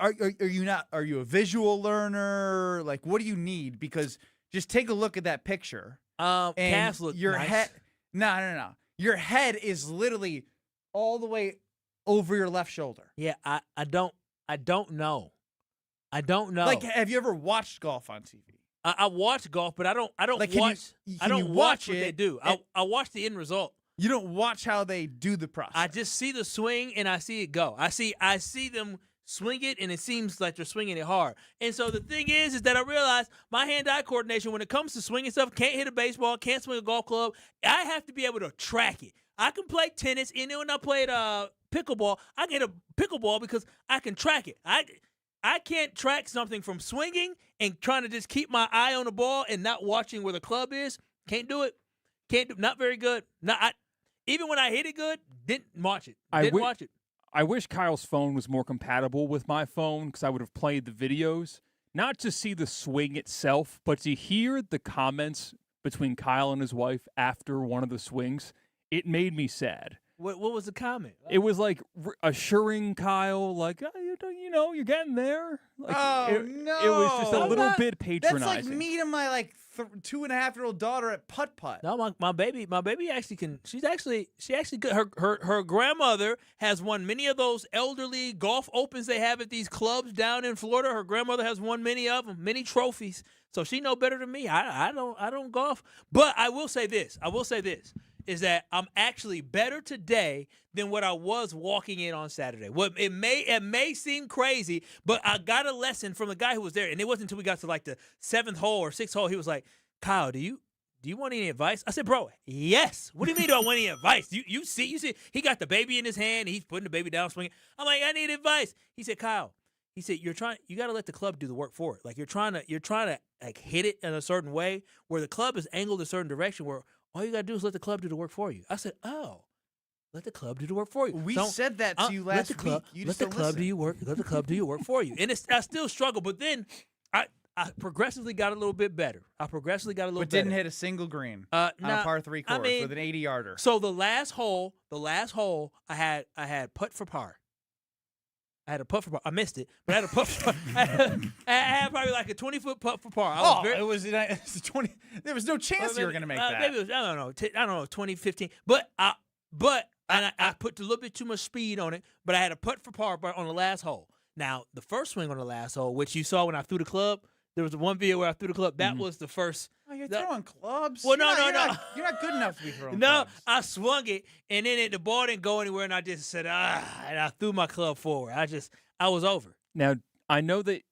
Are you a visual learner? Like, what do you need? Because just take a look at that picture. Calves look your nice. head. No. Your head is literally all the way over your left shoulder. Yeah, I don't know. I don't know. Like, have you ever watched golf on TV? I watch golf, but I don't Like, watch. I don't watch what it they do. I watch the end result. You don't watch how they do the process. I just see the swing and I see it go. I see them swing it, and it seems like they're swinging it hard. And so the thing is that I realize my hand-eye coordination when it comes to swinging stuff, can't hit a baseball, can't swing a golf club. I have to be able to track it. I can play tennis, and then when I played pickleball, I can hit a pickleball because I can track it. I can't track something from swinging and trying to just keep my eye on the ball and not watching where the club is. Can't do it. Not very good. Even when I hit it good, didn't watch it. Watch it. I wish Kyle's phone was more compatible with my phone because I would have played the videos, not to see the swing itself, but to hear the comments between Kyle and his wife after one of the swings. It made me sad. What was the comment? It was like assuring Kyle, like, oh, you're getting there. Like, no. It was just a little bit patronizing. That's like meeting my 2.5-year-old daughter at putt-putt. No, my baby actually can. She actually good. Her grandmother has won many of those elderly golf opens they have at these clubs down in Florida. Her grandmother has won many of them, many trophies. So she know better than me. I don't golf, but I will say this. Is that I'm actually better today than what I was walking in on Saturday. Well, it may seem crazy, but I got a lesson from the guy who was there, and it wasn't until we got to like the 7th hole or 6th hole. He was like, "Kyle, do you want any advice?" I said, "Bro, yes." What do you mean? Do I want any advice? You see, he got the baby in his hand, and he's putting the baby down, swinging. I'm like, "I need advice." He said, "Kyle," he said, you got to let the club do the work for it. Like you're trying to like hit it in a certain way where the club is angled a certain direction where all you got to do is let the club do the work for you. I said, "Oh, let the club do the work for you." We said that to you last week. You let just the don't club listen. do your work. Let the club do your work for you. And I still struggle, but then I progressively got a little bit better. But didn't hit a single green on a par 3 course with an 80-yarder. So the last hole, I had putt for par. I had a putt for par. I missed it, but I had a putt for par. I had probably like a 20-foot putt for par. It was 20. There was no chance you were going to make that. Maybe it was, I don't know, 2015. But I put a little bit too much speed on it, but I had a putt for par on the last hole. Now, the first swing on the last hole, which you saw when I threw the club, there was one video where I threw the club. That was the first. Oh, you're throwing clubs? Well, no. You're not good enough to be throwing No, clubs. I swung it, and then the ball didn't go anywhere, and I just said, and I threw my club forward. I was over. Now, I know that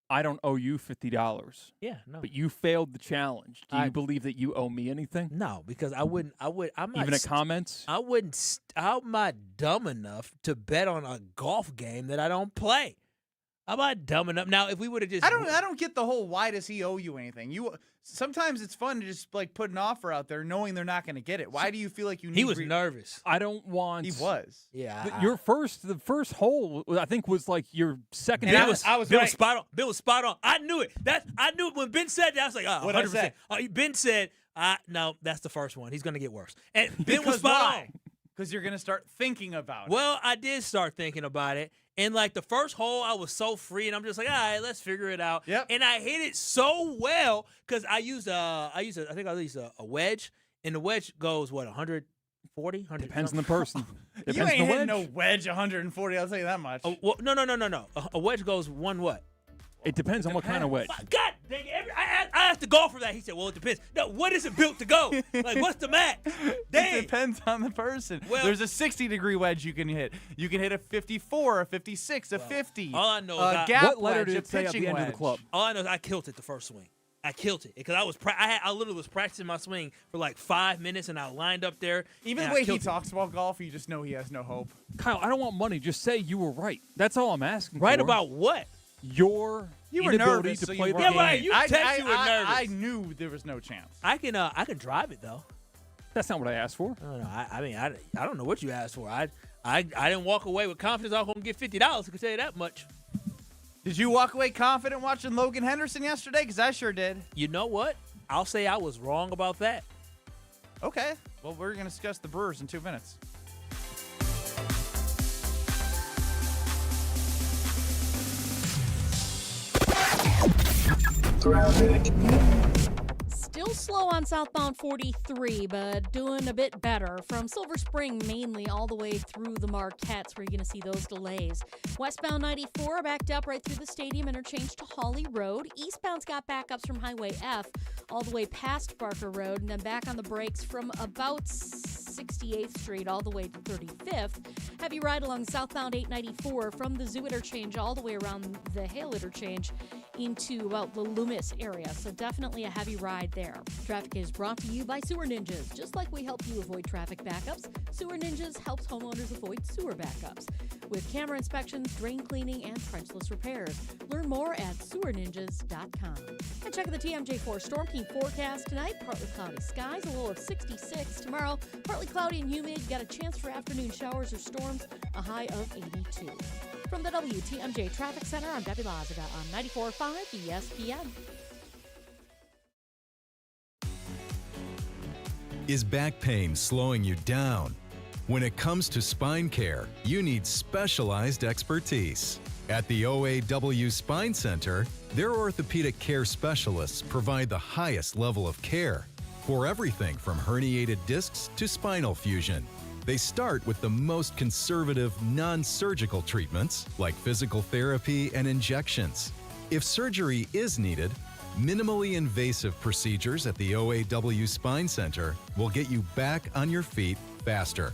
I don't owe you $50. Yeah, no. But you failed the challenge. Do you believe that you owe me anything? No, because I'm not even at comments. I'm not dumb enough to bet on a golf game that I don't play. I'm not dumb enough. Now, if we would have just, I don't get the whole why does he owe you anything? Sometimes it's fun to just like put an offer out there knowing they're not going to get it. Why do you feel like you need? He was nervous. I don't want. He was. Yeah. The first hole, I think, was like your second. And I was Bill right. was spot on. Bill was spot on. I knew it. I knew it when Ben said that. I was like, What'd I say? 100%. Ben said, no, that's the first one. He's going to get worse. And Ben was spot on. Because you're going to start thinking about it. Well, I did start thinking about it. And like the first hole, I was so free, and I'm just like, all right, let's figure it out. Yep. And I hit it so well because I used a wedge, and the wedge goes 140, 100. Depends on the person. Depends you ain't on the hitting no wedge 140. I'll tell you that much. Well, no. A wedge goes one what? It depends on what kind of wedge. God dang it. I asked the golfer that. He said, well, it depends. No, what is it built to go? Like, what's the max? Dang. It depends on the person. Well, there's a 60-degree wedge you can hit. You can hit a 54, a 56, a 50. All I know is gap what letter wedge, did a it say at the end pitching of the club? All I know is I killed it the first swing. I killed it because I literally was practicing my swing for like 5 minutes, and I lined up there. Even the way he talks about golf, you just know he has no hope. Kyle, I don't want money. Just say you were right. That's all I'm asking. Right for. about what? Your You were inability nervous to so play you the weren't. game. Yeah, right. You text you were nervous. I knew there was no chance. I can drive it though. That's not what I asked for. No. I don't know what you asked for. I didn't walk away with confidence. I was gonna get $50. I can tell you that much. Did you walk away confident watching Logan Henderson yesterday? Because I sure did. You know what? I'll say I was wrong about that. Okay. Well, we're gonna discuss the Brewers in 2 minutes. Still little slow on southbound 43, but doing a bit better from Silver Spring mainly all the way through the Marquettes where you're going to see those delays. Westbound 94 backed up right through the stadium interchange to Hawley Road. Eastbound's got backups from Highway F all the way past Barker Road and then back on the brakes from about 68th Street all the way to 35th. Heavy ride along southbound 894 from the Zoo interchange all the way around the Hale interchange into about the Loomis area. So definitely a heavy ride there. Traffic is brought to you by Sewer Ninjas. Just like we help you avoid traffic backups, Sewer Ninjas helps homeowners avoid sewer backups with camera inspections, drain cleaning, and trenchless repairs. Learn more at sewerninjas.com. And check the TMJ4 Storm Team forecast tonight. Partly cloudy skies, a low of 66. Tomorrow, partly cloudy and humid. Got a chance for afternoon showers or storms, a high of 82. From the WTMJ Traffic Center, I'm Debbie Lazaga on 94.5 ESPN. Is back pain slowing you down? When it comes to spine care, you need specialized expertise. At the OAW Spine Center, their orthopedic care specialists provide the highest level of care for everything from herniated discs to spinal fusion. They start with the most conservative, non-surgical treatments like physical therapy and injections. If surgery is needed, minimally invasive procedures at the OAW Spine Center will get you back on your feet faster.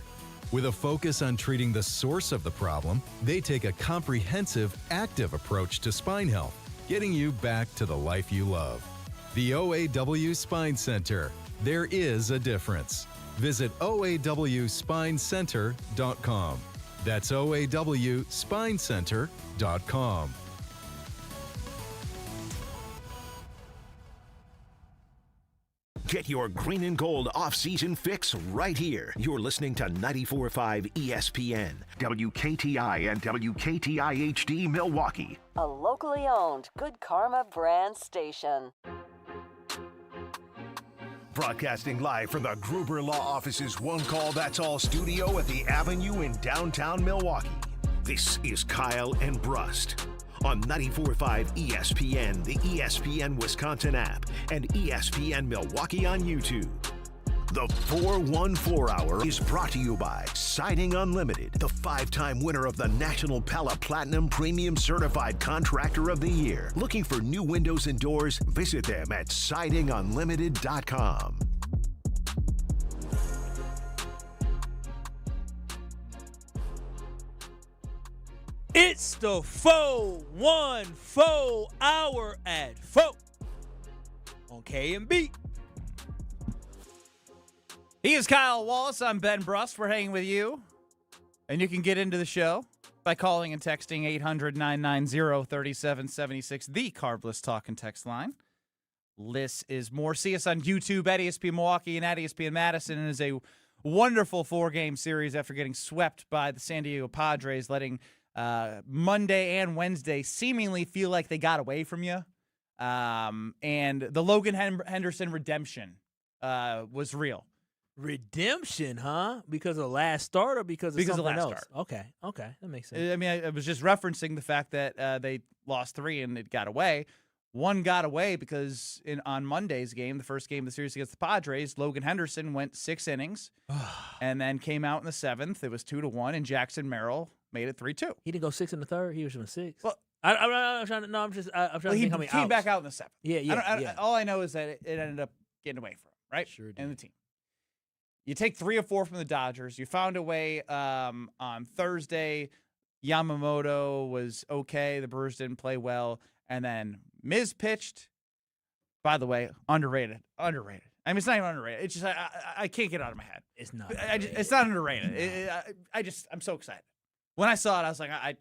With a focus on treating the source of the problem, they take a comprehensive, active approach to spine health, getting you back to the life you love. The OAW Spine Center. There is a difference. Visit oawspinecenter.com. That's oawspinecenter.com. Get your green and gold off-season fix right here. You're listening to 94.5 ESPN, WKTI and WKTI HD Milwaukee. A locally owned Good Karma brand station. Broadcasting live from the Gruber Law Office's One Call That's All studio at the Avenue in downtown Milwaukee. This is Kyle and Brust on 94.5 ESPN, the ESPN Wisconsin app, and ESPN Milwaukee on YouTube. The 414 Hour is brought to you by Siding Unlimited, the 5-time winner of the National Pella Platinum Premium Certified Contractor of the Year. Looking for new windows and doors? Visit them at sidingunlimited.com. It's the 414 Hour at 4 on K&B. He is Kyle Wallace. I'm Ben Brust. We're hanging with you. And you can get into the show by calling and texting 800-990-3776, the Carbless Talk and Text line. This is more. See us on YouTube at ESPN Milwaukee and at ESPN Madison. It is a wonderful 4-game series after getting swept by the San Diego Padres, letting Monday and Wednesday seemingly feel like they got away from you. And the Logan Henderson redemption was real. Redemption, huh? Because of the last start or because of something else? Okay, that makes sense. I mean, I was just referencing the fact that they lost 3 and it got away. 1 got away because on Monday's game, the first game of the series against the Padres, Logan Henderson went 6 innings and then came out in the 7th. It was 2-1, and Jackson Merrill made it 3-2. He didn't go 6 in the 3rd. He was in 6. Well, I'm trying to. No, I'm trying to think how many he came outs. back out in the 7th. Yeah. All I know is that it ended up getting away from him, right? Sure did. And the team. You take 3 or 4 from the Dodgers. You found a way on Thursday. Yamamoto was okay. The Brewers didn't play well. And then Miz pitched. By the way, underrated. I mean, it's not even underrated. It's just I can't get it out of my head. It's not. It's not underrated. I'm so excited. When I saw it, I was like, I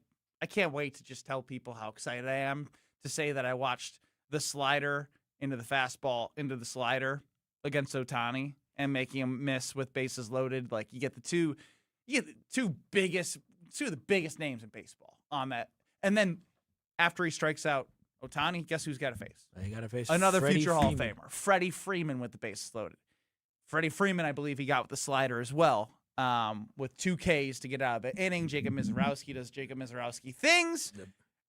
can't wait to just tell people how excited I am to say that I watched the slider into the fastball into the slider against Ohtani and making him miss with bases loaded. Like you get the two of the biggest names in baseball on that. And then after he strikes out Ohtani, guess who's got to face? He got to face another Freddie future Freeman. Hall of Famer, Freddie Freeman with the bases loaded. Freddie Freeman, I believe he got with the slider as well, with 2 Ks to get out of the inning. Jacob Mizorowski does Jacob Mizorowski things.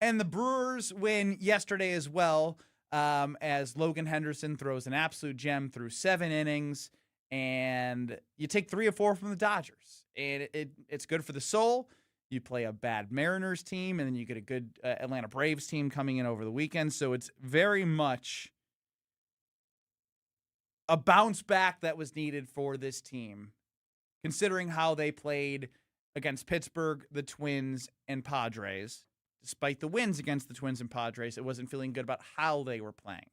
And the Brewers win yesterday as well. as Logan Henderson throws an absolute gem through 7 innings, and you take 3 or 4 from the Dodgers. And it's good for the soul. You play a bad Mariners team, and then you get a good Atlanta Braves team coming in over the weekend. So it's very much a bounce back that was needed for this team, considering how they played against Pittsburgh, the Twins, and Padres. Despite the wins against the Twins and Padres, it wasn't feeling good about how they were playing.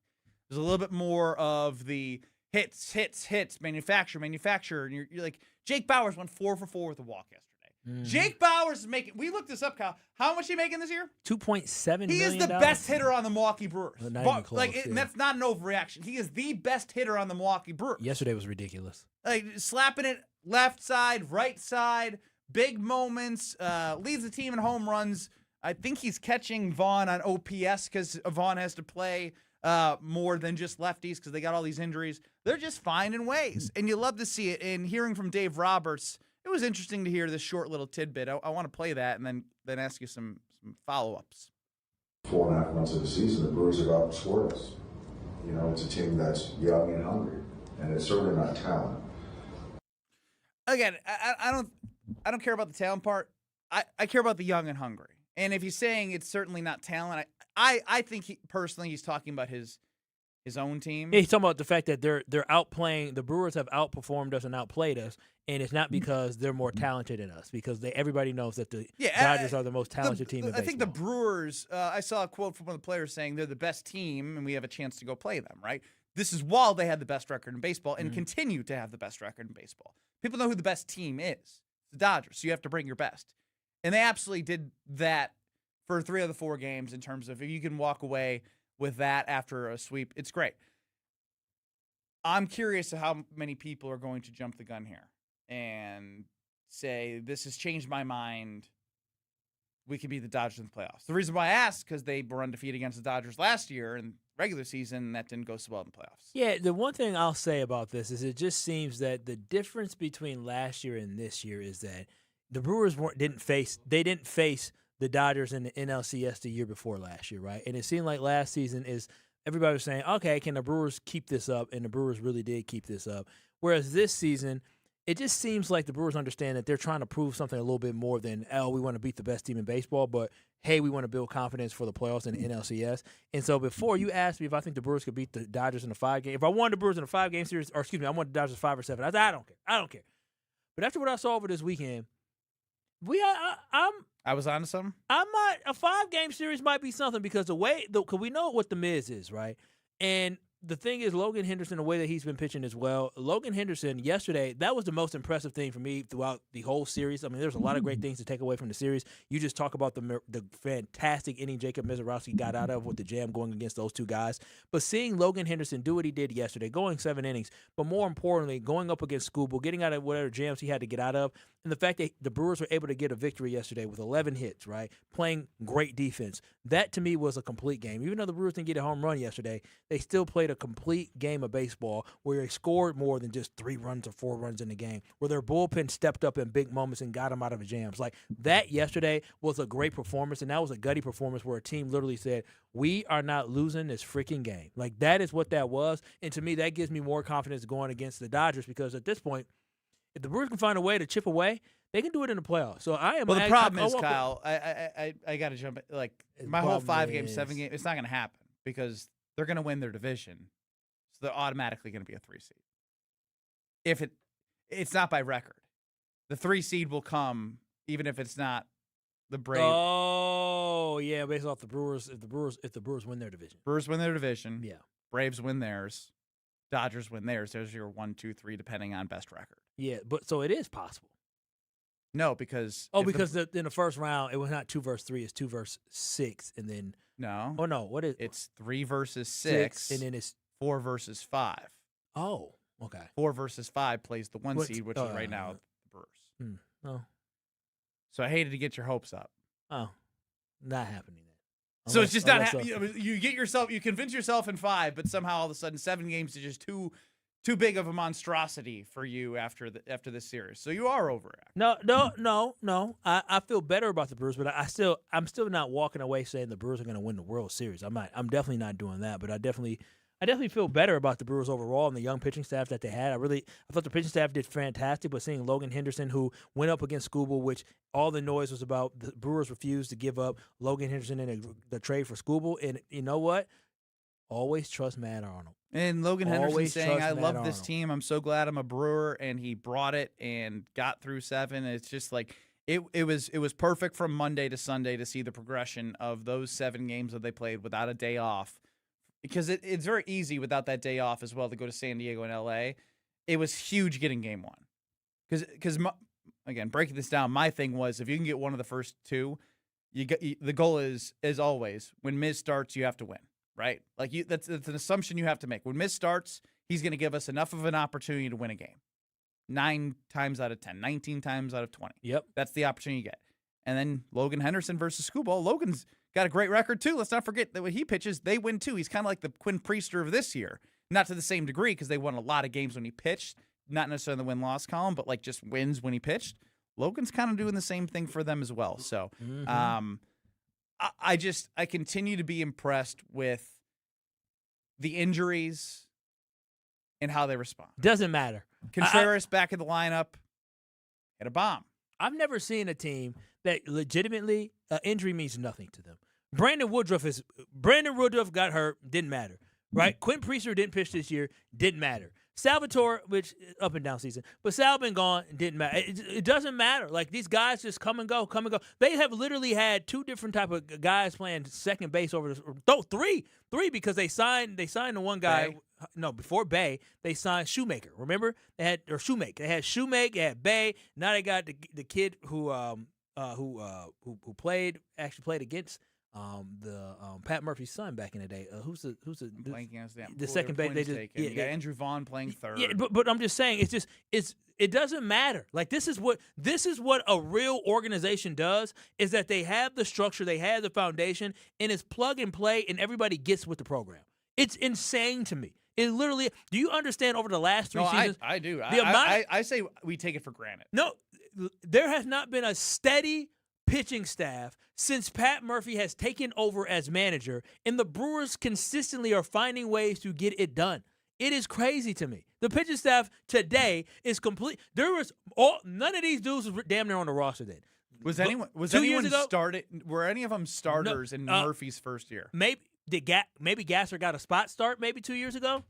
There's a little bit more of the hits, manufacture. And you're like, Jake Bauers went 4 for 4 with a walk yesterday. Jake Bauers is making, we looked this up, Kyle. How much is he making this year? $2.7 million. He is the best hitter on the Milwaukee Brewers. Not even close, That's not an overreaction. He is the best hitter on the Milwaukee Brewers. Yesterday was ridiculous. Like, slapping it left side, right side, big moments, leads the team in home runs. I think he's catching Vaughn on OPS because Vaughn has to play more than just lefties because they got all these injuries. They're just finding ways, and you love to see it. And hearing from Dave Roberts, it was interesting to hear this short little tidbit. I want to play that and then ask you some follow-ups. 4.5 months of the season, the Brewers have out scored us. You know, it's a team that's young and hungry, and it's certainly not talent. Again, I don't care about the talent part. I care about the young and hungry. And if he's saying it's certainly not talent, I think he's talking about his own team. Yeah, he's talking about the fact that they're outplaying. The Brewers have outperformed us and outplayed us, and it's not because they're more talented than us. Because everybody knows that the Dodgers are the most talented team in baseball. I think the Brewers. I saw a quote from one of the players saying they're the best team, and we have a chance to go play them. Right. This is while they had the best record in baseball and continue to have the best record in baseball. People know who the best team is. The Dodgers. So you have to bring your best. And they absolutely did that for 3 of the 4 games in terms of if you can walk away with that after a sweep, it's great. I'm curious to how many people are going to jump the gun here and say, this has changed my mind. We could beat the Dodgers in the playoffs. The reason why I asked, because they were undefeated against the Dodgers last year in regular season, and that didn't go so well in the playoffs. Yeah, the one thing I'll say about this is it just seems that the difference between last year and this year is that the Brewers didn't face the Dodgers in the NLCS the year before last year, right? And it seemed like last season is everybody was saying, okay, can the Brewers keep this up? And the Brewers really did keep this up. Whereas this season, it just seems like the Brewers understand that they're trying to prove something a little bit more than, we want to beat the best team in baseball, but, hey, we want to build confidence for the playoffs in the NLCS. And so before you asked me if I think the Brewers could beat the Dodgers in a 5-game, if I wanted the Brewers in a 5-game series, or excuse me, I wanted the Dodgers 5 or 7, I said, I don't care. But after what I saw over this weekend, I was on to something. A 5-game series might be something because because we know what the Miz is, right? And the thing is, Logan Henderson, the way that he's been pitching as well. Logan Henderson yesterday, that was the most impressive thing for me throughout the whole series. I mean, there's a lot of great things to take away from the series. You just talk about the fantastic inning Jacob Mizorowski got out of with the jam going against those 2 guys. But seeing Logan Henderson do what he did yesterday, going 7 innings, but more importantly, going up against Skubal, getting out of whatever jams he had to get out of, and the fact that the Brewers were able to get a victory yesterday with 11 hits, right, playing great defense, that to me was a complete game. Even though the Brewers didn't get a home run yesterday, they still played a complete game of baseball where they scored more than just 3 runs or 4 runs in the game, where their bullpen stepped up in big moments and got them out of the jams. Like, that yesterday was a great performance, and that was a gutty performance where a team literally said, we are not losing this freaking game. Like, that is what that was, and to me, that gives me more confidence going against the Dodgers because at this point, if the Brewers can find a way to chip away, they can do it in the playoffs. So I am. Well, the problem is, Kyle, I got to jump. Like, my whole 5-game, 7-game, it's not going to happen because they're going to win their division, so they're automatically going to be a 3 seed. If it's not by record, the 3 seed will come even if it's not the Braves. Oh yeah, based off the Brewers. If the Brewers win their division, Brewers win their division. Yeah, Braves win theirs. Dodgers win theirs. There's your 1, 2, 3, depending on best record. Yeah, but so it is possible. No, because in the first round it was not 2 versus 3, it's 2 versus 6, and then no. Oh no, what is it's 3 versus 6, and then it's 4 versus 5. Oh, okay. 4 versus 5 plays the 1 seed, which is right now the Brewers. Oh, so I hated to get your hopes up. Oh, not happening. So it's just not happening. You convince yourself in 5, but somehow all of a sudden 7 games to just 2 too big of a monstrosity for you after this series. So you are overreacting. No. I feel better about the Brewers, but I'm still not walking away saying the Brewers are going to win the World Series. I'm definitely not doing that, but I definitely feel better about the Brewers overall and the young pitching staff that they had. I thought the pitching staff did fantastic, but seeing Logan Henderson, who went up against Skubal, which all the noise was about, the Brewers refused to give up Logan Henderson in the trade for Skubal, and you know what? Always trust Matt Arnold. And Logan Henderson saying, I love this Arnold. team. I'm so glad I'm a Brewer, and he brought it and got through 7. It's just like it was perfect from Monday to Sunday to see the progression of those 7 games that they played without a day off. Because it's very easy without that day off as well to go to San Diego and LA. It was huge getting game 1. Because again, breaking this down, my thing was if you can get one of the first 2, the goal is, as always, when Miz starts, you have to win. Right? Like that's an assumption you have to make. When Miz starts, he's going to give us enough of an opportunity to win a game. 9 times out of 10, 19 times out of 20. Yep. That's the opportunity you get. And then Logan Henderson versus Skubal. Logan's got a great record too. Let's not forget that when he pitches, they win too. He's kind of like the Quinn Priester of this year. Not to the same degree because they won a lot of games when he pitched. Not necessarily in the win-loss column, but like just wins when he pitched. Logan's kind of doing the same thing for them as well. So, I continue to be impressed with the injuries and how they respond. Doesn't matter. Contreras back in the lineup, hit a bomb. I've never seen a team that legitimately injury means nothing to them. Brandon Woodruff got hurt, didn't matter. Right? Quinn Priester didn't pitch this year, didn't matter. Salvatore, which up and down season, but Sal been gone, didn't matter. It doesn't matter. Like these guys just come and go. They have literally had 2 different type of guys playing second base over three because they signed the one guy. Bay. No, before Bay, they signed Shoemaker. Remember they had Shoemaker. They had Shoemaker, they had Bay. Now they got the kid who played against Pat Murphy's son back in the day. Who's the second base? They just you got Andrew Vaughn playing third. Yeah, but I'm just saying it doesn't matter. Like this is what a real organization does is that they have the structure, they have the foundation, and it's plug and play, and everybody gets with the program. It's insane to me. It literally. Do you understand over the last 3 seasons? I do. I say we take it for granted. No, there has not been a steady pitching staff since Pat Murphy has taken over as manager, and the Brewers consistently are finding ways to get it done. It is crazy to me. The pitching staff today is complete. None of these dudes was damn near on the roster then. Was anyone started? Were any of them starters in Murphy's first year? Maybe Gasser got a spot start maybe 2 years ago.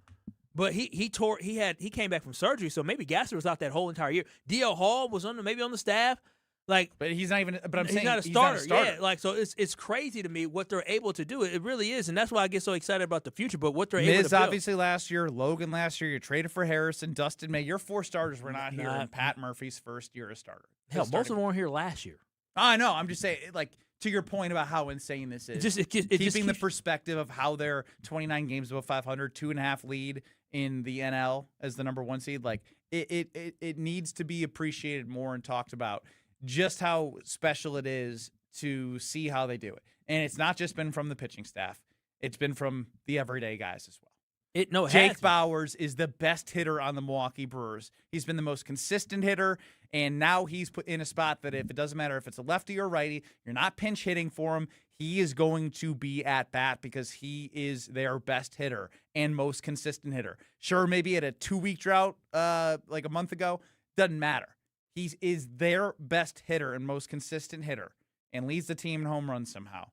But he came back from surgery, so maybe Gasser was out that whole entire year. D.L. Hall was on the staff. But he's not even. But I'm saying he's not a starter. Yeah, so it's crazy to me what they're able to do. It really is, and that's why I get so excited about the future. But what they're able to Miz build. Obviously last year, Logan last year. You traded for Harrison, Dustin May. Your 4 starters were not here in Pat Murphy's first year as starter. Hell, most of them weren't here last year. I know. I'm just saying, like to your point about how insane this is. Keeping the perspective of how they're 29 games above 500, 2.5 lead in the NL as the number 1 seed. Like it needs to be appreciated more and talked about. Just how special it is to see how they do it. And it's not just been from the pitching staff. It's been from the everyday guys as well. Jake Bauers is the best hitter on the Milwaukee Brewers. He's been the most consistent hitter, and now he's put in a spot that if it doesn't matter if it's a lefty or righty, you're not pinch hitting for him. He is going to be at bat because he is their best hitter and most consistent hitter. Sure, maybe at a 2-week drought like a month ago, doesn't matter. He is their best hitter and most consistent hitter and leads the team in home runs somehow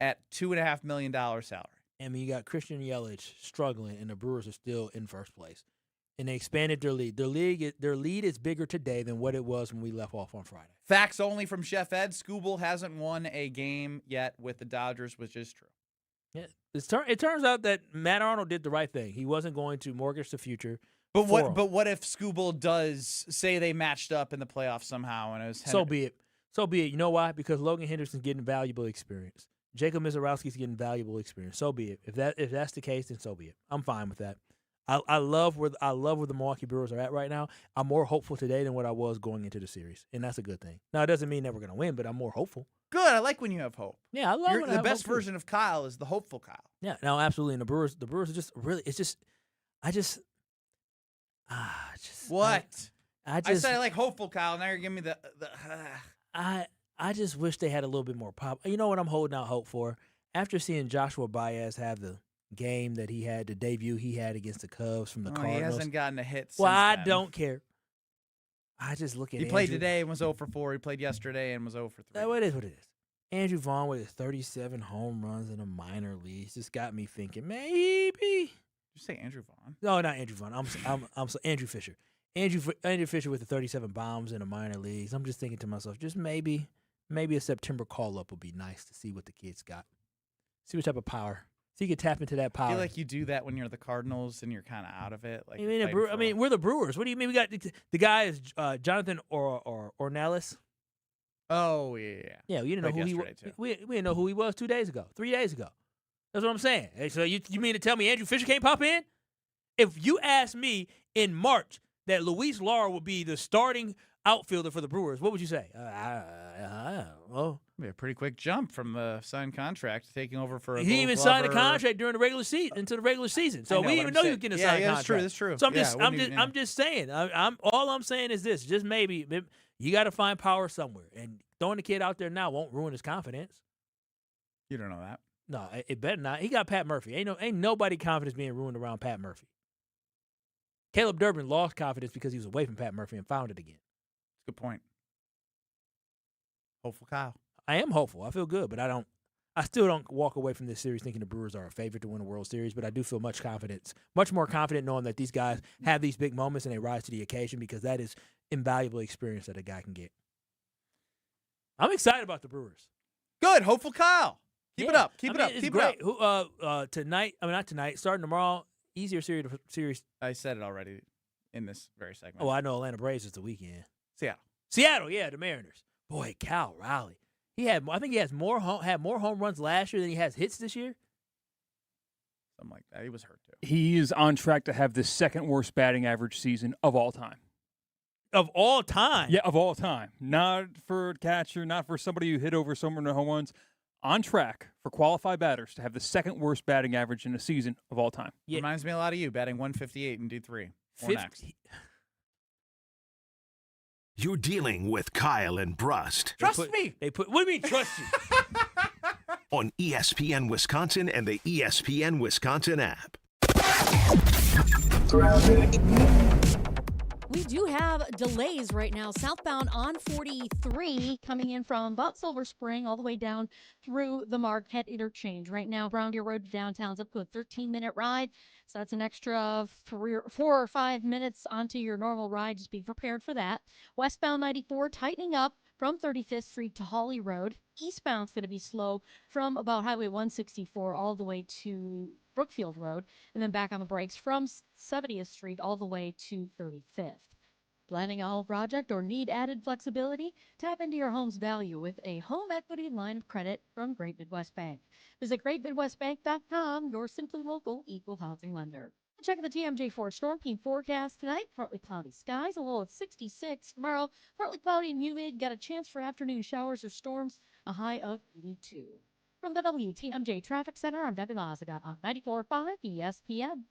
at $2.5 million salary. I mean, you got Christian Yelich struggling, and the Brewers are still in first place. And they expanded their lead. Their lead is bigger today than what it was when we left off on Friday. Facts only from Chef Ed. Skubal hasn't won a game yet with the Dodgers, which is true. Yeah, it turns out that Matt Arnold did the right thing. He wasn't going to mortgage the future. But what if Skubal does say they matched up in the playoffs somehow and it was So be it. You know why? Because Logan Henderson's getting valuable experience. Jacob Mizorowski's getting valuable experience. So be it. If that's the case, then so be it. I'm fine with that. I love where the Milwaukee Brewers are at right now. I'm more hopeful today than what I was going into the series, and that's a good thing. Now it doesn't mean that we're going to win, but I'm more hopeful. Good. I like when you have hope. Yeah, I love the best version of Kyle is the hopeful Kyle. Yeah, no, absolutely. And the Brewers are just really. What? I said I like hopeful, Kyle. Now you're giving me the. I just wish they had a little bit more pop. You know what I'm holding out hope for? After seeing Joshua Baez have the game that he had, the debut he had against the Cubs from the Cardinals. He hasn't gotten a hit since Well, I then. don't care. I just look at He played today and was 0 for 4. He played yesterday and was 0 for 3. It is what it is. Andrew Vaughn with his 37 home runs in the minor leagues just got me thinking, maybe. Did you say Andrew Vaughn? No, not Andrew Vaughn. I'm Andrew Fisher. Andrew Fisher with the 37 bombs in the minor leagues. I'm just thinking to myself, just maybe a September call-up would be nice to see what the kids got. See what type of power. So you can tap into that power. I feel like you do that when you're the Cardinals and you're kind of out of it. Like we're the Brewers. What do you mean? We got the guy is Jonathan Ornelas. Oh yeah. Yeah, you didn't know who he was. We didn't know who he was 3 days ago. That's what I'm saying. Hey, so you mean to tell me Andrew Fisher can't pop in? If you asked me in March that Luis Lara would be the starting outfielder for the Brewers, what would you say? Be a pretty quick jump from the signed contract to taking over for a He even Gold signed a Glover. contract during the regular season, into the regular season. So we didn't even know he was getting a signed contract. That's true. So Yeah, I'm just saying. All I'm saying is this: just maybe you got to find power somewhere, and throwing the kid out there now won't ruin his confidence. You don't know that. No, it better not. He got Pat Murphy. Ain't nobody confidence being ruined around Pat Murphy. Caleb Durbin lost confidence because he was away from Pat Murphy and found it again. Good point. Hopeful Kyle. I am hopeful. I feel good, but I still don't walk away from this series thinking the Brewers are a favorite to win a World Series, but I do feel much more confident knowing that these guys have these big moments and they rise to the occasion, because that is invaluable experience that a guy can get. I'm excited about the Brewers. Good. Hopeful Kyle. Keep it up. Keep it up. It's Keep great. it up. Tonight, not tonight, starting tomorrow, easier series. I said it already in this very segment. Oh, I know Atlanta Braves is the weekend. Seattle, yeah, the Mariners. Boy, Cal Raleigh. I think he has more home runs last year than he has hits this year. Something like that. He was hurt too. He is on track to have the second worst batting average season of all time. Of all time? Yeah, of all time. Not for a catcher, not for somebody who hit over so many home runs. On track for qualified batters to have the second worst batting average in a season of all time. Yeah. Reminds me a lot of you, batting 158 in D3. Or next. You're dealing with Kyle and Brust. Trust me. What do you mean trust you? On ESPN Wisconsin and the ESPN Wisconsin app. We do have delays right now. Southbound on 43 coming in from about Silver Spring all the way down through the Marquette interchange. Right now, Brown Deer Road to downtown is up to a 13-minute ride. So that's an extra 4 or 5 minutes onto your normal ride. Just be prepared for that. Westbound 94 tightening up from 35th Street to Hawley Road. Eastbound's going to be slow from about Highway 164 all the way to Brookfield Road, and then back on the brakes from 70th Street all the way to 35th. Planning a home project or need added flexibility? Tap into your home's value with a home equity line of credit from Great Midwest Bank. Visit greatmidwestbank.com, your simply local equal housing lender. Check the TMJ Ford Storm Team forecast tonight. Partly cloudy skies, a low of 66. Tomorrow, partly cloudy and humid. Got a chance for afternoon showers or storms, a high of 82. From the WTMJ Traffic Center, I'm Debbie Lazaga on 94.5 ESPN.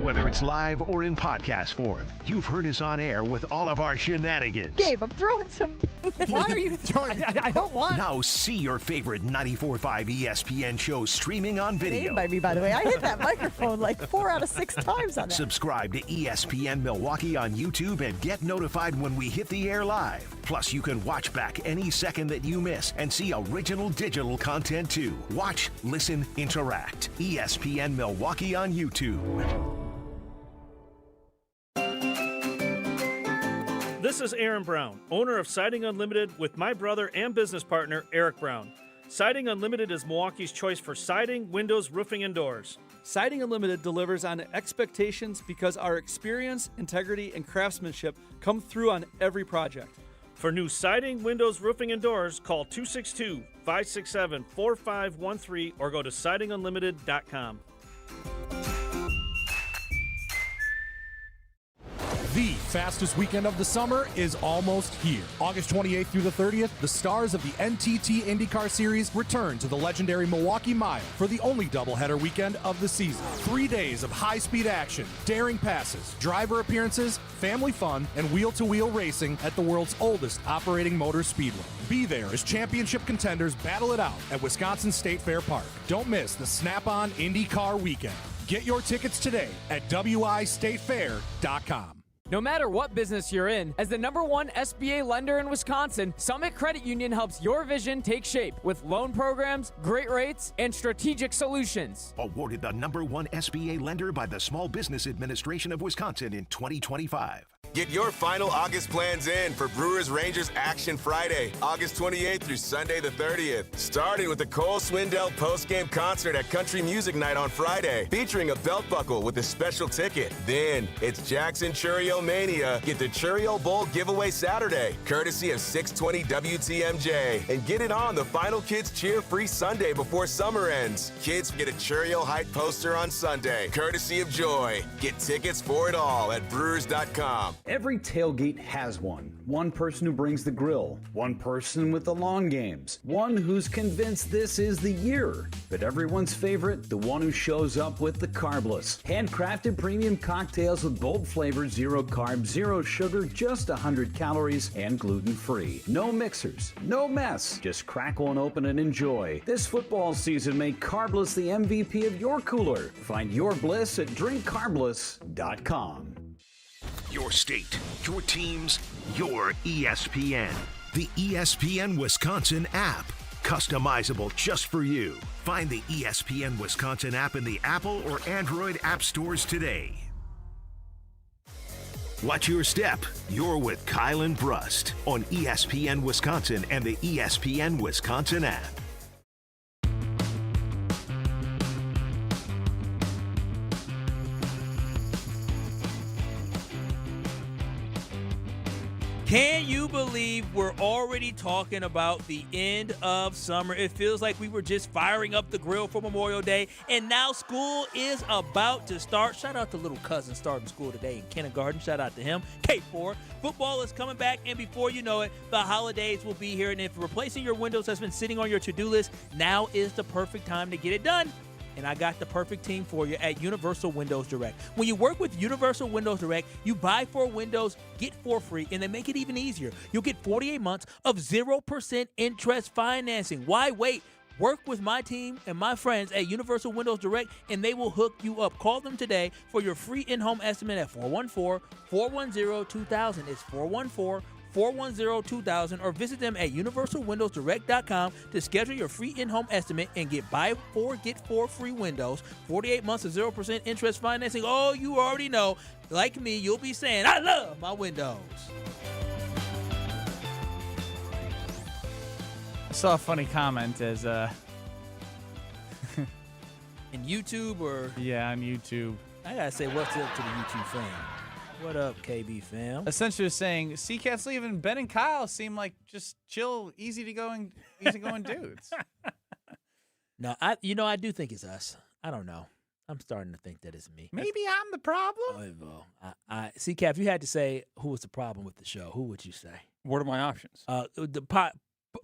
Whether it's live or in podcast form, you've heard us on air with all of our shenanigans. Gabe, I'm throwing some. Why are you throwing? I don't want. Now see your favorite 94.5 ESPN shows streaming on video. By me, by the way. I hit that microphone like 4 out of 6 times on that. Subscribe to ESPN Milwaukee on YouTube and get notified when we hit the air live. Plus, you can watch back any second that you miss and see original digital content too. Watch, listen, interact. ESPN Milwaukee on YouTube. This is Aaron Brown, owner of Siding Unlimited with my brother and business partner, Eric Brown. Siding Unlimited is Milwaukee's choice for siding, windows, roofing, and doors. Siding Unlimited delivers on expectations because our experience, integrity, and craftsmanship come through on every project. For new siding, windows, roofing, and doors, call 262-567-4513 or go to sidingunlimited.com. The fastest weekend of the summer is almost here. August 28th through the 30th, the stars of the NTT IndyCar Series return to the legendary Milwaukee Mile for the only doubleheader weekend of the season. 3 days of high-speed action, daring passes, driver appearances, family fun, and wheel-to-wheel racing at the world's oldest operating motor speedway. Be there as championship contenders battle it out at Wisconsin State Fair Park. Don't miss the Snap-on IndyCar weekend. Get your tickets today at wistatefair.com. No matter what business you're in, as the #1 SBA lender in Wisconsin, Summit Credit Union helps your vision take shape with loan programs, great rates, and strategic solutions. Awarded the #1 SBA lender by the Small Business Administration of Wisconsin in 2025. Get your final August plans in for Brewers Rangers Action Friday, August 28th through Sunday the 30th. Starting with the Cole Swindell postgame concert at Country Music Night on Friday, featuring a belt buckle with a special ticket. Then it's Jackson Churio Mania. Get the Churio Bowl giveaway Saturday, courtesy of 620 WTMJ. And get it on the Final Kids Cheer Free Sunday before summer ends. Kids get a Churio Height poster on Sunday, courtesy of Joy. Get tickets for it all at brewers.com. Every tailgate has one. One person who brings the grill, one person with the long games, one who's convinced this is the year. But everyone's favorite, the one who shows up with the carbless. Handcrafted premium cocktails with bold flavors, 0 carb, 0 sugar, just 100 calories, and gluten-free. No mixers, no mess. Just crack one open and enjoy. This football season, make Carbless the MVP of your cooler. Find your bliss at drinkcarbless.com. Your state, your teams, your ESPN. The ESPN Wisconsin app. Customizable just for you. Find the ESPN Wisconsin app in the Apple or Android app stores today. Watch your step. You're with Kyle and Brust on ESPN Wisconsin and the ESPN Wisconsin app. Can you believe we're already talking about the end of summer? It feels like we were just firing up the grill for Memorial Day, and now school is about to start. Shout out to little cousin starting school today in kindergarten. Shout out to him. K4. Football is coming back, and before you know it, the holidays will be here. And if replacing your windows has been sitting on your to-do list, now is the perfect time to get it done. And I got the perfect team for you at Universal Windows Direct. When you work with Universal Windows Direct, you buy 4 windows, get 4 free, and they make it even easier. You'll get 48 months of 0% interest financing. Why wait? Work with my team and my friends at Universal Windows Direct, and they will hook you up. Call them today for your free in-home estimate at 414-410-2000. It's 414-410-2000, or visit them at universalwindowsdirect.com to schedule your free in-home estimate and get buy 4, get 4 free windows, 48 months of 0% interest financing. Oh, you already know. Like me, you'll be saying, I love my windows. I saw a funny comment as in YouTube or? Yeah, on YouTube. I gotta say what's up to the YouTube fam. What up, KB fam? Essentially saying, C-Cat's leaving. Ben and Kyle seem like just chill, easygoing dudes. No, I do think it's us. I don't know. I'm starting to think that it's me. Maybe I'm the problem. C-Cat, if you had to say who was the problem with the show, who would you say? What are my options? The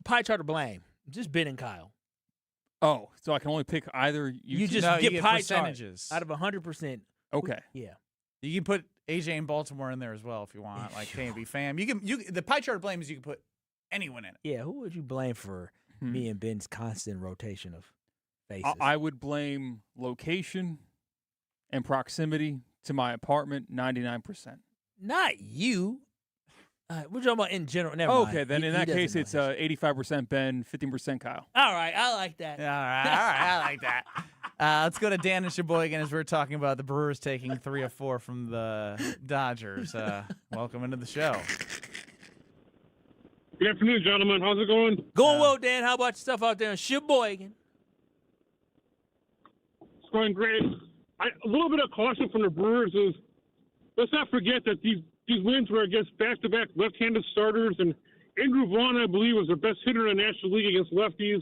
pie chart of blame. Just Ben and Kyle. Oh, so I can only pick either you two? just get pie percentages out of 100%. Okay. Yeah. You can put AJ in Baltimore in there as well if you want, like KB fam. You the pie chart of blame is you can put anyone in it. Yeah, who would you blame for me and Ben's constant rotation of faces? I would blame location and proximity to my apartment 99%. Not you. We're talking about in general. Never mind. Okay, then in that case, it's 85% Ben, 15% Kyle. All right, I like that. All right, I like that. Let's go to Dan and Sheboygan as we're talking about the Brewers taking 3 of 4 from the Dodgers. Welcome into the show. Good afternoon, gentlemen. How's it going? Going well, Dan. How about your stuff out there in Sheboygan? It's going great. A little bit of caution from the Brewers is let's not forget that these wins were against back-to-back left-handed starters, and Andrew Vaughn, I believe, was the best hitter in the National League against lefties.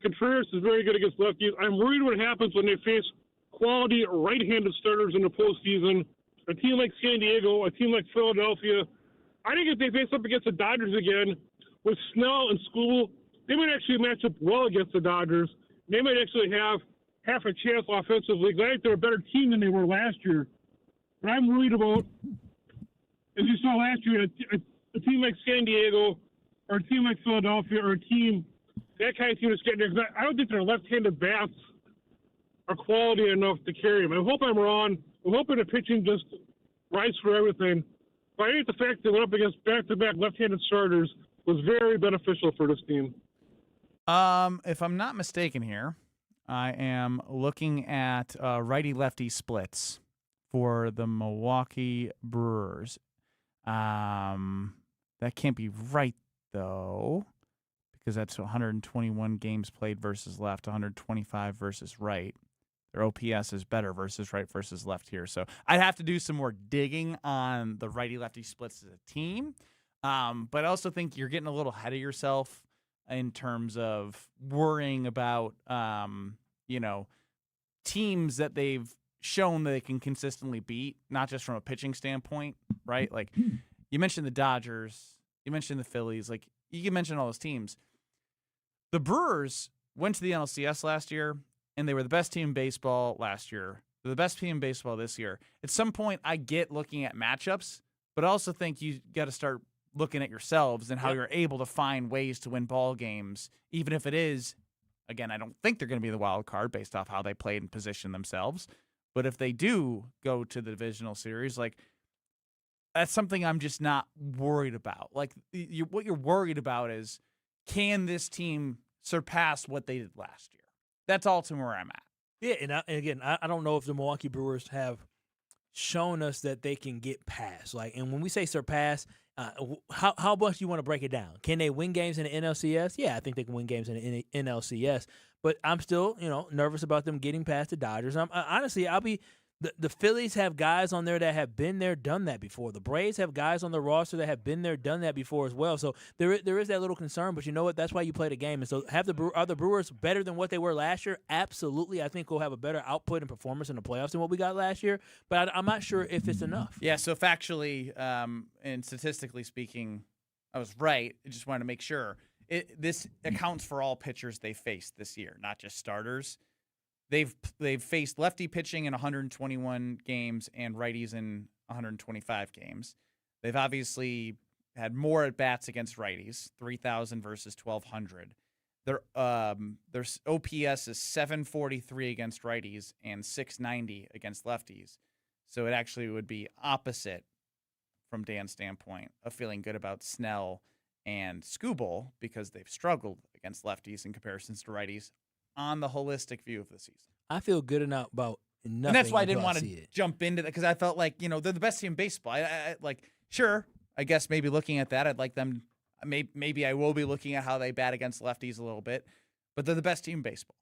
Contreras is very good against lefties. I'm worried what happens when they face quality right-handed starters in the postseason. a team like San Diego, a team like Philadelphia. I think if they face up against the Dodgers again with Snell and School, they might actually match up well against the Dodgers. They might actually have half a chance offensively. I think they're a better team than they were last year. But I'm worried about, as you saw last year, a team like San Diego or a team like Philadelphia or a team, that kind of team is getting there. Because I don't think their left-handed bats are quality enough to carry them. I hope I'm wrong. I'm hoping the pitching just rides for everything. But I think the fact that they went up against back-to-back left-handed starters was very beneficial for this team. If I'm not mistaken here, I am looking at righty-lefty splits for the Milwaukee Brewers. That can't be right, though, because that's 121 games played versus left, 125 versus right. Their OPS is better versus right versus left here. So I'd have to do some more digging on the righty-lefty splits as a team. But I also think you're getting a little ahead of yourself in terms of worrying about, teams that they've shown that they can consistently beat, not just from a pitching standpoint, right? Like you mentioned the Dodgers, you mentioned the Phillies, like you can mention all those teams. The Brewers went to the NLCS last year, and they were the best team in baseball last year. They're the best team in baseball this year. At some point, I get looking at matchups, but I also think you got to start looking at yourselves and how you're able to find ways to win ball games, even if it is, again, I don't think they're going to be the wild card based off how they played and position themselves. But if they do go to the divisional series, like that's something I'm just not worried about. Like what you're worried about is, can this team surpass what they did last year? That's ultimately where I'm at. Yeah, and again, I don't know if the Milwaukee Brewers have shown us that they can get past. Like, and when we say surpass, how much do you want to break it down? Can they win games in the NLCS? Yeah, I think they can win games in the NLCS. But I'm still, nervous about them getting past the Dodgers. Honestly, I'll be. The Phillies have guys on there that have been there, done that before. The Braves have guys on the roster that have been there, done that before as well. So there is that little concern, but you know what? That's why you play the game. And so are the Brewers better than what they were last year? Absolutely. I think we'll have a better output and performance in the playoffs than what we got last year, but I'm not sure if it's enough. Yeah, so factually and statistically speaking, I was right. I just wanted to make sure. This accounts for all pitchers they faced this year, not just starters. They've faced lefty pitching in 121 games and righties in 125 games. They've obviously had more at-bats against righties, 3,000 versus 1,200. Their OPS is 743 against righties and 690 against lefties. So it actually would be opposite from Dan's standpoint of feeling good about Snell and Skubal because they've struggled against lefties in comparisons to righties on the holistic view of the season. I feel good enough about nothing. And that's why I didn't want to it. jump into that, because I felt like, they're the best team in baseball. I sure, I guess maybe looking at that, I'd like them, maybe I will be looking at how they bat against lefties a little bit, but they're the best team in baseball.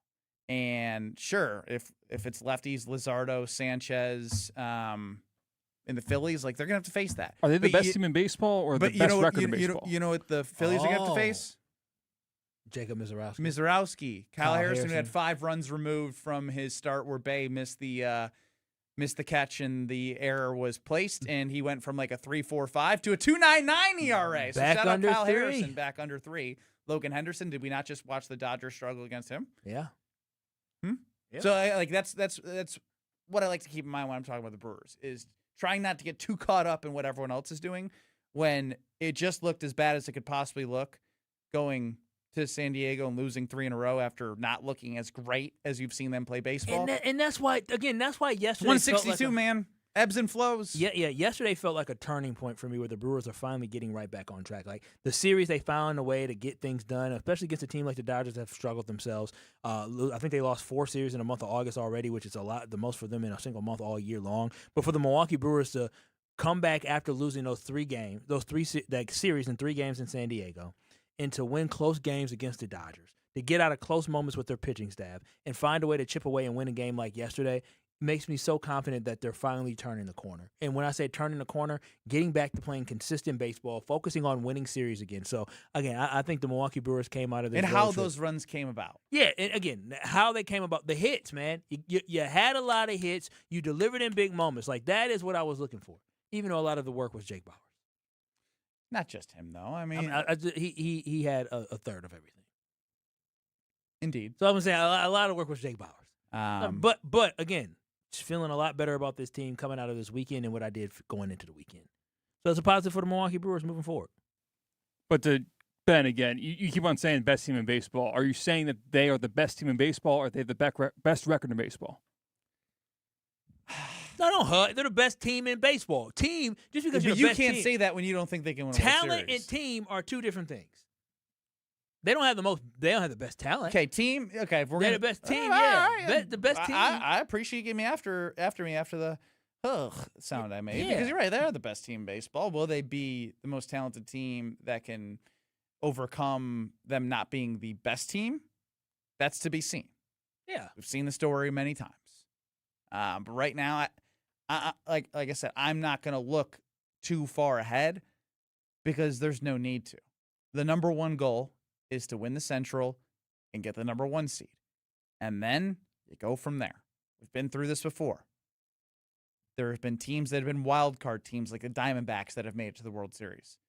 And sure, if it's lefties, Luzardo, Sanchez, in the Phillies, like they're going to have to face that. Are they the best team in baseball or the best record in baseball? You know what the Phillies are going to have to face? Jacob Mizorowski. Kyle Harrison, who had 5 runs removed from his start where Bay missed the catch and the error was placed, and he went from like a 3.45 to a 2.99 ERA. So shout out Kyle Harrison, back under 3. Logan Henderson, did we not just watch the Dodgers struggle against him? Yeah. Yeah. So that's what I like to keep in mind when I'm talking about the Brewers, is trying not to get too caught up in what everyone else is doing when it just looked as bad as it could possibly look going to San Diego and losing 3 in a row after not looking as great as you've seen them play baseball. And that's why yesterday 162, man. Ebbs and flows. Yeah. Yesterday felt like a turning point for me where the Brewers are finally getting right back on track. Like the series, they found a way to get things done, especially against a team like the Dodgers that have struggled themselves. I think they lost 4 series in the month of August already, which is the most for them in a single month all year long. But for the Milwaukee Brewers to come back after losing those series in 3 games in San Diego, and to win close games against the Dodgers, to get out of close moments with their pitching staff and find a way to chip away and win a game like yesterday, makes me so confident that they're finally turning the corner. And when I say turning the corner, getting back to playing consistent baseball, focusing on winning series again. So, again, I think the Milwaukee Brewers came out of this. And how those runs came about. Yeah, and again, how they came about. The hits, man. You had a lot of hits. You delivered in big moments. Like, that is what I was looking for, even though a lot of the work was Jake Bauers. Not just him, though. I mean, he had a third of everything. Indeed. So I'm saying a lot of work was Jake Bauers. But again, just feeling a lot better about this team coming out of this weekend and what I did going into the weekend. So it's a positive for the Milwaukee Brewers moving forward. But to Ben, again, you keep on saying best team in baseball. Are you saying that they are the best team in baseball, or they have the best record in baseball? No, don't hurt. They're the best team in baseball. Team, just because but you're the you best can't team, say that when you don't think they can win a World talent Series. and team are two different things. They don't have they don't have the best talent. Okay, team. Okay, if we're They're gonna, the best team. all Yeah, right. the best team. I appreciate you getting me after the sound I made, because you're right. They are the best team in baseball. Will they be the most talented team that can overcome them not being the best team? That's to be seen. Yeah, we've seen the story many times. But right now, like I said, I'm not going to look too far ahead because there's no need to. The number one goal is to win the Central and get the number 1 seed. And then you go from there. We've been through this before. There have been teams that have been wild card teams like the Diamondbacks that have made it to the World Series.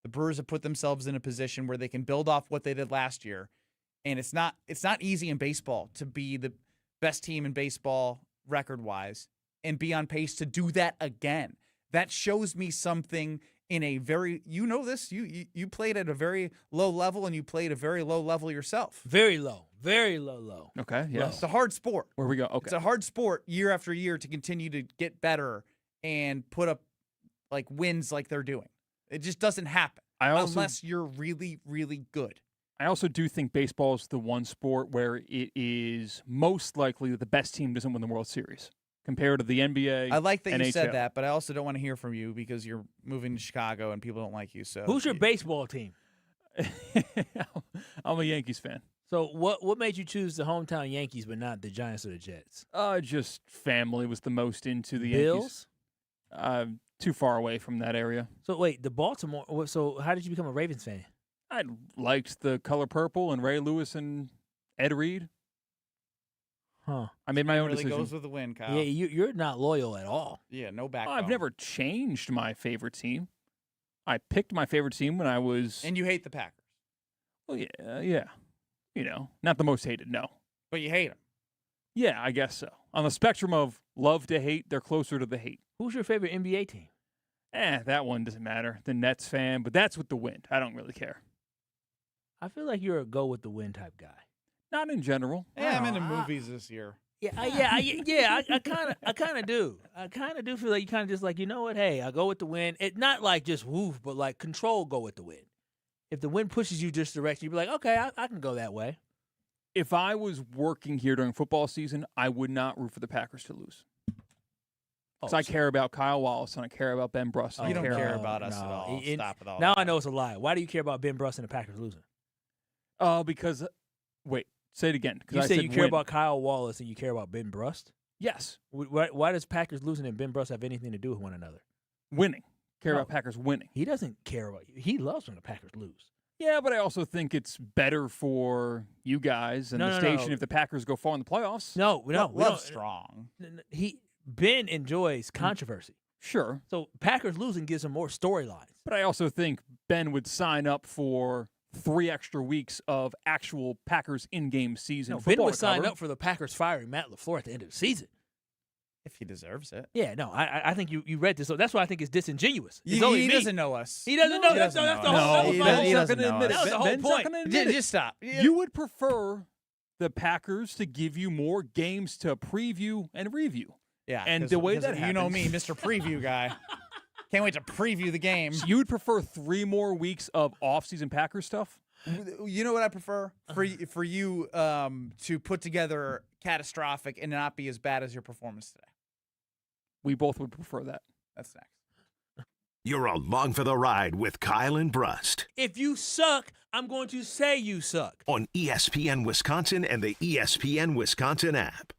The Brewers have put themselves in a position where they can build off what they did last year. And it's not easy in baseball to be the best team in baseball record-wise and be on pace to do that again. That shows me something in a very, you know this, you played at a very low level and you played a very low level yourself. Very low. Very low. Okay, yeah. It's a hard sport. Where we go? Okay. It's a hard sport year after year to continue to get better and put up like wins like they're doing. It just doesn't happen unless you're really, really good. I also do think baseball is the one sport where it is most likely that the best team doesn't win the World Series compared to the NBA. I like that NHL. you said that, but I also don't want to hear from you because you're moving to Chicago and people don't like you. So who's your baseball team? I'm a Yankees fan. So what made you choose the hometown Yankees but not the Giants or the Jets? Just family was the most into the Bills? Yankees. Too far away from that area. So wait, the Baltimore. So how did you become a Ravens fan? I liked the color purple and Ray Lewis and Ed Reed. Huh. I made my own really decision. Goes with the win, Kyle. Yeah, you're not loyal at all. Yeah, no backbone. I've never changed my favorite team. I picked my favorite team when I was. And you hate the Packers. Well, yeah. You know, not the most hated, no. But you hate them. Yeah, I guess so. On the spectrum of love to hate, they're closer to the hate. Who's your favorite NBA team? That one doesn't matter. The Nets fan, but that's with the wind. I don't really care. I feel like you're a go with the wind type guy. Not in general. Yeah, I'm into movies this year. I kind of do. I kind of do feel like you kind of just like, you know what? Hey, I go with the wind. It's not like just woof, but like control go with the wind. If the wind pushes you this direction, you'd be like, okay, I can go that way. If I was working here during football season, I would not root for the Packers to lose. Because I care about Kyle Wallace and I care about Ben Brust. You don't care about us at all. Stop it all. Now I know it's a lie. Why do you care about Ben Brust and the Packers losing? Because, wait, say it again. You say you care about Kyle Wallace and you care about Ben Brust? Yes. Why does Packers losing and Ben Brust have anything to do with one another? Winning. Care about Packers winning. He doesn't care about you. He loves when the Packers lose. Yeah, but I also think it's better for you guys and the station if the Packers go far in the playoffs. No. Love's strong. Ben enjoys controversy. Sure. So Packers losing gives him more storylines. But I also think Ben would sign up for 3 extra weeks of actual Packers in-game season football. Ben would sign up for the Packers firing Matt LaFleur at the end of the season. If he deserves it. Yeah, no, I think you read this. So that's why I think it's disingenuous. It's he doesn't know us. He doesn't know. That's the whole point. He doesn't know us. That was the whole point. Just stop. You would prefer the Packers to give you more games to preview and review. Yeah, and the way that happens, you know me, Mr. Preview guy. Can't wait to preview the game. So you would prefer 3 more weeks of off-season Packers stuff? You know what I prefer? For you to put together catastrophic and not be as bad as your performance today. We both would prefer that. That's next. You're along for the ride with Kyle and Brust. If you suck, I'm going to say you suck. On ESPN Wisconsin and the ESPN Wisconsin app.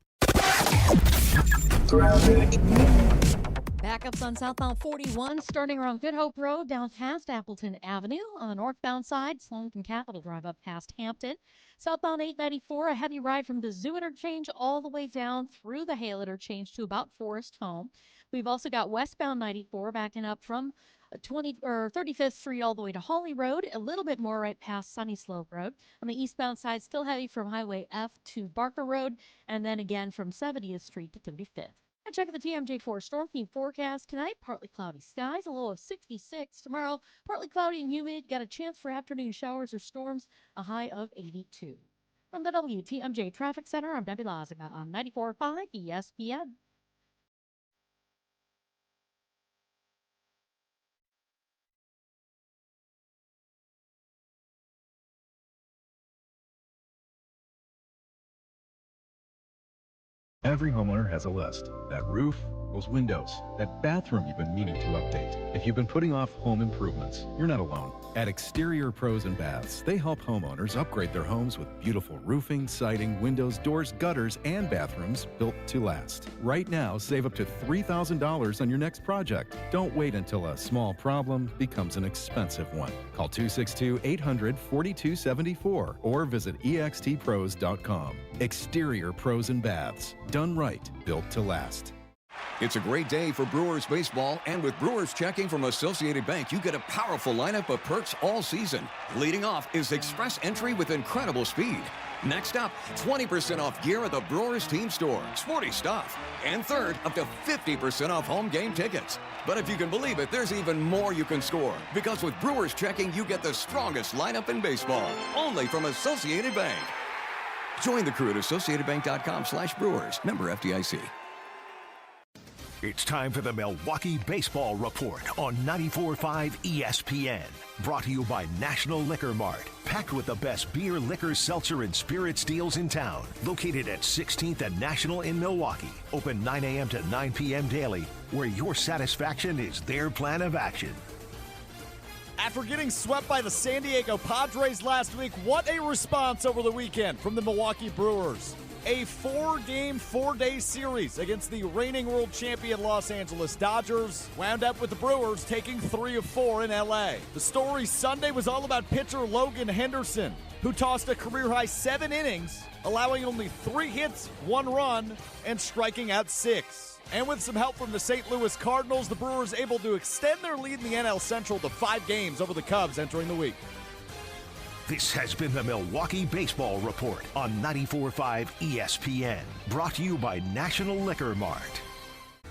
Backups on southbound 41 starting around Good Hope Road down past Appleton Avenue. On the northbound side, slowing from Capitol Drive up past Hampton. Southbound 894, a heavy ride from the Zoo interchange all the way down through the Hale interchange to about Forest Home. We've also got westbound 94 backing up from 35th Street all the way to Hawley Road, a little bit more right past Sunny Slope Road. On the eastbound side, still heavy from Highway F to Barker Road, and then again from 70th Street to 35th. And check out the TMJ4 Storm Team forecast tonight. Partly cloudy skies, a low of 66. Tomorrow, partly cloudy and humid. Got a chance for afternoon showers or storms, a high of 82. From the WTMJ Traffic Center, I'm Debbie Lazaga on 94.5 ESPN. Every homeowner has a list. That roof, those windows, that bathroom you've been meaning to update. If you've been putting off home improvements, you're not alone. At Exterior Pros and Baths, they help homeowners upgrade their homes with beautiful roofing, siding, windows, doors, gutters, and bathrooms built to last. Right now, save up to $3,000 on your next project. Don't wait until a small problem becomes an expensive one. Call 262-800-4274 or visit extpros.com. Exterior Pros and Baths. Done right, built to last. It's a great day for Brewers baseball, and with Brewers checking from Associated Bank, you get a powerful lineup of perks all season. Leading off is Express Entry with incredible speed. Next up, 20% off gear at the Brewers team store. Sporty stuff. And third, up to 50% off home game tickets. But if you can believe it, there's even more you can score. Because with Brewers checking, you get the strongest lineup in baseball. Only from Associated Bank. Join the crew at AssociatedBank.com/Brewers. Member FDIC. It's time for the Milwaukee Baseball Report on 94.5 ESPN. Brought to you by National Liquor Mart. Packed with the best beer, liquor, seltzer, and spirits deals in town. Located at 16th and National in Milwaukee. Open 9 a.m. to 9 p.m. daily, where your satisfaction is their plan of action. After getting swept by the San Diego Padres last week, what a response over the weekend from the Milwaukee Brewers. A 4-game, 4-day series against the reigning world champion Los Angeles Dodgers wound up with the Brewers taking 3 of 4 in LA. The story Sunday was all about pitcher Logan Henderson, who tossed a career-high 7 innings, allowing only 3 hits, 1 run, and striking out 6. And with some help from the St. Louis Cardinals, the Brewers able to extend their lead in the NL Central to 5 games over the Cubs entering the week. This has been the Milwaukee Baseball Report on 94.5 ESPN. Brought to you by National Liquor Mart.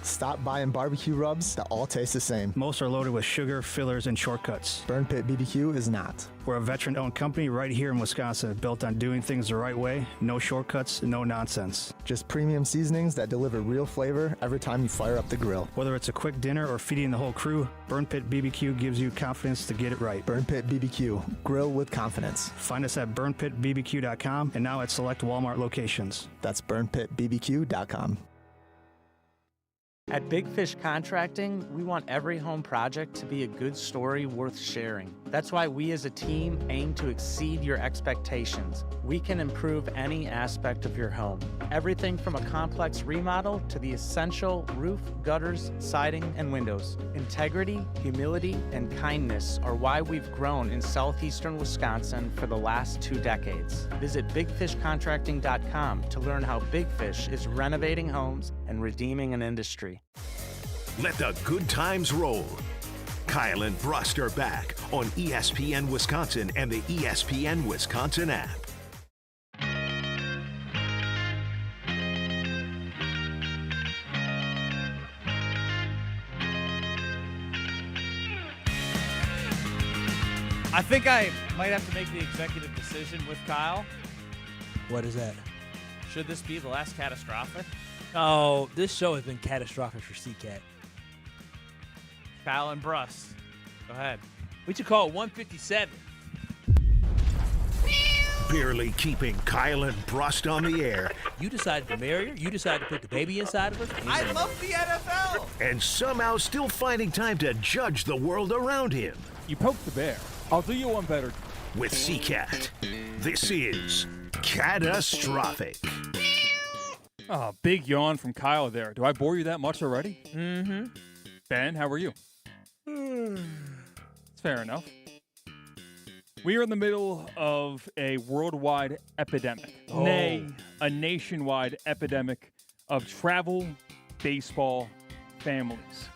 Stop buying barbecue rubs that all taste the same. Most are loaded with sugar, fillers, and shortcuts. Burn Pit BBQ is not. We're a veteran-owned company right here in Wisconsin, built on doing things the right way, no shortcuts, no nonsense. Just premium seasonings that deliver real flavor every time you fire up the grill. Whether it's a quick dinner or feeding the whole crew, Burn Pit BBQ gives you confidence to get it right. Burn Pit BBQ, grill with confidence. Find us at burnpitbbq.com and now at select Walmart locations. That's burnpitbbq.com. At Big Fish Contracting, we want every home project to be a good story worth sharing. That's why we as a team aim to exceed your expectations. We can improve any aspect of your home. Everything from a complex remodel to the essential roof, gutters, siding, and windows. Integrity, humility, and kindness are why we've grown in southeastern Wisconsin for the last 2 decades. Visit BigFishContracting.com to learn how Big Fish is renovating homes and redeeming an industry. Let the good times roll. Kyle and Brust are back on ESPN Wisconsin and the ESPN Wisconsin app. I think I might have to make the executive decision with Kyle. What is that? Should this be the last catastrophic? Oh, this show has been catastrophic for CCAT. Kyle and Brust. Go ahead. We should call it 157. Barely keeping Kyle and Brust on the air. You decided to marry her. You decided to put the baby inside of her. I love the NFL. And somehow still finding time to judge the world around him. You poked the bear. I'll do you one better. With CCAT, this is Catastrophic. Oh, big yawn from Kyle there. Do I bore you that much already? Mm-hmm. Ben, how are you? It's fair enough. We are in the middle of a worldwide epidemic, nay, a nationwide epidemic of travel baseball families.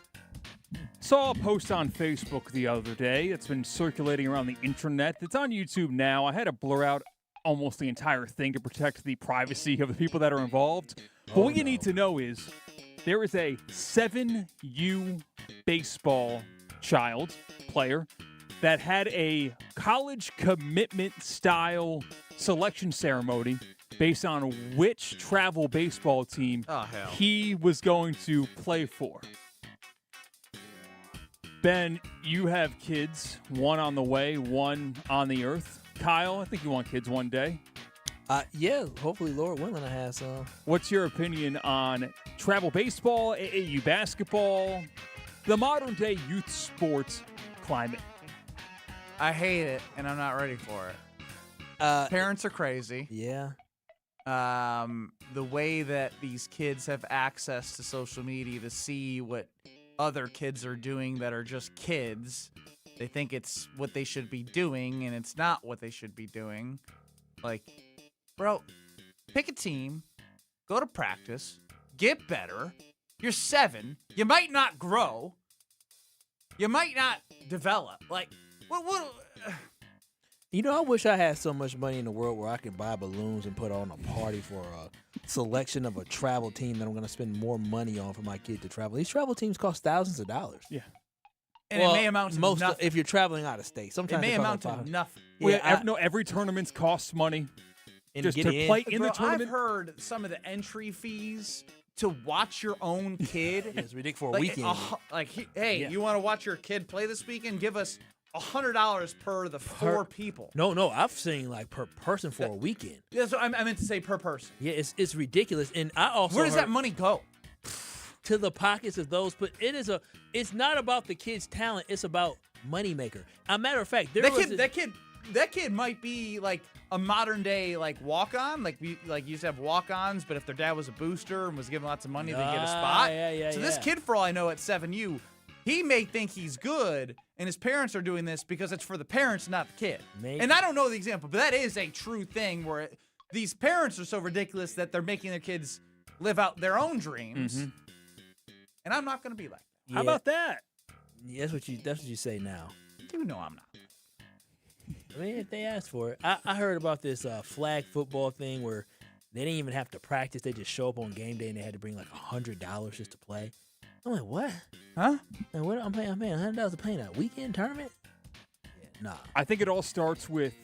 Saw a post on Facebook the other day. It's been circulating around the internet. It's on YouTube now. I had to blur out almost the entire thing to protect the privacy of the people that are involved. But what you need to know is there is a 7U baseball player that had a college commitment style selection ceremony based on which travel baseball team he was going to play for. Ben, you have kids, one on the way, one on the earth. Kyle, I think you want kids one day. Yeah, hopefully, Lord willing, I have some. What's your opinion on travel baseball, AAU basketball, the modern day youth sports climate? I hate it, and I'm not ready for it. Parents are crazy. Yeah. The way that these kids have access to social media to see what other kids are doing that are just kids, they think it's what they should be doing, and it's not what they should be doing. Like, bro, pick a team, go to practice, get better. You're 7. You might not grow. You might not develop. Like, what? You know, I wish I had so much money in the world where I could buy balloons and put on a party for a selection of a travel team that I'm going to spend more money on for my kid to travel. These travel teams cost thousands of dollars. Yeah. And it may amount to nothing. If you're traveling out of state. Sometimes it may amount to nothing. Yeah, every tournament costs money. And just to play in the tournament. I've heard some of the entry fees to watch your own kid. It's ridiculous for a weekend. You want to watch your kid play this weekend? Give us $100 per the 4 people. No, I've seen like per person for a weekend. Yeah, so I meant to say per person. Yeah, it's ridiculous. And I also where does that money go? To the pockets of those, but it's not about the kid's talent, it's about moneymaker. As a matter of fact, that kid might be like a modern day like walk-on, like we used to have walk-ons, but if their dad was a booster and was given lots of money, they get a spot. So this kid, for all I know, at 7U, he may think he's good, and his parents are doing this because it's for the parents, not the kid. Maybe. And I don't know the example, but that is a true thing where these parents are so ridiculous that they're making their kids live out their own dreams. Mm-hmm. And I'm not going to be like that. How about that? Yeah, that's what you say now. You know I'm not. I mean, if they ask for it. I heard about this flag football thing where they didn't even have to practice. They just show up on game day and they had to bring like $100 just to play. I'm like, what? Huh? And what I'm paying $100 to play in a weekend tournament? Yeah, nah. I think it all starts with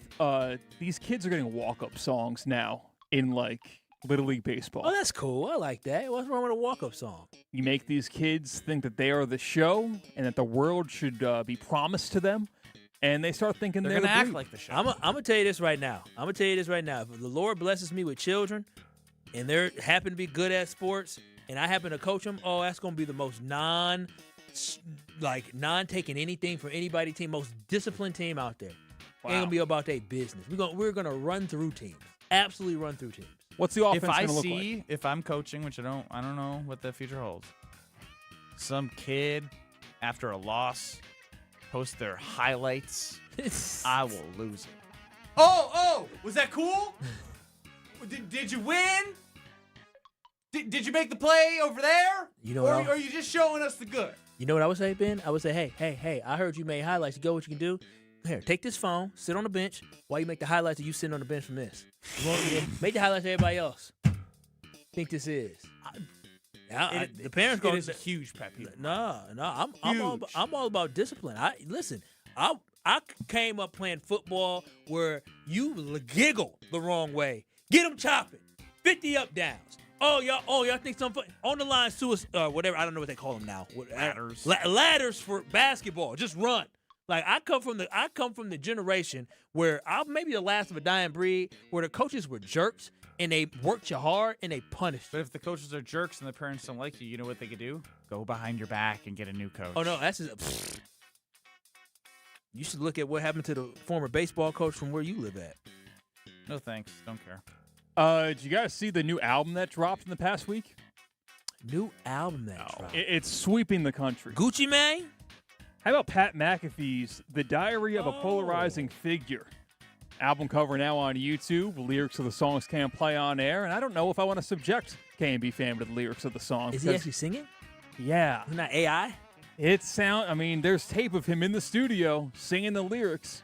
these kids are getting walk-up songs now in like Little League Baseball. Oh, that's cool. I like that. What's wrong with a walk-up song? You make these kids think that they are the show and that the world should be promised to them, and they start thinking they're going to act breed. like the show. I'm going to tell you this right now. If the Lord blesses me with children and they happen to be good at sports and I happen to coach them, that's going to be the most non-taking anything from anybody team, most disciplined team out there. Wow. Ain't going to be about their business. We're going to run through teams. Absolutely run through teams. What's the offense going to look like? If I'm coaching, which I don't know what the future holds, some kid after a loss post their highlights, I will lose it. Oh, was that cool? Did you win? Did you make the play over there? You know, or are you just showing us the good? You know what I would say, Ben? I would say, hey, I heard you made highlights. You go what you can do. Here, take this phone, sit on the bench while you make the highlights of you sitting on the bench from this. Make the highlights of everybody else. Think this is. The parents go. It is a huge pet peeve. No, I'm all about discipline. I came up playing football where you giggle the wrong way. Get them chopping. 50 up downs. Oh, y'all think something on the line suicide, whatever. I don't know what they call them now. Ladders. Ladders for basketball. Just run. Like I come from the generation where I'm maybe the last of a dying breed, where the coaches were jerks and they worked you hard and they punished. But if the coaches are jerks and the parents don't like you, you know what they could do? Go behind your back and get a new coach. Oh no, that's just. You should look at what happened to the former baseball coach from where you live at. No thanks, don't care. Did you guys see the new album that dropped in the past week? New album that dropped. It's sweeping the country. Gucci Mane? How about Pat McAfee's The Diary of a Polarizing Figure? Album cover now on YouTube. The lyrics of the songs can't play on air, and I don't know if I want to subject K&B fam to the lyrics of the song. Is he actually singing? Yeah. Isn't that AI? There's tape of him in the studio singing the lyrics.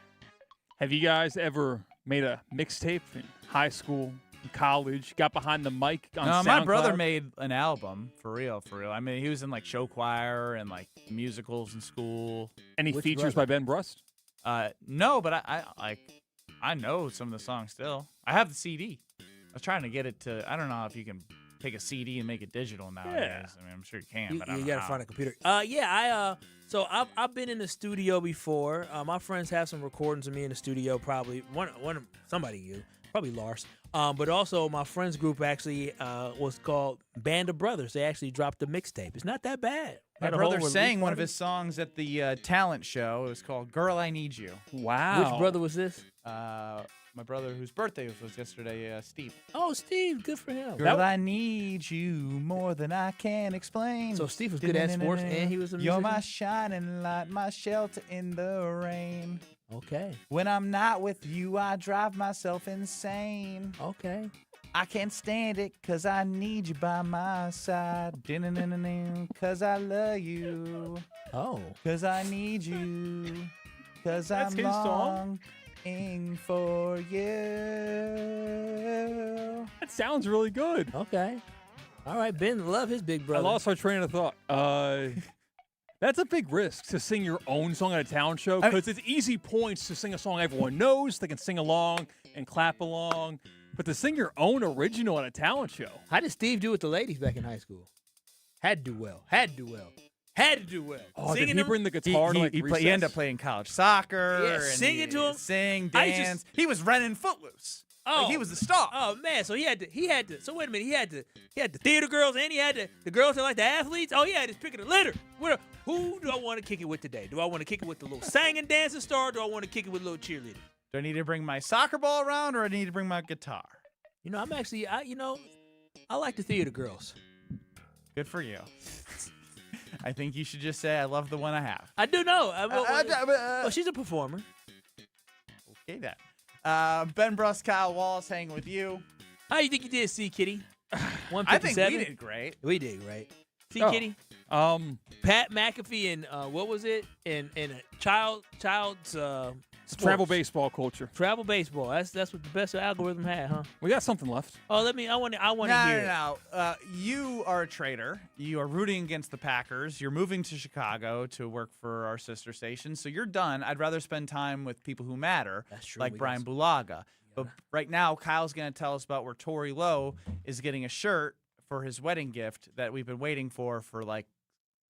Have you guys ever made a mixtape in high school, in college, got behind the mic on SoundCloud? My brother made an album, for real. I mean, he was in, like, show choir and, like, musicals in school. Any features by Ben Brust? No, but I know some of the songs still. I have the CD. I was trying to get it to, I don't know if you can take a CD and make it digital nowadays. Yeah. I mean, I'm sure you can, but I don't you know gotta how. find a computer. So I've been in the studio before. My friends have some recordings of me in the studio. Probably somebody probably Lars. But also my friends group actually was called Band of Brothers. They actually dropped a mixtape. It's not that bad. My Had a whole brother release sang one of party. his songs at the talent show. It was called "Girl, I Need You." Wow. Which brother was this? My brother whose birthday was yesterday, Steve. Oh, Steve, good for him. Girl, I need you more than I can explain. So Steve was good at sports and he was a You're musician? my shining light, my shelter in the rain. Okay. When I'm not with you, I drive myself insane. Okay. I can't stand it because I need you by my side. Because I love you. Oh. Because I need you. Because That's I'm his song? longing for you. That sounds really good. Okay. All right, Ben, love his big brother. I lost my train of thought. That's a big risk to sing your own song at a talent show because it's easy points to sing a song everyone knows. They can sing along and clap along. But to sing your own original at a talent show. How did Steve do with the ladies back in high school? Had to do well. Oh, Singing did he them- bring the guitar to like he recess? ended up playing college soccer. Yeah, and singing to him. Sing, I just- dance. He was running Footloose. Oh, Like, he was the star. Oh man, so he had to. So wait a minute, he had the theater girls and he had the girls that like the athletes. Oh, he had his pick of the litter. Who do I want to kick it with today? Do I want to kick it with the little singing dancing star? Or do I want to kick it with a little cheerleader? Do I need to bring my soccer ball around, or I need to bring my guitar? You know, I like the theater girls. Good for you. I think you should just say, I love the one I have. I do know. Well, she's a performer. Okay, then. Ben Brust, Kyle Wallace hanging with you. How you think you did, C Kitty? I 157. think we did great. We did great. C Oh, Kitty. Pat McAfee and what was it? And a child's sports. Travel baseball culture. Travel baseball. That's what the best algorithm had, huh? We got something left. Oh, I want to hear. No. You are a trader. You are rooting against the Packers. You're moving to Chicago to work for our sister station. So you're done. I'd rather spend time with people who matter. That's true. Like We Brian got Bulaga. But right now, Kyle's going to tell us about where Tori Lowe is getting a shirt for his wedding gift that we've been waiting for like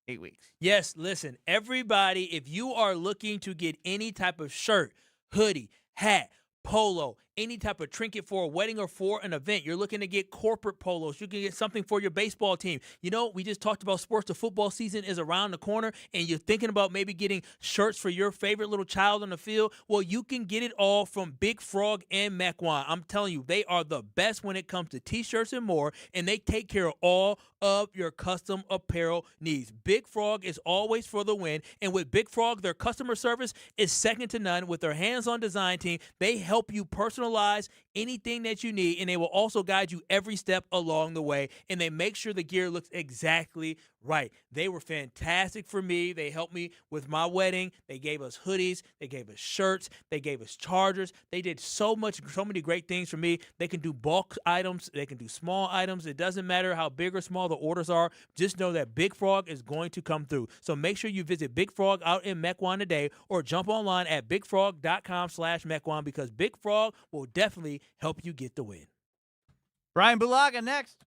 8 weeks. Yes, listen, everybody, if you are looking to get any type of shirt, hoodie, hat, polo, any type of trinket for a wedding or for an event, you're looking to get corporate polos, you can get something for your baseball team. You know, we just talked about sports. The football season is around the corner, and you're thinking about maybe getting shirts for your favorite little child on the field. Well, you can get it all from Big Frog and Mequon. I'm telling you, they are the best when it comes to T-shirts and more, and they take care of all of your custom apparel needs. Big Frog is always for the win, and with Big Frog, their customer service is second to none. With their hands-on design team, they help you personalize anything that you need, and they will also guide you every step along the way, and they make sure the gear looks exactly right. They were fantastic for me. They helped me with my wedding. They gave us hoodies. They gave us shirts. They gave us chargers. They did so many great things for me. They can do bulk items. They can do small items. It doesn't matter how big or small the orders are. Just know that Big Frog is going to come through. So make sure you visit Big Frog out in Mequon today, or jump online at bigfrog.com/Mequon, because Big Frog will definitely help you get the win. Brian Bulaga next.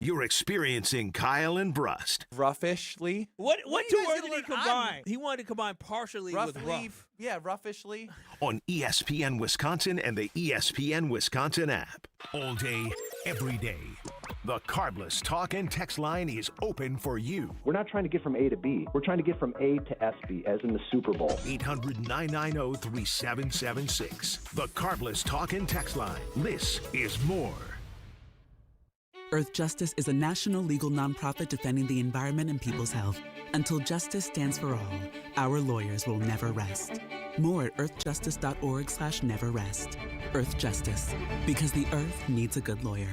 You're experiencing Kyle and Brust. Roughishly. What two guys words gonna did he learn? combine? He wanted to combine partially with rough. Yeah, roughishly. On ESPN Wisconsin and the ESPN Wisconsin app. All day, every day. The Carbless talk and text line is open for you. We're not trying to get from A to B. We're trying to get from A to SB, as in the Super Bowl. 800-990-3776. The Carbless talk and text line. This is more. Earth Justice is a national legal nonprofit defending the environment and people's health. Until justice stands for all, our lawyers will never rest. More at earthjustice.org/neverrest. Earth Justice, because the earth needs a good lawyer.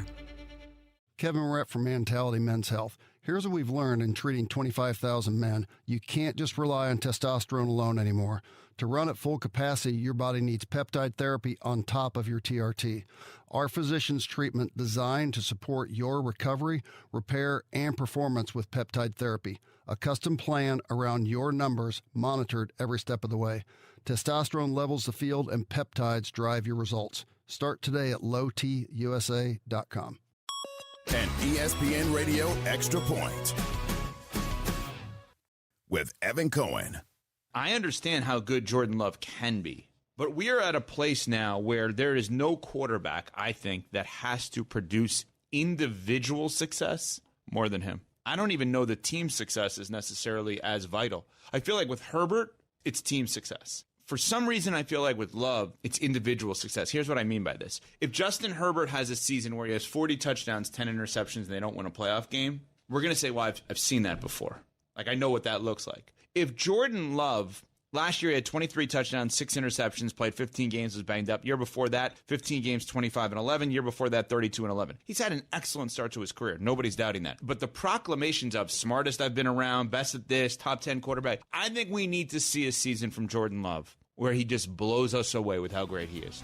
Kevin Rett from Mentality Men's Health. Here's what we've learned in treating 25,000 men. You can't just rely on testosterone alone anymore. To run at full capacity, your body needs peptide therapy on top of your TRT. Our physicians' treatment designed to support your recovery, repair, and performance with peptide therapy. A custom plan around your numbers, monitored every step of the way. Testosterone levels the field, and peptides drive your results. Start today at lowtusa.com. An ESPN Radio Extra Point with Evan Cohen. I understand how good Jordan Love can be, but we are at a place now where there is no quarterback, I think, that has to produce individual success more than him. I don't even know the team success is necessarily as vital. I feel like with Herbert, it's team success. For some reason, I feel like with Love, it's individual success. Here's what I mean by this. If Justin Herbert has a season where he has 40 touchdowns, 10 interceptions, and they don't win a playoff game, we're going to say, well, I've seen that before. Like, I know what that looks like. If Jordan Love, last year he had 23 touchdowns, 6 interceptions, played 15 games, was banged up. Year before that, 15 games, 25-11. Year before that, 32-11. He's had an excellent start to his career. Nobody's doubting that. But the proclamations of smartest I've been around, best at this, top 10 quarterback, I think we need to see a season from Jordan Love where he just blows us away with how great he is.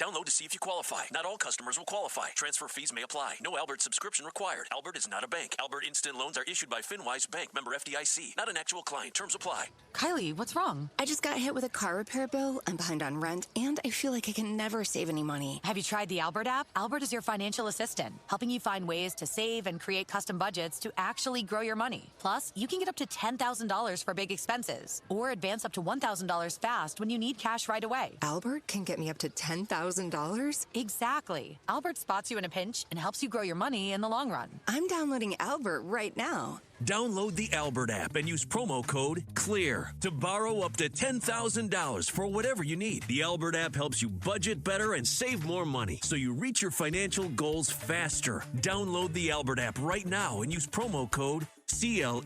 Download to see if you qualify. Not all customers will qualify. Transfer fees may apply. No Albert subscription required. Albert is not a bank. Albert Instant Loans are issued by FinWise Bank, member FDIC. Not an actual client. Terms apply. Kylie, what's wrong? I just got hit with a car repair bill. I'm behind on rent, and I feel like I can never save any money. Have you tried the Albert app? Albert is your financial assistant, helping you find ways to save and create custom budgets to actually grow your money. Plus, you can get up to $10,000 for big expenses, or advance up to $1,000 fast when you need cash right away. Albert can get me up to $10,000? Exactly. Albert spots you in a pinch and helps you grow your money in the long run. I'm downloading Albert right now. Download the Albert app and use promo code CLEAR to borrow up to $10,000 for whatever you need. The Albert app helps you budget better and save more money so you reach your financial goals faster. Download the Albert app right now and use promo code CLEAR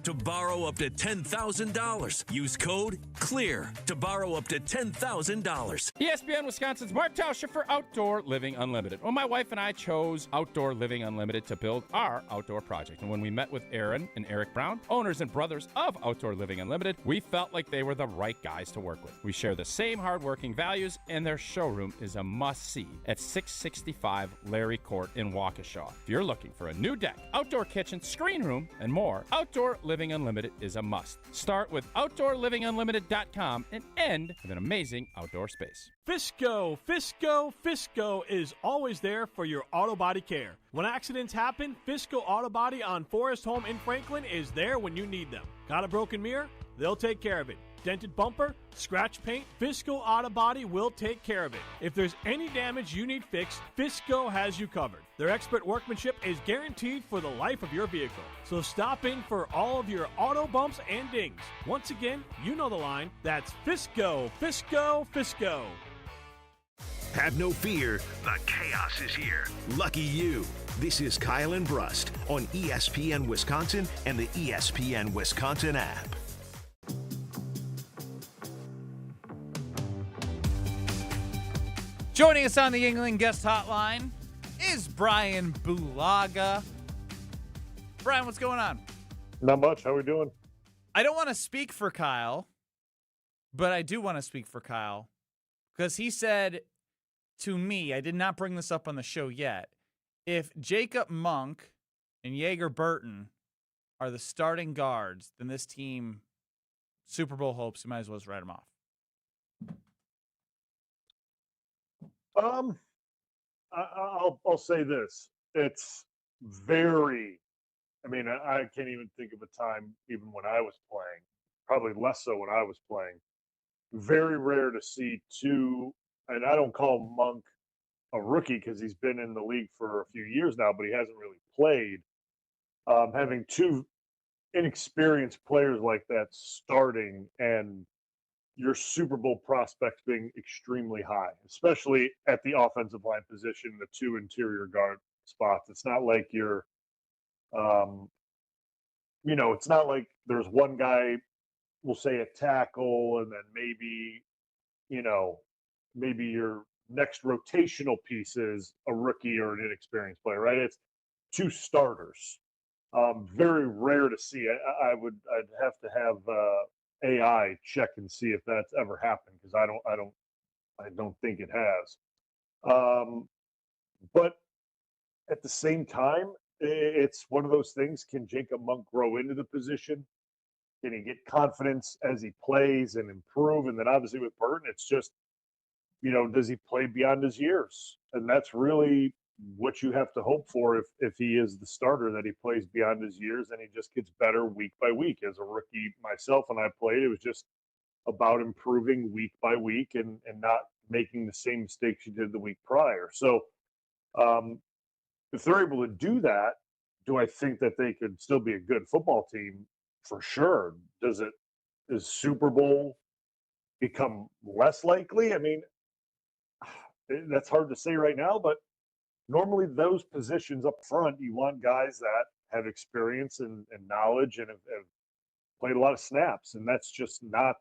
to borrow up to $10,000. Use code CLEAR to borrow up to $10,000. ESPN Wisconsin's Mark Tauscher for Outdoor Living Unlimited. Well, my wife and I chose Outdoor Living Unlimited to build our outdoor project. And when we met with Aaron and Eric Brown, owners and brothers of Outdoor Living Unlimited, we felt like they were the right guys to work with. We share the same hardworking values, and their showroom is a must-see at 665 Larry Court in Waukesha. If you're looking for a new deck, outdoor kitchen, screen room, and more, Outdoor Living Unlimited is a must. Start with OutdoorLivingUnlimited.com and end with an amazing outdoor space. Fisco is always there for your auto body care. When accidents happen, Fisco Auto Body on Forest Home in Franklin is there when you need them. Got a broken mirror? They'll take care of it. Dented bumper? Scratch paint? Fisco Auto Body will take care of it. If there's any damage you need fixed, Fisco has you covered. Their expert workmanship is guaranteed for the life of your vehicle. So stop in for all of your auto bumps and dings. Once again, you know the line. That's Fisco. Have no fear, the chaos is here. Lucky you. This is Kyle and Brust on ESPN Wisconsin and the ESPN Wisconsin app. Joining us on the England guest hotline is Brian Bulaga. Brian, what's going on? Not much. How we doing? I don't want to speak for Kyle, but I do want to speak for Kyle because he said to me, I did not bring this up on the show yet, if Jacob Monk and Jaeger Burton are the starting guards, then this team, Super Bowl hopes, you might as well just write them off. I'll say this. It's very, I can't even think of a time even when I was playing, probably less so when I was playing. Very rare to see two and I don't call Monk a rookie because he's been in the league for a few years now, but he hasn't really played. Having two inexperienced players like that starting and your Super Bowl prospects being extremely high, especially at the offensive line position, the two interior guard spots. It's not like you're, it's not like there's one guy, we'll say a tackle, and then maybe, maybe your next rotational piece is a rookie or an inexperienced player, right? It's two starters. Very rare to see. I'd have to have AI check and see if that's ever happened because I don't think it has. But at the same time, it's one of those things. Can Jacob Monk grow into the position? Can he get confidence as he plays and improve? And then obviously with Burton, it's just, does he play beyond his years? And that's really what you have to hope for if he is the starter, that he plays beyond his years and he just gets better week by week. As a rookie myself, when I played, it was just about improving week by week and not making the same mistakes you did the week prior. So if they're able to do that, do I think that they could still be a good football team? For sure. Is Super Bowl become less likely? I mean, that's hard to say right now, but normally those positions up front, you want guys that have experience and knowledge and have played a lot of snaps. And that's just not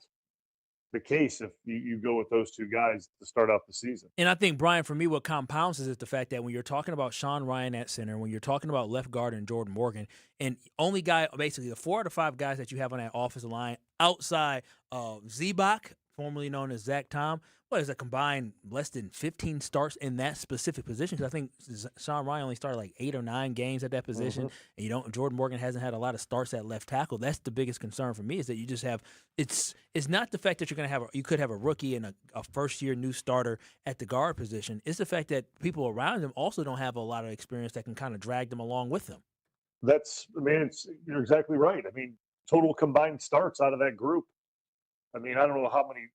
the case if you go with those two guys to start out the season. And I think, Brian, for me, what compounds is the fact that when you're talking about Sean Ryan at center, when you're talking about left guard and Jordan Morgan, and only guy, basically the 4 out of 5 guys that you have on that offensive line outside of Zebach, formerly known as Zach Tom, what is a combined less than 15 starts in that specific position? Because I think Sean Ryan only started like 8 or 9 games at that position, and Jordan Morgan hasn't had a lot of starts at left tackle. That's the biggest concern for me, is that you just have it's not the fact that you could have a rookie and a first year new starter at the guard position. It's the fact that people around him also don't have a lot of experience that can kind of drag them along with them. You're exactly right. I mean, total combined starts out of that group. I mean, I don't know how many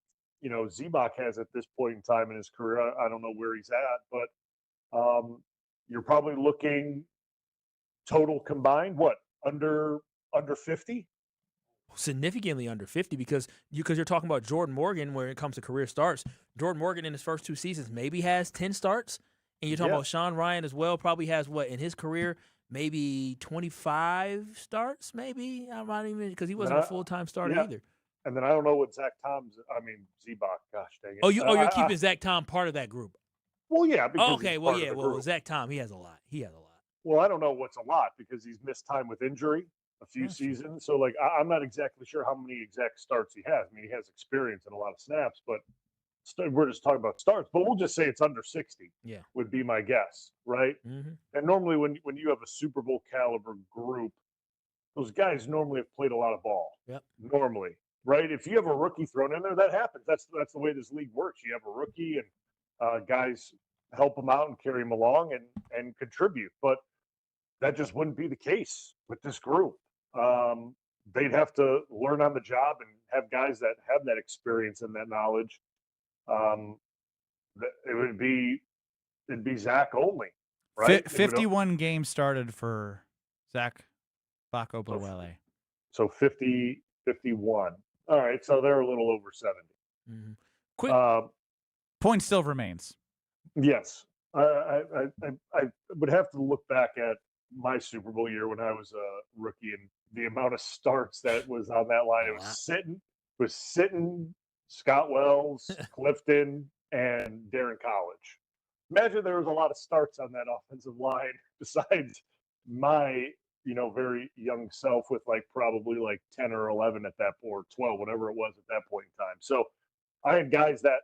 Zebach has at this point in time in his career. I don't know where he's at, but you're probably looking total combined, under 50? Significantly under 50 because you're talking about Jordan Morgan when it comes to career starts. Jordan Morgan in his first 2 seasons maybe has 10 starts, and you're talking about Sean Ryan as well, probably has in his career maybe 25 starts, maybe. I'm not even, because he wasn't a full-time starter either. And then I don't know what Zebach, gosh dang it. You're keeping Zach Tom part of that group. Well, yeah. Zach Tom, he has a lot. Well, I don't know what's a lot because he's missed time with injury a few seasons. So, I'm not exactly sure how many exact starts he has. I mean, he has experience in a lot of snaps, but we're just talking about starts. But we'll just say it's under 60 would be my guess, right? Mm-hmm. And normally when you have a Super Bowl caliber group, those guys normally have played a lot of ball. Yep. Normally. Right? If you have a rookie thrown in there, that happens. That's the way this league works. You have a rookie and guys help him out and carry him along and contribute. But that just wouldn't be the case with this group. They'd have to learn on the job and have guys that have that experience and that knowledge. It'd be Zach only, right? 51 games started for Zach Bako-Blawele. So 51. All right, so they're a little over 70. Mm-hmm. Quick point still remains. Yes, I would have to look back at my Super Bowl year when I was a rookie and the amount of starts that was on that line. It was sitting Scott Wells, Clifton, and Darren College. Imagine there was a lot of starts on that offensive line besides my very young self with probably 10 or 11 at that point, or 12, whatever it was at that point in time. So I had guys that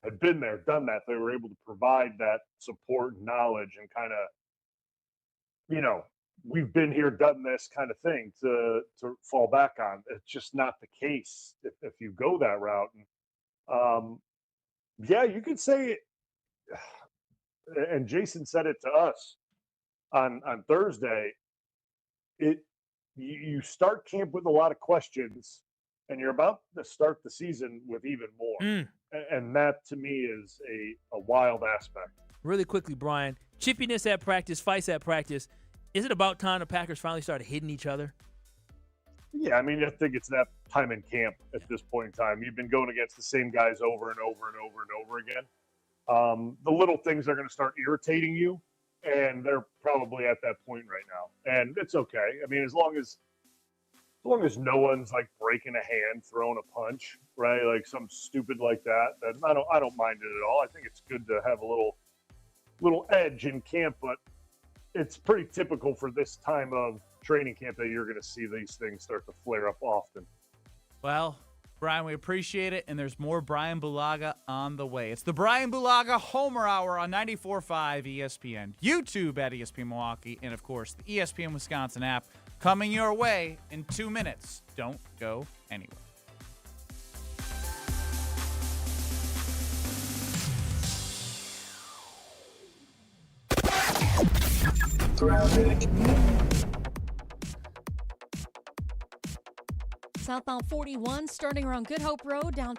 had been there, done that. They were able to provide that support and knowledge and kind of, we've been here, done this kind of thing to fall back on. It's just not the case if you go that route. And you could say, and Jason said it to us on Thursday, you start camp with a lot of questions, and you're about to start the season with even more. And that, to me, is a wild aspect. Really quickly, Brian, chippiness at practice, fights at practice. Is it about time the Packers finally started hitting each other? Yeah, I mean, I think it's that time in camp at this point in time. You've been going against the same guys over and over and over and over again. The little things are going to start irritating you, and they're probably at that point right now. And it's okay. I mean, as long as no one's like breaking a hand, throwing a punch, right? Like something stupid like that. I don't mind it at all. I think it's good to have a little edge in camp, but it's pretty typical for this time of training camp that you're going to see these things start to flare up often. Well, Brian, we appreciate it, and there's more Brian Bulaga on the way. It's the Brian Bulaga Homer Hour on 94.5 ESPN, YouTube at ESPN Milwaukee, and, of course, the ESPN Wisconsin app coming your way in 2 minutes. Don't go anywhere. Southbound 41 starting around Good Hope Road down